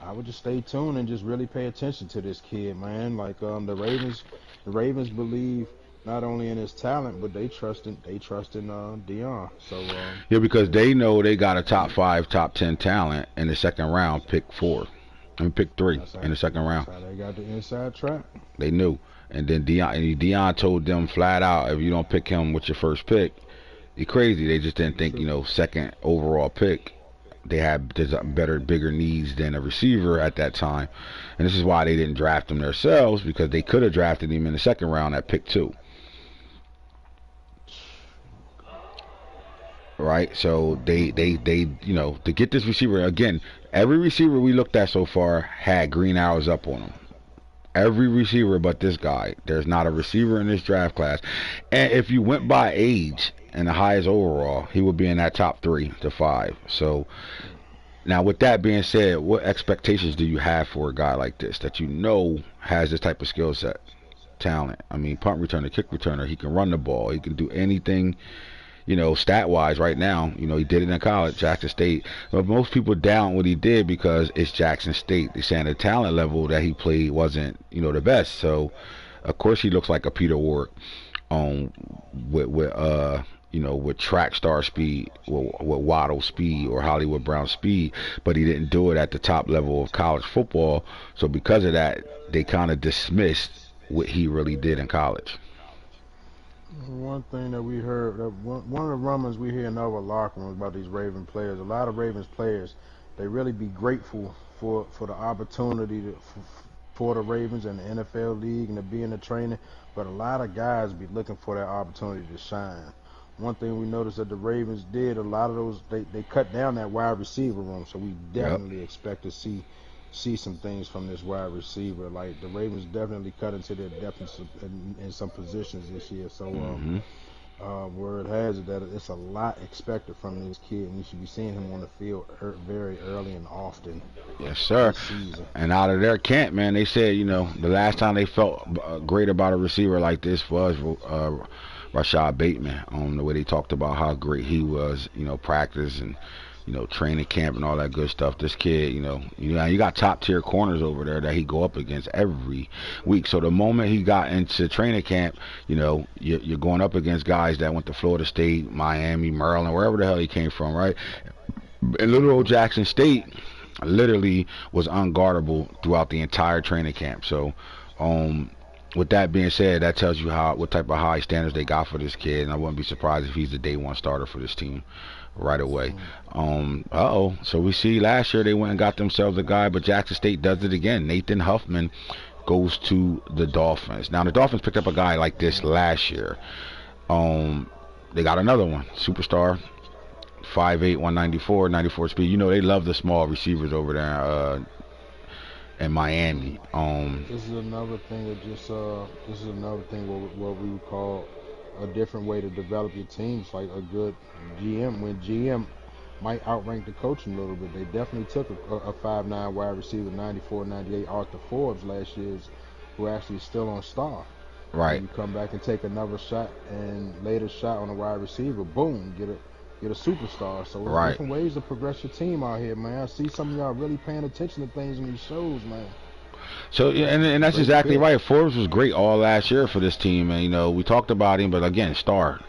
I would just stay tuned and just really pay attention to this kid, man. The Ravens believe not only in his talent, but they trust in Deion. So yeah, because they know they got a top 5, top 10 talent in the second round, pick 3 in the second round. That's how they got the inside track. They knew, and then Deion told them flat out, if you don't pick him with your first pick, you're crazy. They just didn't think second overall pick. They had bigger needs than a receiver at that time, and this is why they didn't draft him themselves, because they could have drafted him in the second round at pick 2. Right, so they to get this receiver again. Every receiver we looked at so far had green arrows up on them. Every receiver but this guy. There's not a receiver in this draft class. And if you went by age, and the highest overall, he would be in that top 3 to 5. So now, with that being said, what expectations do you have for a guy like this that you know has this type of skill set, talent? I mean, punt returner, kick returner, he can run the ball, he can do anything, you know, stat-wise right now. You know, he did it in college, Jackson State. But most people doubt what he did because it's Jackson State. They're saying the talent level that he played wasn't, you know, the best. So, of course, he looks like a Peter Ward with you know, with track star speed, with Waddle speed or Hollywood Brown speed, but he didn't do it at the top level of college football. So because of that, they kind of dismissed what he really did in college. One thing that we heard, one of the rumors we hear in other locker rooms about these Raven players, a lot of Ravens players, they really be grateful for the opportunity for the Ravens and the NFL league and to be in the training, but a lot of guys be looking for that opportunity to shine. One thing we noticed that the Ravens did, a lot of those, they cut down that wide receiver room, so we definitely expect to see some things from this wide receiver. Like, the Ravens definitely cut into their depth in some positions this year. So word has it that it's a lot expected from this kid, and you should be seeing him on the field very early and often. Yes, sir. And out of their camp, man, they said, you know, the last time they felt great about a receiver like this was Rashad Bateman, the way they talked about how great he was, you know, practice and, you know, training camp and all that good stuff. This kid, you got top tier corners over there that he go up against every week. So the moment he got into training camp, you know, you're going up against guys that went to Florida State, Miami, Maryland, wherever the hell he came from, right? And little old Jackson State literally was unguardable throughout the entire training camp. So, with that being said, that tells you what type of high standards they got for this kid, and I wouldn't be surprised if he's the day one starter for this team right away. So we see last year they went and got themselves a guy, but Jackson State does it again. Nathan Huffman goes to the Dolphins. Now the Dolphins picked up a guy like this last year. They got another one, superstar, 5'8", 194, 94 speed. You know they love the small receivers over there in Miami. This is another thing what we would call a different way to develop your teams. Like a good GM, when GM might outrank the coaching a little bit, they definitely took a 5'9" wide receiver, 94, 98, Arthur Forbes last year's, who actually is still on star. Right. And you come back and take another shot, and later shot on a wide receiver, boom, get a superstar. So there's different ways to progress your team out here, man. I see some of y'all really paying attention to things in these shows, man. So and that's exactly right. Forbes was great all last year for this team, and you know we talked about him, but again, star.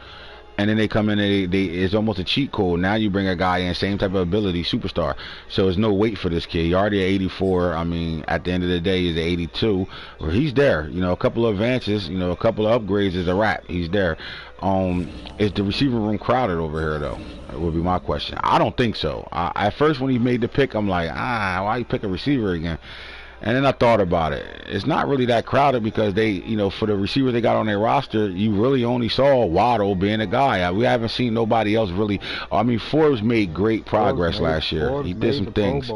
And then they come in and it's almost a cheat code. Now you bring a guy in, same type of ability, superstar. So there's no weight for this kid. He already at 84. I mean, at the end of the day, he's at 82. Well, he's there. You know, a couple of advances, you know, a couple of upgrades is a wrap. He's there. Is the receiver room crowded over here, though? That would be my question. I don't think so. At first, when he made the pick, I'm like, why you pick a receiver again? And then I thought about it. It's not really that crowded because they, you know, for the receiver they got on their roster, you really only saw Waddle being a guy. We haven't seen nobody else really. I mean, Forbes made great progress last year. He did some things.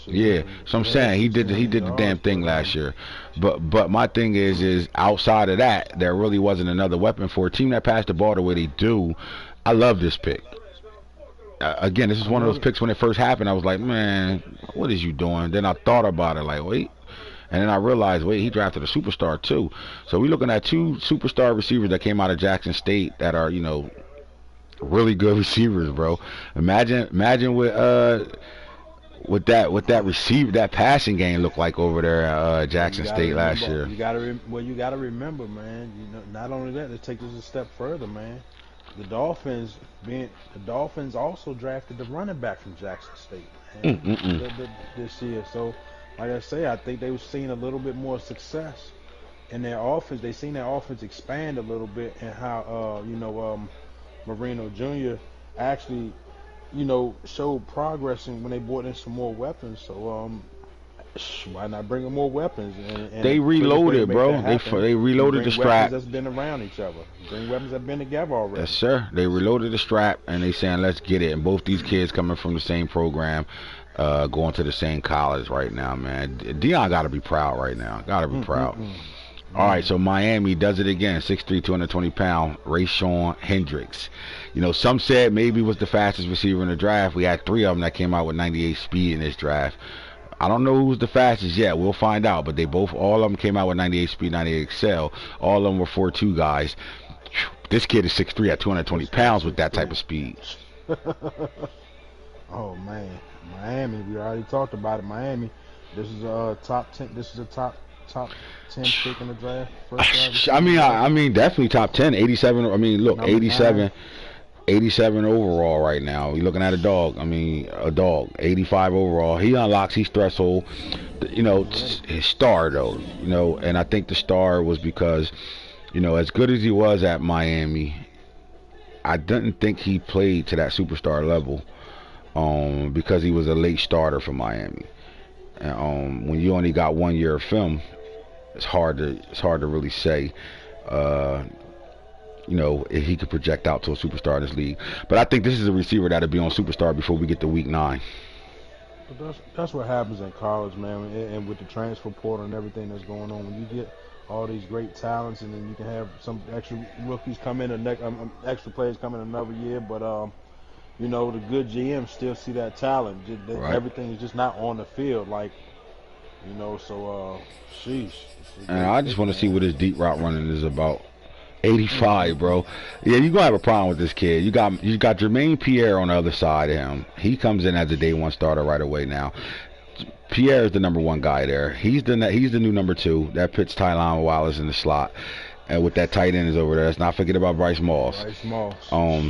Yeah, so I'm saying he did the damn thing last year. But my thing is outside of that, there really wasn't another weapon for a team that passed the ball the way they do. I love this pick. Again, this is one of those picks when it first happened. I was like, man, what is you doing? Then I thought about it, like, wait. And then I realized, wait, he drafted a superstar too. So we're looking at two superstar receivers that came out of Jackson State that are, you know, really good receivers, bro. Imagine what that receiver, that passing game looked like over there at Jackson State last year. You gotta remember, man. You know, not only that, let's take this a step further, man. The Dolphins also drafted the running back from Jackson State this year. So, like I say, I think they were seeing a little bit more success in their offense. They seen their offense expand a little bit, and how Marino Jr. actually, you know, showed progress when they brought in some more weapons. So why not bring in more weapons? And they reloaded, bro. They reloaded the strap. That's been around each other. Bring weapons that been together already. Yes, sir. They reloaded the strap, and they saying, let's get it. And both these kids coming from the same program, going to the same college right now, man. Dion got to be proud right now. Got to be proud. All right, so Miami does it again. 6'3", 220-pound Rayshawn Hendricks. You know, some said maybe was the fastest receiver in the draft. We had 3 of them that came out with 98 speed in this draft. I don't know who was the fastest yet. We'll find out. But all of them came out with 98 speed, 98 excel. All of them were 4.2 guys. This kid is 6'3" at 220 pounds with that type of speed. Oh man, Miami. We already talked about it. Miami. This is a top 10. This is a top 10 pick in the draft. First I mean, definitely top 10. 87. I mean, look, 87. 87 overall right now. You're looking at a dog. I mean, a dog. 85 overall. He unlocks his threshold. You know, his star though. You know, and I think the star was because, you know, as good as he was at Miami, I didn't think he played to that superstar level. Because he was a late starter for Miami. And when you only got 1 year of film, it's hard to really say. You know, if he could project out to a superstar in this league. But I think this is a receiver that'll be on superstar before we get to week 9. But that's what happens in college, man, and with the transfer portal and everything that's going on. When you get all these great talents, and then you can have some extra rookies come in, extra players come in another year. But you know, the good GMs still see that talent. Right. Everything is just not on the field, like, you know. So, sheesh. And I just want to see what his deep route running is about. 85, bro. Yeah, you're gonna have a problem with this kid. You got Jermaine Pierre on the other side of him. He comes in as a day 1 starter right away now. Pierre is the number 1 guy there. He's the new number 2. That puts Tylan Wallace in the slot. And with that tight end is over there. Let's not forget about Bryce Moss.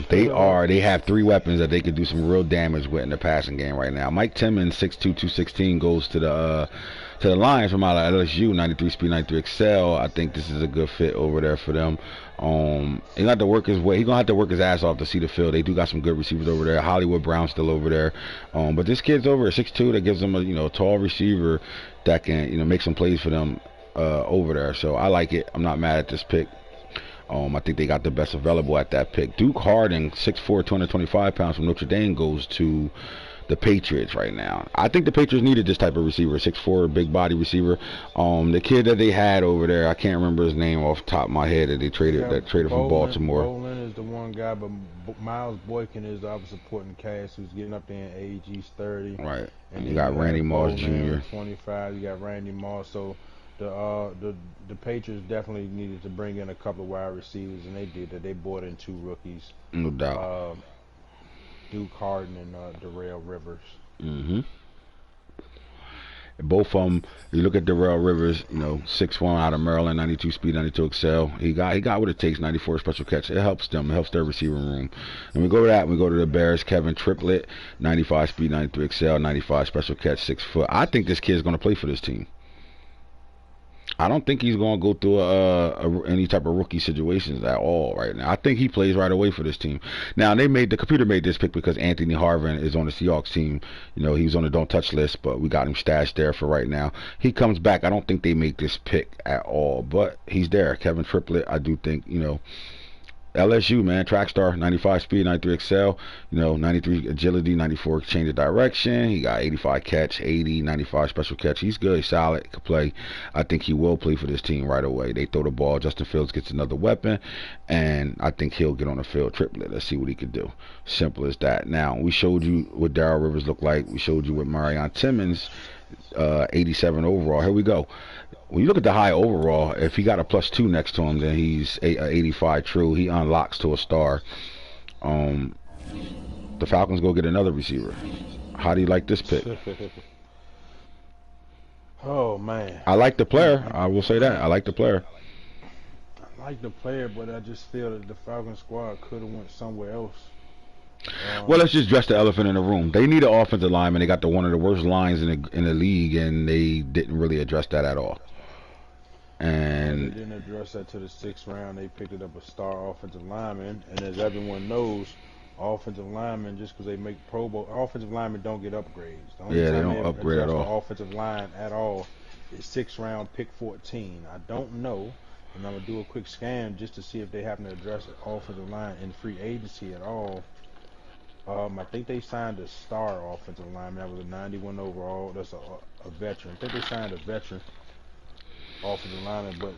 They have 3 weapons that they could do some real damage with in the passing game right now. Mike Timmons, 6'2", 216, goes to the Lions from out of LSU, 93 speed, 93 excel. I think this is a good fit over there for them. He gonna have to work his way. He gonna have to work his ass off to see the field. They do got some good receivers over there. Hollywood Brown's still over there. But this kid's over at 6'2", that gives them a tall receiver that can make some plays for them over there. So I like it. I'm not mad at this pick. I think they got the best available at that pick. Duke Harding, 6'4", 225 pounds from Notre Dame, goes to the Patriots right now. I think the Patriots needed this type of receiver, 6'4", big body receiver. The kid that they had over there, I can't remember his name off the top of my head, that they traded from Baltimore. Bolin is the one guy, but Miles Boykin is the other supporting cast who's getting up there in age. He's 30. Right. And you got Randy Moss Jr. 25. You got Randy Moss. So the Patriots definitely needed to bring in a couple of wide receivers, and they did that. They brought in 2 rookies. No doubt. Duke Harden and Darrell Rivers. Both of them, you look at Darrell Rivers, 6'1" out of Maryland, 92 speed, 92 excel. He got what it takes, 94 special catch. It helps them. It helps their receiving room. And we go to that. We go to the Bears. Kevin Triplett, 95 speed, 93 excel, 95 special catch, 6 foot. I think this kid is going to play for this team. I don't think he's going to go through any type of rookie situations at all right now. I think he plays right away for this team. Now, the computer made this pick because Anthony Harvin is on the Seahawks team. He was on the don't touch list, but we got him stashed there for right now. He comes back. I don't think they make this pick at all, but he's there. Kevin Triplett, I do think, LSU, man, track star, 95 speed, 93 excel, 93 agility, 94 change of direction. He got 85 catch, 80, 95 special catch. He's good, he's solid, could play. I think he will play for this team right away. They throw the ball. Justin Fields gets another weapon, and I think he'll get on the field. Triplet, let's see what he can do. Simple as that. Now, we showed you what Darrell Rivers looked like. We showed you what Marion Timmons, 87 overall. Here we go. When you look at the high overall, if he got a +2 next to him, then he's 85 true. He unlocks to a star. The Falcons go get another receiver. How do you like this pick? Oh, man. I like the player. I will say that. I like the player. I like the player, but I just feel that the Falcons squad could have went somewhere else. Well, let's just address the elephant in the room. They need an offensive lineman. They got one of the worst lines in the league, and they didn't really address that at all. And they didn't address that to the 6th round. They picked up a star offensive lineman, and as everyone knows, offensive linemen, just because they make Pro Bowl, offensive linemen don't get upgrades. They don't upgrade at all. The offensive line at all is 6th round, pick 14. I don't know, and I'm gonna do a quick scan just to see if they happen to address the offensive line in free agency at all. I think they signed a star offensive lineman. That was a 91 overall. That's a veteran. I think they signed a veteran. offensive lineman, but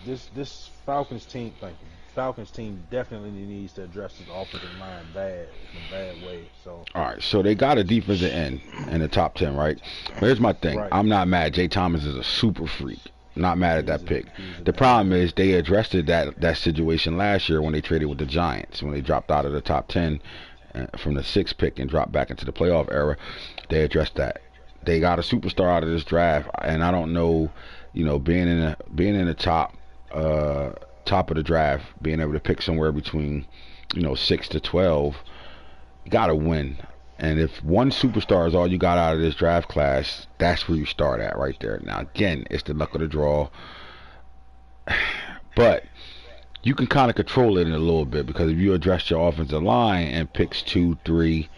this Falcons team, thank you. Falcons team definitely needs to address this offensive line in a bad way. So All right, so they got a defensive end in the top 10, right? But here's my thing. Right. I'm not mad. Jay Thomas is a super freak. Not mad at that pick. he's a The problem is they addressed that situation last year when they traded with the Giants, when they dropped out of the top 10 from the 6th pick and dropped back into the playoff era. They addressed that. They got a superstar out of this draft, and I don't know, being in the top of the draft, being able to pick somewhere between 6 to 12, you gotta win. And if one superstar is all you got out of this draft class, that's where you start at right there. Now again, it's the luck of the draw, but you can kind of control it in a little bit, because if you address your offensive line and picks 2, 3,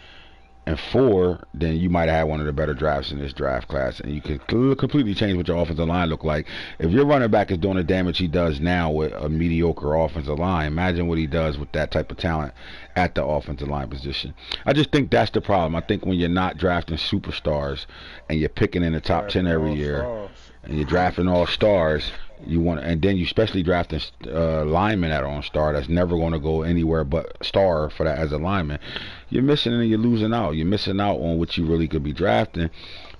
and 4, then you might have had one of the better drafts in this draft class, and you can completely change what your offensive line look like. If your running back is doing the damage he does now with a mediocre offensive line, imagine what he does with that type of talent at the offensive line position. I just think that's the problem. I think when you're not drafting superstars and you're picking in the top 10 every year, and you're drafting all stars, and then you especially drafting linemen that are on star that's never going to go anywhere but star for that as a lineman, you're missing and you're losing out. You're missing out on what you really could be drafting.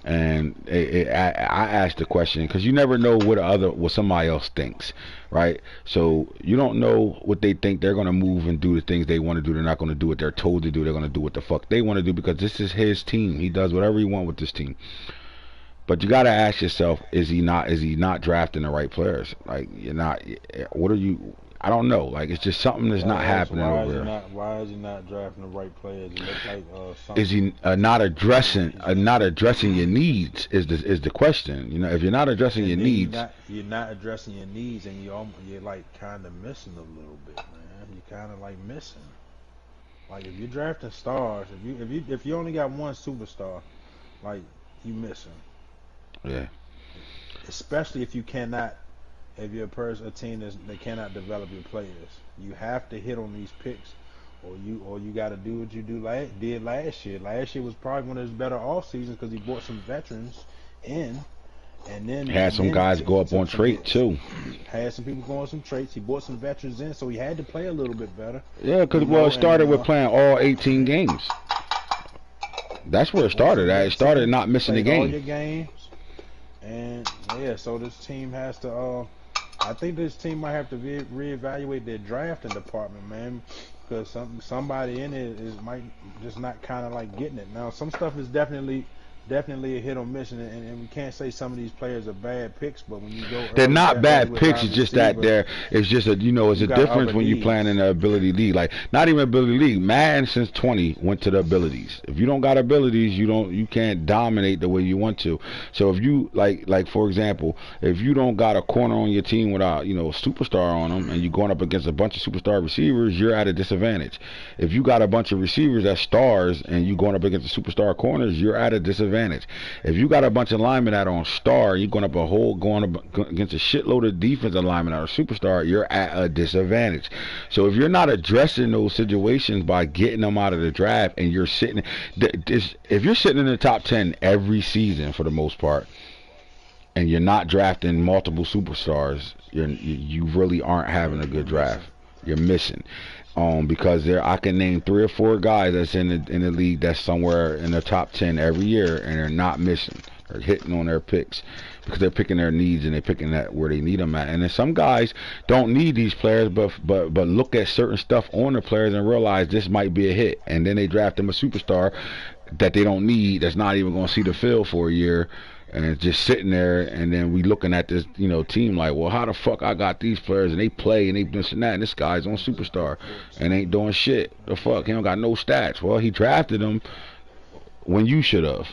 And I asked the question because you never know what somebody else thinks, right? So you don't know what they think. They're going to move and do the things they want to do. They're not going to do what they're told to do. They're going to do what the fuck they want to do, because this is his team. He does whatever he wants with this team. But you got to ask yourself, is he not drafting the right players? Like, I don't know. Like, it's just something that's not happening over there. Why is he not drafting the right players? It looks like something. Is he not addressing your needs? Is the question? If you're not addressing your needs, you're not addressing your needs, and you're like kind of missing a little bit, man. You're kind of like missing. Like, if you're drafting stars, if you only got one superstar, like, you missing. Yeah. Especially if you're a team that cannot develop your players. You have to hit on these picks, or you got to do what you did last year. Last year was probably one of his better off seasons because he brought some veterans in, and then had some guys go up on trait too. Had some people go on some traits. He brought some veterans in, so he had to play a little bit better. Yeah, because it started with playing all 18 games. That's where it started. It started not missing a game. All your games. And yeah, so this team has to. I think this team might have to reevaluate their drafting department, man, because somebody in it might just not kind of like getting it. Now, some stuff is definitely a hit or miss, and we can't say some of these players are bad picks, but when you go, they're not bad picks. It's just that it's just a it's a difference when you're playing in the ability league. Like, not even ability league. Madden since 20 went to the abilities. If you don't got abilities, you can't dominate the way you want to. So if you like for example, if you don't got a corner on your team without a superstar on them, and you're going up against a bunch of superstar receivers, you're at a disadvantage. If you got a bunch of receivers that's stars and you going up against the superstar corners, you're at a disadvantage. If you got a bunch of linemen that are on star, you're going up against a shitload of defensive linemen that are superstar, you're at a disadvantage. So if you're not addressing those situations by getting them out of the draft, and you're sitting, if you're sitting in the top 10 every season for the most part, and you're not drafting multiple superstars, you really aren't having a good draft. You're missing. Because I can name 3 or 4 guys that's in the league that's somewhere in the top 10 every year, and they're not missing. They're hitting on their picks because they're picking their needs, and they're picking that where they need them at. And then some guys don't need these players, but look at certain stuff on the players and realize this might be a hit, and then they draft them a superstar that they don't need, that's not even going to see the field for a year. And it's just sitting there, and then we looking at this, team like, well, how the fuck I got these players, and they play, and they this and that, and this guy's on superstar, and ain't doing shit. The fuck, he don't got no stats. Well, he drafted him when you should have.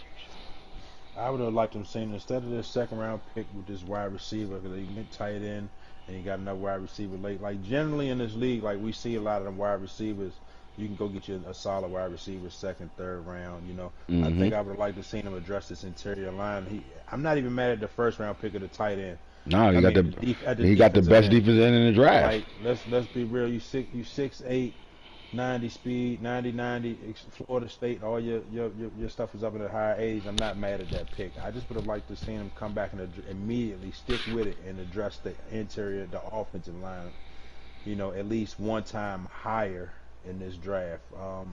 I would have liked him saying, instead of this second round pick with this wide receiver, because they went tight end, and you got another wide receiver late. Like, generally in this league, like, we see a lot of them wide receivers. You can go get you a solid wide receiver, second, third round. Mm-hmm. I think I would have liked to seen him address this interior line. I'm not even mad at the first round pick of the tight end. No, he got the best defensive end in the draft. Like, let's be real. You 6'8", 90 speed, 90, Florida State, all your stuff is up at a higher age. I'm not mad at that pick. I just would have liked to see him come back and immediately stick with it and address the interior, the offensive line, at least one time higher in this draft.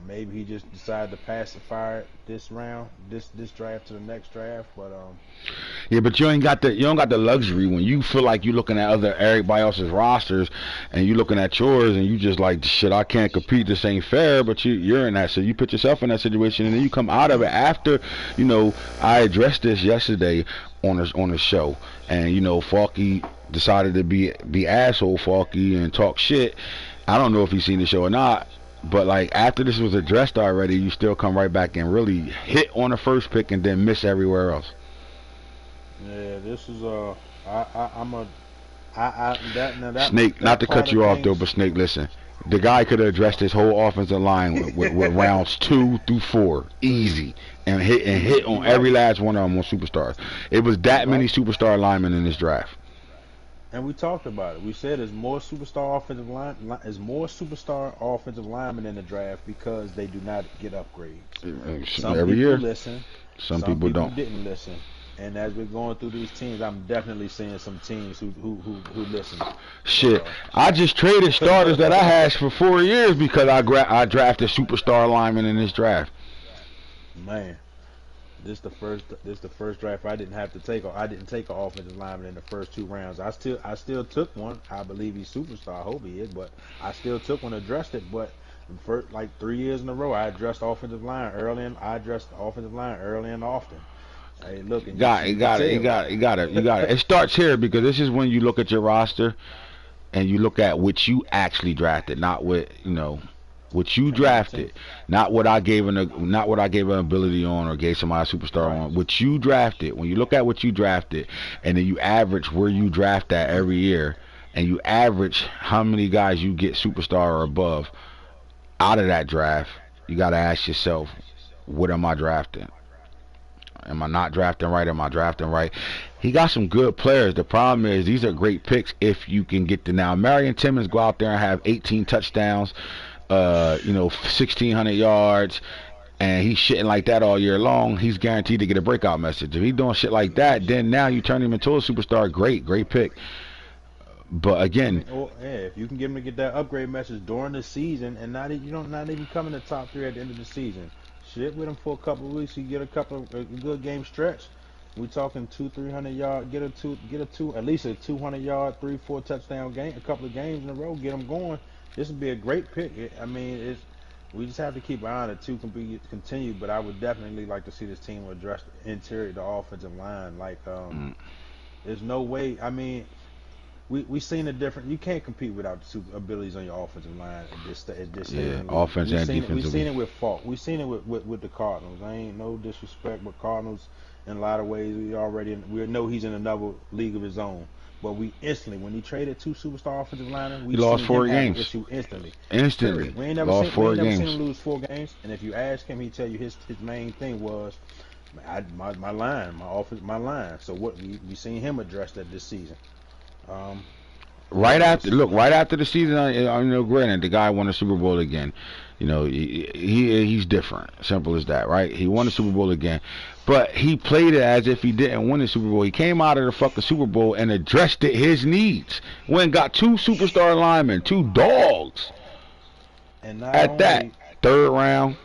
Maybe he just decided to pacify it this round, this draft to the next draft, but Yeah, but you don't got the luxury when you feel like you're looking at everybody else's rosters and you looking at yours and you just like, shit, I can't compete, this ain't fair. But you're in that, so you put yourself in that situation and then you come out of it after. I addressed this yesterday on a show, and Falky decided to be asshole Falky and talk shit. I don't know if he's seen the show or not. But like after this was addressed already, you still come right back and really hit on the first pick and then miss everywhere else. Yeah, this is Snake, not to cut you off though, but Snake, listen. The guy could have addressed his whole offensive line with rounds 2 through 4, easy, and hit on every last one of them on superstars. It was that many superstar linemen in this draft. And we talked about it. We said there's more superstar offensive linemen in the draft because they do not get upgrades. Some every people year. Listen. Some people don't. Didn't listen. And as we're going through these teams, I'm definitely seeing some teams who listen. Shit, I just traded starters that I had for 4 years because I drafted superstar linemen in this draft. Man. This the first draft I didn't have to take. I didn't take an offensive lineman in the first 2 rounds. I still took one. I believe he's superstar. I hope he is, but I still took one, addressed it. But for like 3 years in a row, I addressed offensive line early and often. Hey, look, you got it. It starts here because this is when you look at your roster and you look at what you actually drafted, not what what you drafted, not what I gave an ability on or gave somebody a superstar on. What you drafted. When you look at what you drafted, and then you average where you draft at every year, and you average how many guys you get superstar or above out of that draft, you got to ask yourself, what am I drafting? Am I not drafting right? Am I drafting right? He got some good players. The problem is these are great picks if you can get to now. Marion Timmons go out there and have 18 touchdowns. 1,600 yards, and he's shitting like that all year long, he's guaranteed to get a breakout message. If he's doing shit like that, then now you turn him into a superstar. Great pick. But again, if you can get him to get that upgrade message during the season, and not even come in the top 3 at the end of the season, shit with him for a couple of weeks, you get a good game stretch. We talking 200-300 yard, get at least a 200 yard, 3-4 touchdown game, a couple of games in a row, get him going. This would be a great pick. We just have to keep an eye on it too, continue. But I would definitely like to see this team address the interior, the offensive line. Like, there's no way. I mean, we seen a different. You can't compete without the super abilities on your offensive line at this stage. Yeah, offense and defensive. We've seen it with Falk. We've seen it with the Cardinals. I ain't no disrespect, but Cardinals, in a lot of ways, we know he's in another league of his own. But we instantly, when he traded 2 superstar offensive linemen, we lost 4 games. Instantly. We ain't never lost 4 games. Seen him lose 4 games. And if you ask him, he tell you his main thing was my line, my line. So what we seen him address that this season. Right after the season, granted, the guy won the Super Bowl again. He's different. Simple as that, right? He won the Super Bowl again. But he played it as if he didn't win the Super Bowl. He came out of the fucking Super Bowl and addressed his needs. Went and got 2 superstar linemen, 2 dogs. And that 3rd round.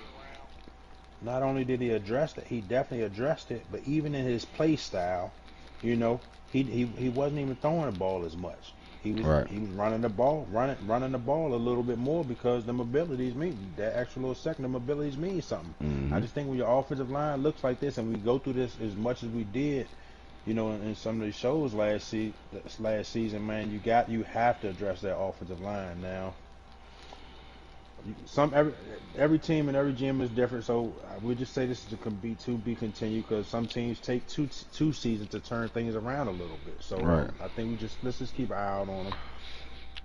Not only did he address it, he definitely addressed it. But even in his play style, he wasn't even throwing the ball as much. He was running the ball a little bit more because them abilities mean that extra little second. Them abilities mean something. Mm-hmm. I just think when your offensive line looks like this, and we go through this as much as we did, in some of the shows last season, man, you have to address that offensive line now. Every team and every GM is different, so we just say this is to be continued because some teams take two seasons to turn things around a little bit. So I think let's just keep an eye out on them.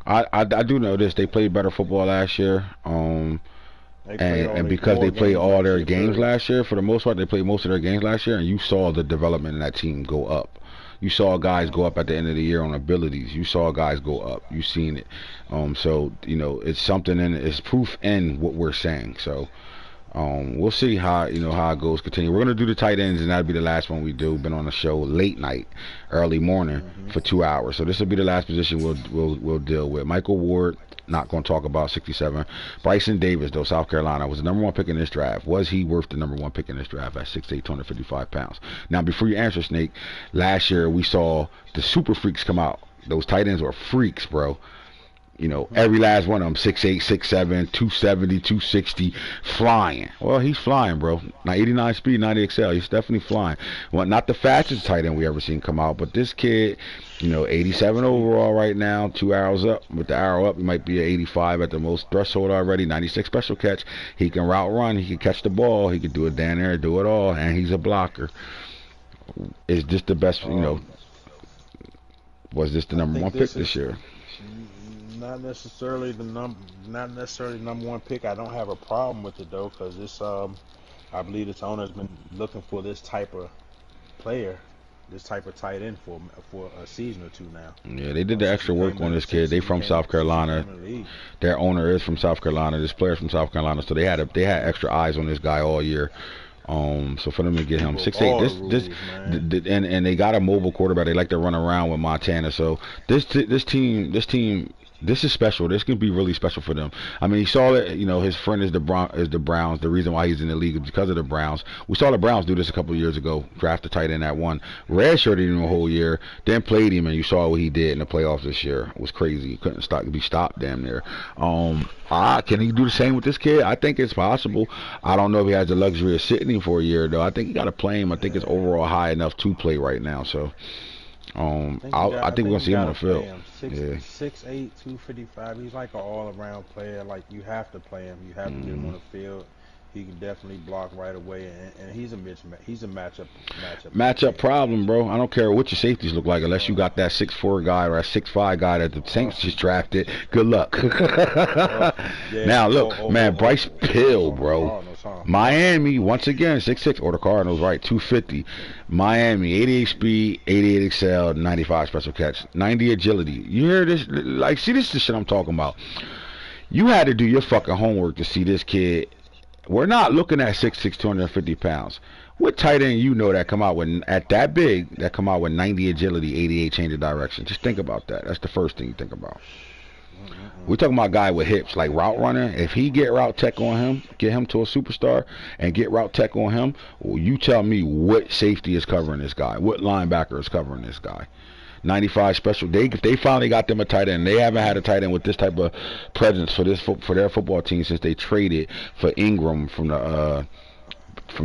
I do know this. They played better football last year. And because they played all their games last year, for the most part, they played most of their games last year, and you saw the development in that team go up. You saw guys go up at the end of the year on abilities. You saw guys go up. You seen it. So you know, it's something, and it's proof in what we're saying. So we'll see how how it goes. Continue. We're gonna do the tight ends, and that'll be the last one we do. Been on the show late night, early morning for 2 hours. So this will be the last position we'll deal with. Michael Ward. Not going to talk about 67. Bryson Davis, though, South Carolina, was the #1 pick in this draft. Was he worth the #1 pick in this draft at 6'8", 255 pounds? Now, before you answer, Snake, last year we saw the super freaks come out. Those tight ends were freaks, bro. You know, every last one of them, 6'8", 6'7", 270, 260, flying. Well, he's flying, bro. Now, 89 speed, 90 XL. He's definitely flying. Well, not the fastest tight end we ever seen come out, but this kid, you know, 87 overall right now, 2 arrows up. With the arrow up, he might be at 85 at the most threshold already, 96 special catch. He can route run. He can catch the ball. He can do it down there, do it all, and he's a blocker. Is this the best, you know, was this the #1 pick this year? Not necessarily #1 pick. I don't have a problem with it though, because this I believe this owner's been looking for this type of player, this type of tight end for a season or two now. Yeah, they did the extra work on this kid. They from South Carolina. Their owner is from South Carolina. This player's from South Carolina, so they had extra eyes on this guy all year. So for them to get him 6'8", and they got a mobile quarterback. They like to run around with Montana. So this team. This is special. This can be really special for them. I mean, he saw it. You know, his friend is the Browns. The reason why he's in the league is because of the Browns. We saw the Browns do this a couple of years ago. Draft a tight end at 1. Redshirted him a whole year. Then played him, and you saw what he did in the playoffs this year. It was crazy. He couldn't be stopped damn near. Can he do the same with this kid? I think it's possible. I don't know if he has the luxury of sitting him for a year though. I think you got to play him. I think it's overall high enough to play right now. So. I think we're gonna see him on the field. 6'8", 255. He's like an all-around player. Like, you have to play him. You have to get him on the field. He can definitely block right away, and he's a matchup problem, bro. I don't care what your safeties look like, unless you got that 6'4" guy or that 6'5" guy that the Saints just drafted. Good luck. Now look, man, Bryce Pill, bro. Miami once again, 6'6", or the Cardinals, right? 250. Miami, 88 speed, 88 XL, 95 special catch, 90 agility. You hear this? Like, see, this is the shit I'm talking about. You had to do your fucking homework to see this kid. We're not looking at 6'6", 250 pounds. What tight end you know that come out with at that big, that come out with 90 agility, 88 change of direction? Just think about that. That's the first thing you think about. We're talking about a guy with hips, like route runner. If he get route tech on him, get him to a superstar, and get route tech on him, well, you tell me what safety is covering this guy, what linebacker is covering this guy. 95 special. They finally got them a tight end. They haven't had a tight end with this type of presence for their football team since they traded for Ingram from the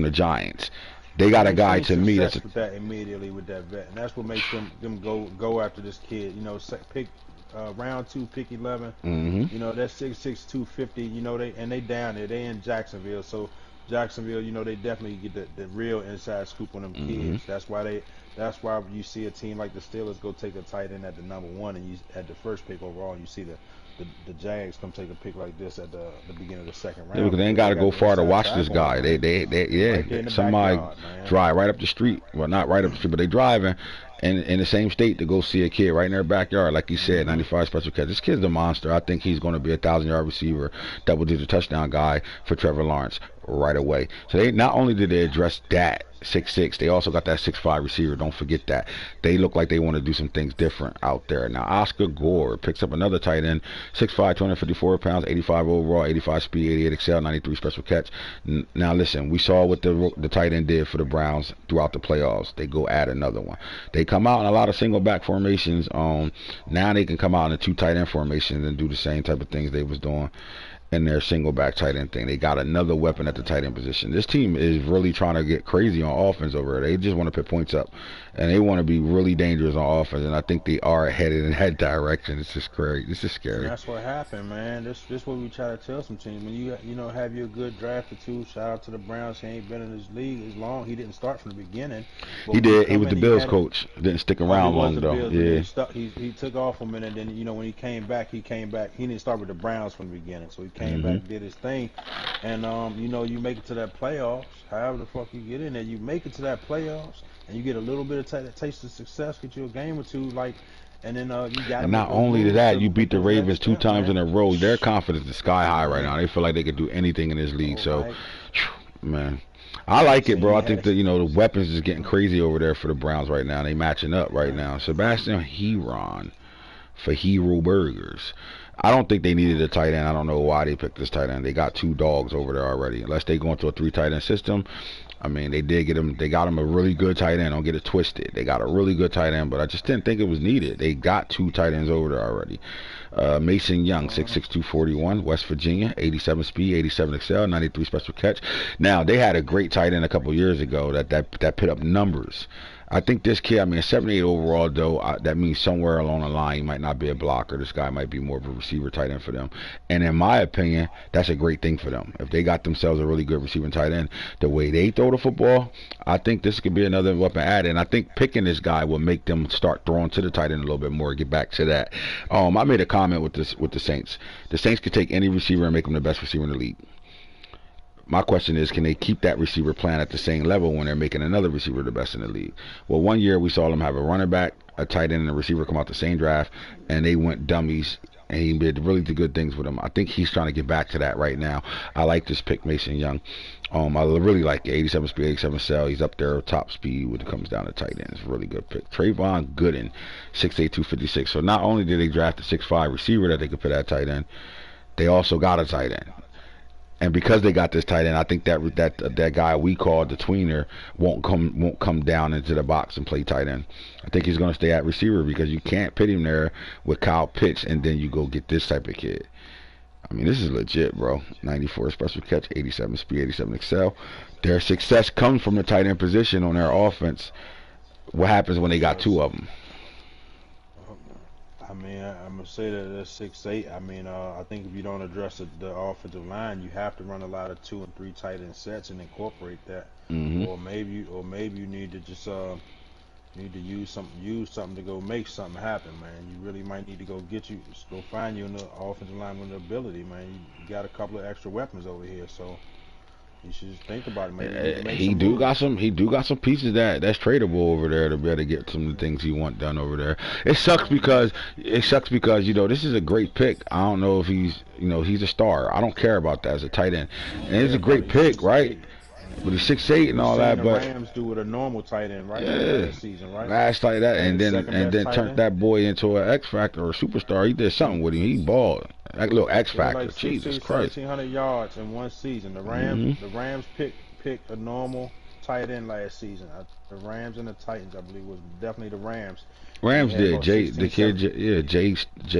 Giants. They got a guy to me that's with that immediately with that vet, and that's what makes them go after this kid. You know, pick. Round 2, pick 11. You know, that's 6'6", 250. You know, they down there. They in Jacksonville. So Jacksonville, you know, they definitely get the real inside scoop on them kids. That's why you see a team like the Steelers go take a tight end at the #1, and you at the first pick overall, and you see the Jags come take a pick like this at the beginning of the second round. Yeah, because they ain't got to go far to watch this guy. They somebody drive right up the street. Well, not right up the street, but they driving. In the same state to go see a kid right in their backyard, like you said, 95 special catch. This kid's a monster. I think he's going to be a 1,000-yard receiver, double-digit touchdown guy for Trevor Lawrence right away. So they not only did they address that 6'6", they also got that 6'5" receiver. Don't forget that. They look like they want to do some things different out there. Now Oscar Gore picks up another tight end, 6'5", 254 pounds, 85 overall, 85 speed, 88 XL, 93 special catch. Now listen, we saw what the tight end did for the Browns throughout the playoffs. They go add another one. They come out in a lot of single back formations. Now they can come out in a 2 tight end formations and do the same type of things they was doing in their single back tight end thing. They got another weapon at the tight end position. This team is really trying to get crazy on offense over there. They just want to put points up, and they want to be really dangerous on offense, and I think they are headed in that direction. It's just scary. This is scary. That's what happened, man. This what we try to tell some teams. When you know have your good draft or two, shout out to the Browns. He ain't been in this league as long. He didn't start from the beginning. He did. He was the Bills coach. Didn't stick around long though. Yeah. He took off a minute, and then when he came back. He didn't start with the Browns from the beginning, so he came back, did his thing, and you know, you make it to that playoffs. However the fuck you get in there, you make it to that playoffs, and you get a little bit of taste of success, get you a game or two, like, and then you got. And not only that, you beat the Ravens 2 times in a row. Their confidence is sky high right now. They feel like they could do anything in this league. So, man, I like it, bro. I think that, you know, the weapons is getting crazy over there for the Browns right now. They matching up right now. Sebastian Heron for Hero Burgers. I don't think they needed a tight end. I don't know why they picked this tight end. They got 2 dogs over there already. Unless they go into a 3 tight end system. I mean, they did get him. They got him a really good tight end. Don't get it twisted. They got a really good tight end, but I just didn't think it was needed. They got 2 tight ends over there already. Mason Young, 6'6", 241, West Virginia, 87 speed, 87 excel, 93 special catch. Now, they had a great tight end a couple years ago that put up numbers. I think this kid, I mean, 78 overall, though, that means somewhere along the line he might not be a blocker. This guy might be more of a receiver tight end for them. And in my opinion, that's a great thing for them. If they got themselves a really good receiving tight end, the way they throw the football, I think this could be another weapon added. And I think picking this guy will make them start throwing to the tight end a little bit more. Get back to that. I made a comment with the Saints. The Saints could take any receiver and make them the best receiver in the league. My question is, can they keep that receiver playing at the same level when they're making another receiver the best in the league? Well, one year we saw them have a running back, a tight end, and a receiver come out the same draft, and they went dummies, and he did really good things with them. I think he's trying to get back to that right now. I like this pick, Mason Young. I really like 87 speed, 87 cell. He's up there top speed when it comes down to tight ends. Really good pick. Trayvon Gooden, 6'8", 256. So not only did they draft a 6'5" receiver that they could put at tight end, they also got a tight end. And because they got this tight end, I think that guy we called the tweener won't come down into the box and play tight end. I think he's going to stay at receiver because you can't put him there with Kyle Pitts and then you go get this type of kid. I mean, this is legit, bro. 94 special catch, 87 speed, 87 excel. Their success comes from the tight end position on their offense. What happens when they got 2 of them? I mean, I'm gonna say that they're 6'8". I mean, I think if you don't address the offensive line, you have to run a lot of 2 and 3 tight end sets and incorporate that. Or maybe you need to just use something to go make something happen, man. You really might need to go find you in the offensive line with the ability, man. You got a couple of extra weapons over here, so you should just think about it, man. He do got some pieces that's tradable over there to be able to get some of the things he want done over there. It sucks because you know, this is a great pick. I don't know if he's a star. I don't care about that as a tight end. And it's a great pick, right? But he's 6'8" and all that. But Rams do with a normal tight end, right? Yeah, last season, right? Last tight end, and then turned that boy into an X factor or a superstar. He did something with him. He balled. Like a little X factor. Like Jesus Christ. 1,700 yards in one season. The Rams picked a normal tight end last season. The Rams and the Titans, I believe, was definitely the Rams. Rams did. Jay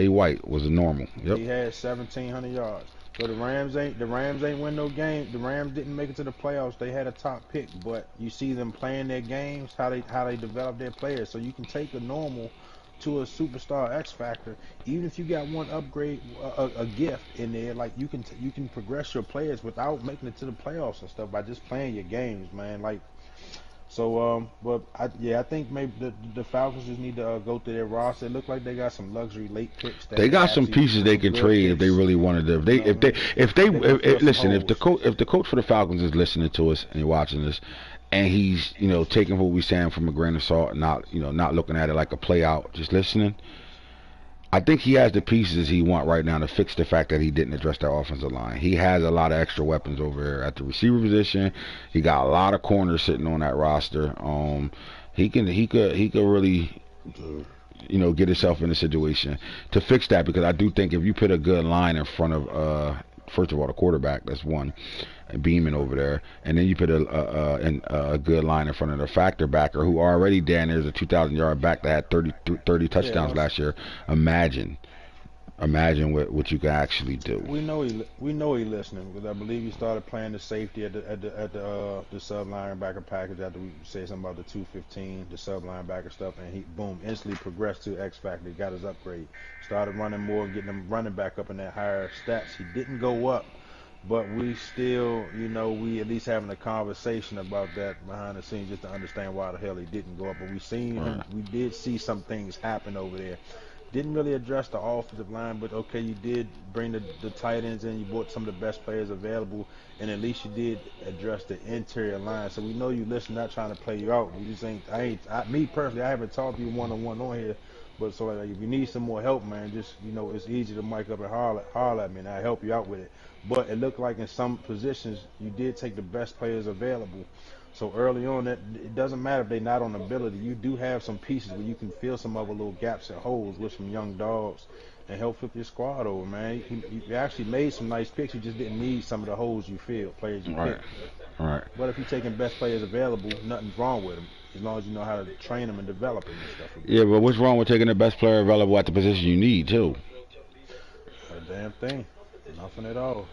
White was a normal. Yep. He had 1,700 yards. So the Rams ain't win no game. The Rams didn't make it to the playoffs. They had a top pick, but you see them playing their games, how they develop their players. So you can take a normal to a superstar X factor, even if you got one upgrade, a gift in there. Like you can progress your players without making it to the playoffs and stuff by just playing your games, man. Like. So, but I think maybe the Falcons just need to go through their roster. It look like they got some luxury late picks. They got some pieces they can trade picks. If they really wanted to. If the coach for the Falcons is listening to us and watching this, and he's taking what we're saying from a grain of salt, and not looking at it like a play out, just listening. I think he has the pieces he want right now to fix the fact that he didn't address that offensive line. He has a lot of extra weapons over there at the receiver position. He got a lot of corners sitting on that roster. He could really get himself in a situation to fix that, because I do think if you put a good line in front of first of all the quarterback, that's one, Beeman over there, and then you put a good line in front of the factor backer, who already there's a 2,000-yard back that had 30 touchdowns last year. Imagine what you can actually do. We know he listening, because I believe he started playing the safety at the sub linebacker package after we said something about the 215, the sub linebacker stuff, and he instantly progressed to X factor. He got his upgrade, started running more, getting him running back up in that higher stats. He didn't go up, but we still, we at least having a conversation about that behind the scenes just to understand why the hell he didn't go up. But we did see some things happen over there. didn't really address the offensive line, but okay, you did bring the tight ends in. You brought some of the best players available, and at least you did address the interior line. So we know you listen, not trying to play you out. We just ain't. Me personally, I haven't talked to you one-on-one on here, but so like, if you need some more help, man, just it's easy to mic up and holler at me, and I help you out with it. But it looked like in some positions you did take the best players available. So early on, that it doesn't matter if they're not on ability. You do have some pieces where you can fill some other little gaps and holes with some young dogs and help flip your squad over, man. You actually made some nice picks. You just didn't need some of the holes you filled, players you picked. Right. But if you're taking best players available, nothing's wrong with them, as long as you know how to train them and develop them and stuff. Yeah, but what's wrong with taking the best player available at the position you need, too? A damn thing. Nothing at all.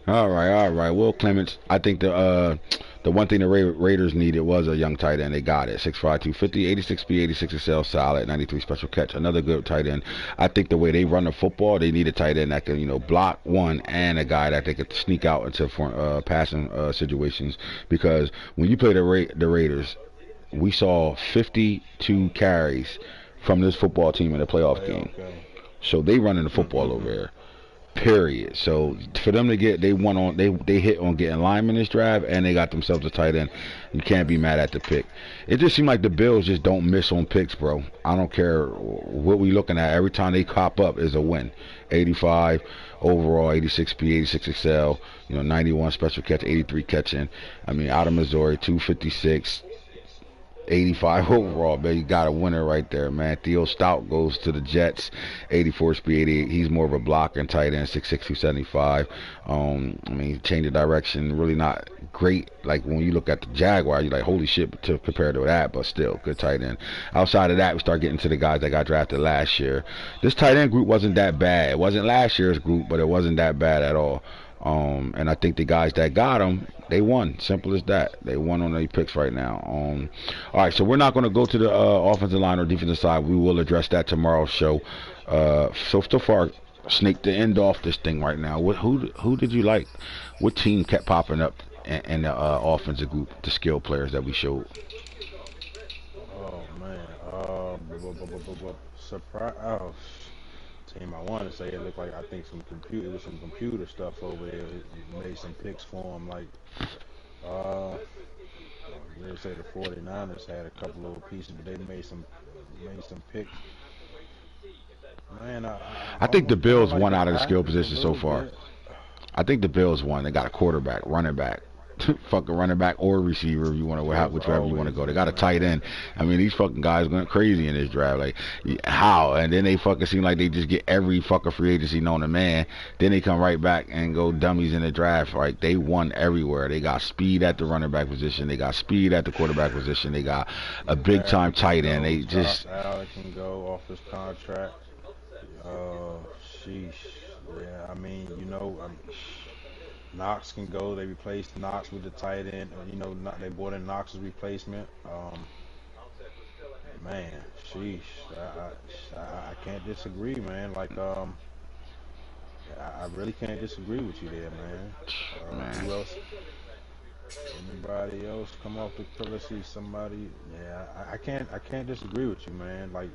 All right. Will Clements, I think the one thing the Raiders needed was a young tight end. They got it. 6'5", 250, 86 speed, 86 excel, solid, 93 special catch. Another good tight end. I think the way they run the football, they need a tight end that can, block one and a guy that they could sneak out into passing situations. Because when you play the Raiders, we saw 52 carries from this football team in a playoff game. So they running the football over there. Period. So for them to get, they hit on getting linemen this drive, and they got themselves a tight end. You can't be mad at the pick. It just seemed like the Bills just don't miss on picks, bro. I don't care what we looking at. Every time they cop up is a win. 85 overall, 86 speed, 86 excel, 91 special catch, 83 catching. I mean, out of Missouri, 256. 85 overall, man. You got a winner right there, man. Theo Stout goes to the Jets, 84 speed, 88. He's more of a blocker and tight end, 6'6", 275. I mean, change of direction, really not great. Like when you look at the Jaguar, you're like, holy shit, to compare to that, but still, good tight end. Outside of that, we start getting to the guys that got drafted last year. This tight end group wasn't that bad. It wasn't last year's group, but it wasn't that bad at all. And I think the guys that got them, they won. Simple as that. They won on their picks right now. All right, so we're not going to go to the offensive line or defensive side. We will address that tomorrow's show. So far, Snake, to end off this thing right now, who did you like? What team kept popping up in the offensive group, the skill players that we showed? Oh, man. Surprise. Oh, team I want to say, it looked like I think some computer stuff over there. It made some picks for them, like they say the 49ers had a couple little pieces, but they made some picks. Man, I think the Bills won out of the skill position so far. I think the Bills won. They got a quarterback, running back. Fucking running back or receiver, if you want to, whichever you want to go. They got a tight end. I mean, these fucking guys went crazy in this draft. Like, how? And then they fucking seem like they just get every fucking free agency known to man. Then they come right back and go dummies in the draft. Like, they won everywhere. They got speed at the running back position. They got speed at the quarterback position. They got a big time tight end. They just. Alex can go off his contract. Sheesh. Yeah, I mean, Knox can go. They replaced Knox with the tight end. They brought in Knox's replacement. Man, sheesh. I can't disagree, man. Like, I really can't disagree with you there, man. Who else? Anybody else come off the? Let's see, somebody. Yeah, I can't disagree with you, man. Like,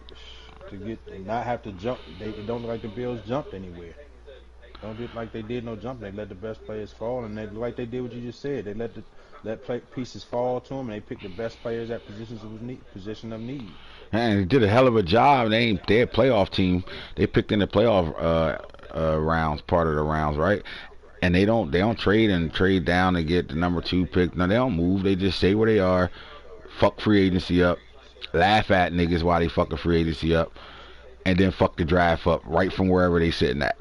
to not have to jump. They don't look like the Bills jumped anywhere. Don't get like they did no jumping. They let the best players fall, and like they did what you just said. They let pieces fall to them, and they picked the best players at position of need. Man, they did a hell of a job. They're a playoff team. They picked in the playoff rounds, part of the rounds, right? And they don't trade down to get the number 2 pick. No, they don't move. They just stay where they are. Fuck free agency up. Laugh at niggas while they fucking free agency up. And then fuck the draft up right from wherever they sitting at.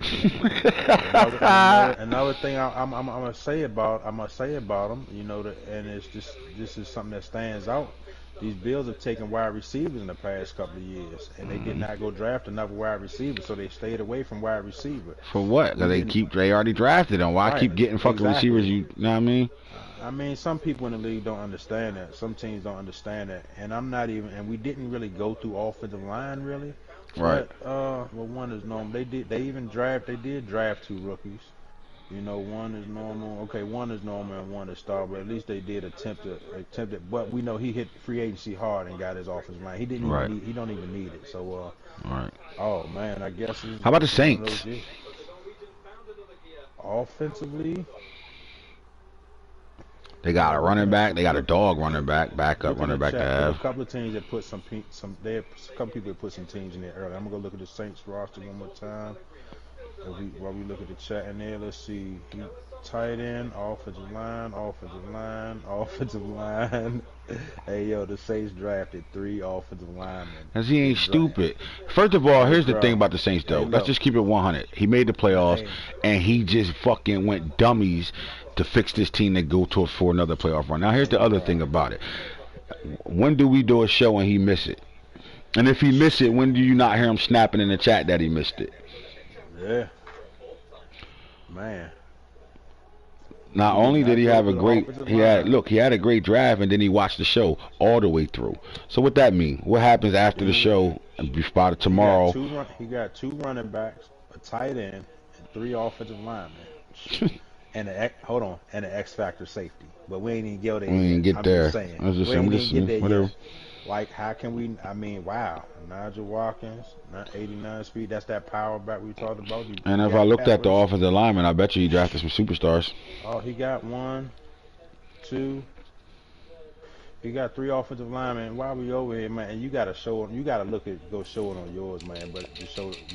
another thing I'm gonna say about them, and it's just this is something that stands out. These Bills have taken wide receivers in the past couple of years, and they did not go draft another wide receiver, so they stayed away from wide receiver. For what? Because they already drafted them. Why keep getting fucking receivers? You know what I mean? I mean, some people in the league don't understand that. Some teams don't understand that, and and we didn't really go through offensive line really. Right. But, one is known. They did draft 2 rookies. You know, one is normal. Okay, one is normal and one is star, but at least they did attempt it. But we know he hit free agency hard and got his offensive line. He didn't even Right. need. He don't even need it. So, Right. oh man, I guess. How about the Saints? Offensively, They got a running back. They got a dog running back, backup running back to a have. couple of teams that put they have a couple people that put some teams in there early. I'm gonna go look at the Saints roster one more time. While we look at the chat in there, let's see. Tight end, offensive line, offensive line, offensive line. Hey yo, the Saints drafted 3 offensive linemen. Cause he ain't stupid. First of all, here's the thing about the Saints though. Let's just keep it 100. He made the playoffs, and he just fucking went dummies to fix this team that go for another playoff run. Now here's the other thing about it. When do we do a show and he miss it? And if he miss it, when do you not hear him snapping in the chat that he missed it? Yeah. Man. Not only did he have a great, he had a great draft, and then he watched the show all the way through. So what that mean? What happens after the show and be spotted tomorrow? He got 2 running backs, a tight end, and 3 offensive linemen. And an X Factor safety. But we ain't even get there. We ain't get there. Just saying. I'm just saying, whatever. Yet. Like, how can we? I mean, wow. Nigel Watkins, 89 speed. That's that power back we talked about. And if I looked at the offensive lineman, I bet you he drafted some superstars. Oh, he got 1, 2. He got 3 offensive linemen. While we over here, man, and you gotta show it. You gotta go show it on yours, man. But you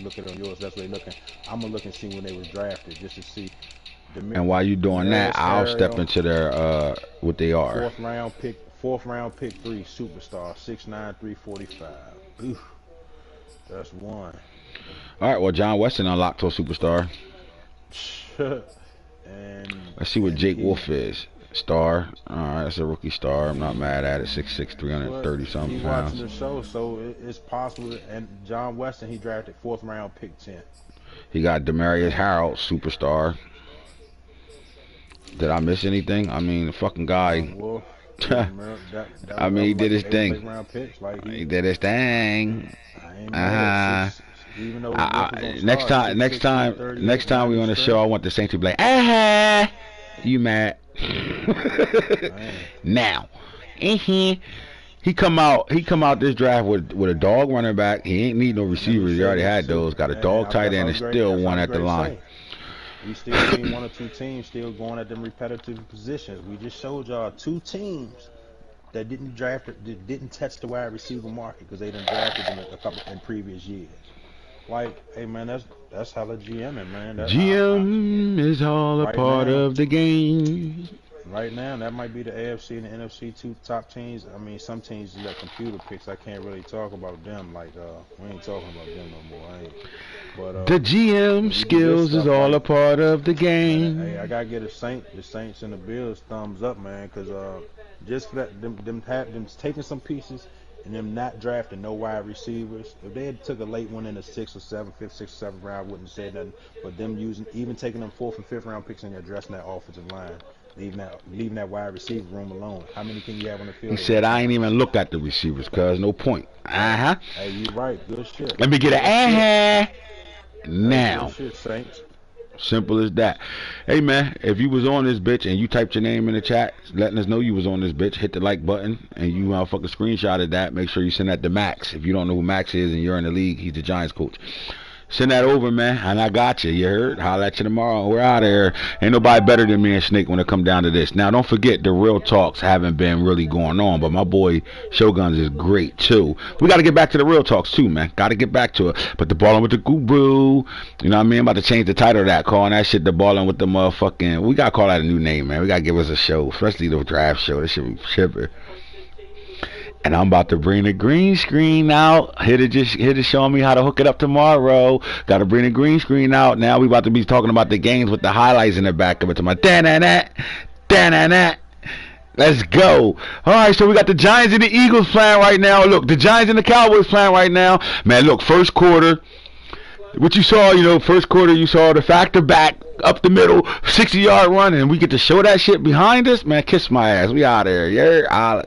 look at it on yours. That's what they looking. I'm gonna look and see when they was drafted, just to see. And while you doing that, I'll step into their what they are. Fourth round pick 3 superstar, 6'9", 345. Oof, that's 1. All right, well, John Weston unlocked to a superstar. And let's see what Jake Wolf is. Star. All right, that's a rookie star. I'm not mad at it. 6'6", 330 something pounds. He's watching the show, so it's possible. And John Weston, he drafted 4th round pick 10. He got Demarius Harold, superstar. Did I miss anything? I mean, the fucking guy. Well, I mean, he did his thing. He did his thing. Next time we on the show, I want the Saints to be like, you mad? Now, he come out this draft with a dog running back. He ain't need no receivers. He already had those. Got a dog tight end and still one at the line. We still seen 1 or 2 teams still going at them repetitive positions. We just showed y'all 2 teams that didn't touch the wide receiver market because they done drafted them a couple in previous years. Like, hey man, that's hella GMing, man. GM is all a part of the game. Right now, that might be the AFC and the NFC 2 top teams. I mean, some teams let computer picks. I can't really talk about them. Like, we ain't talking about them no more. But the GM skills is all a part of the game. Hey, I gotta get the Saints and the Bills thumbs up, man, because just for that, them taking some pieces and them not drafting no wide receivers. If they had took a late one in the 6th or 7th, 5th, 6th, 7th round, I wouldn't say nothing. But them even taking them 4th and 5th round picks and addressing that offensive line. Leaving that wide receiver room alone. How many can you have on the field? He said, I ain't even look at the receivers, cuz no point. Hey, you right. Good shit. Let me get an now. Good shit, Saints. Simple as that. Hey, man, if you was on this bitch and you typed your name in the chat, letting us know you was on this bitch, hit the like button, and you fucking screenshotted that. Make sure you send that to Max. If you don't know who Max is and you're in the league, he's the Giants coach. Send that over, man, and I got you. You heard? Holla at you tomorrow. We're out of here. Ain't nobody better than me and Snake when it come down to this. Now, don't forget, the real talks haven't been really going on, but my boy Shoguns is great, too. We got to get back to the real talks, too, man. Got to get back to it. But the ballin' with the guru, you know what I mean? I'm about to change the title of that, calling that shit the ballin' with the motherfucking... We got to call that a new name, man. We got to give us a show, especially the draft show. This shit be shipping. And I'm about to bring the green screen out. Here to show me how to hook it up tomorrow. Got to bring the green screen out. Now we about to be talking about the games with the highlights in the back of it. To my da-na-na. Let's go. All right, so we got the Giants and the Eagles playing right now. Look, the Giants and the Cowboys playing right now. Man, look, first quarter. What you saw, first quarter, you saw the factor back up the middle, 60-yard run, and we get to show that shit behind us. Man, kiss my ass. We out of here. Yeah.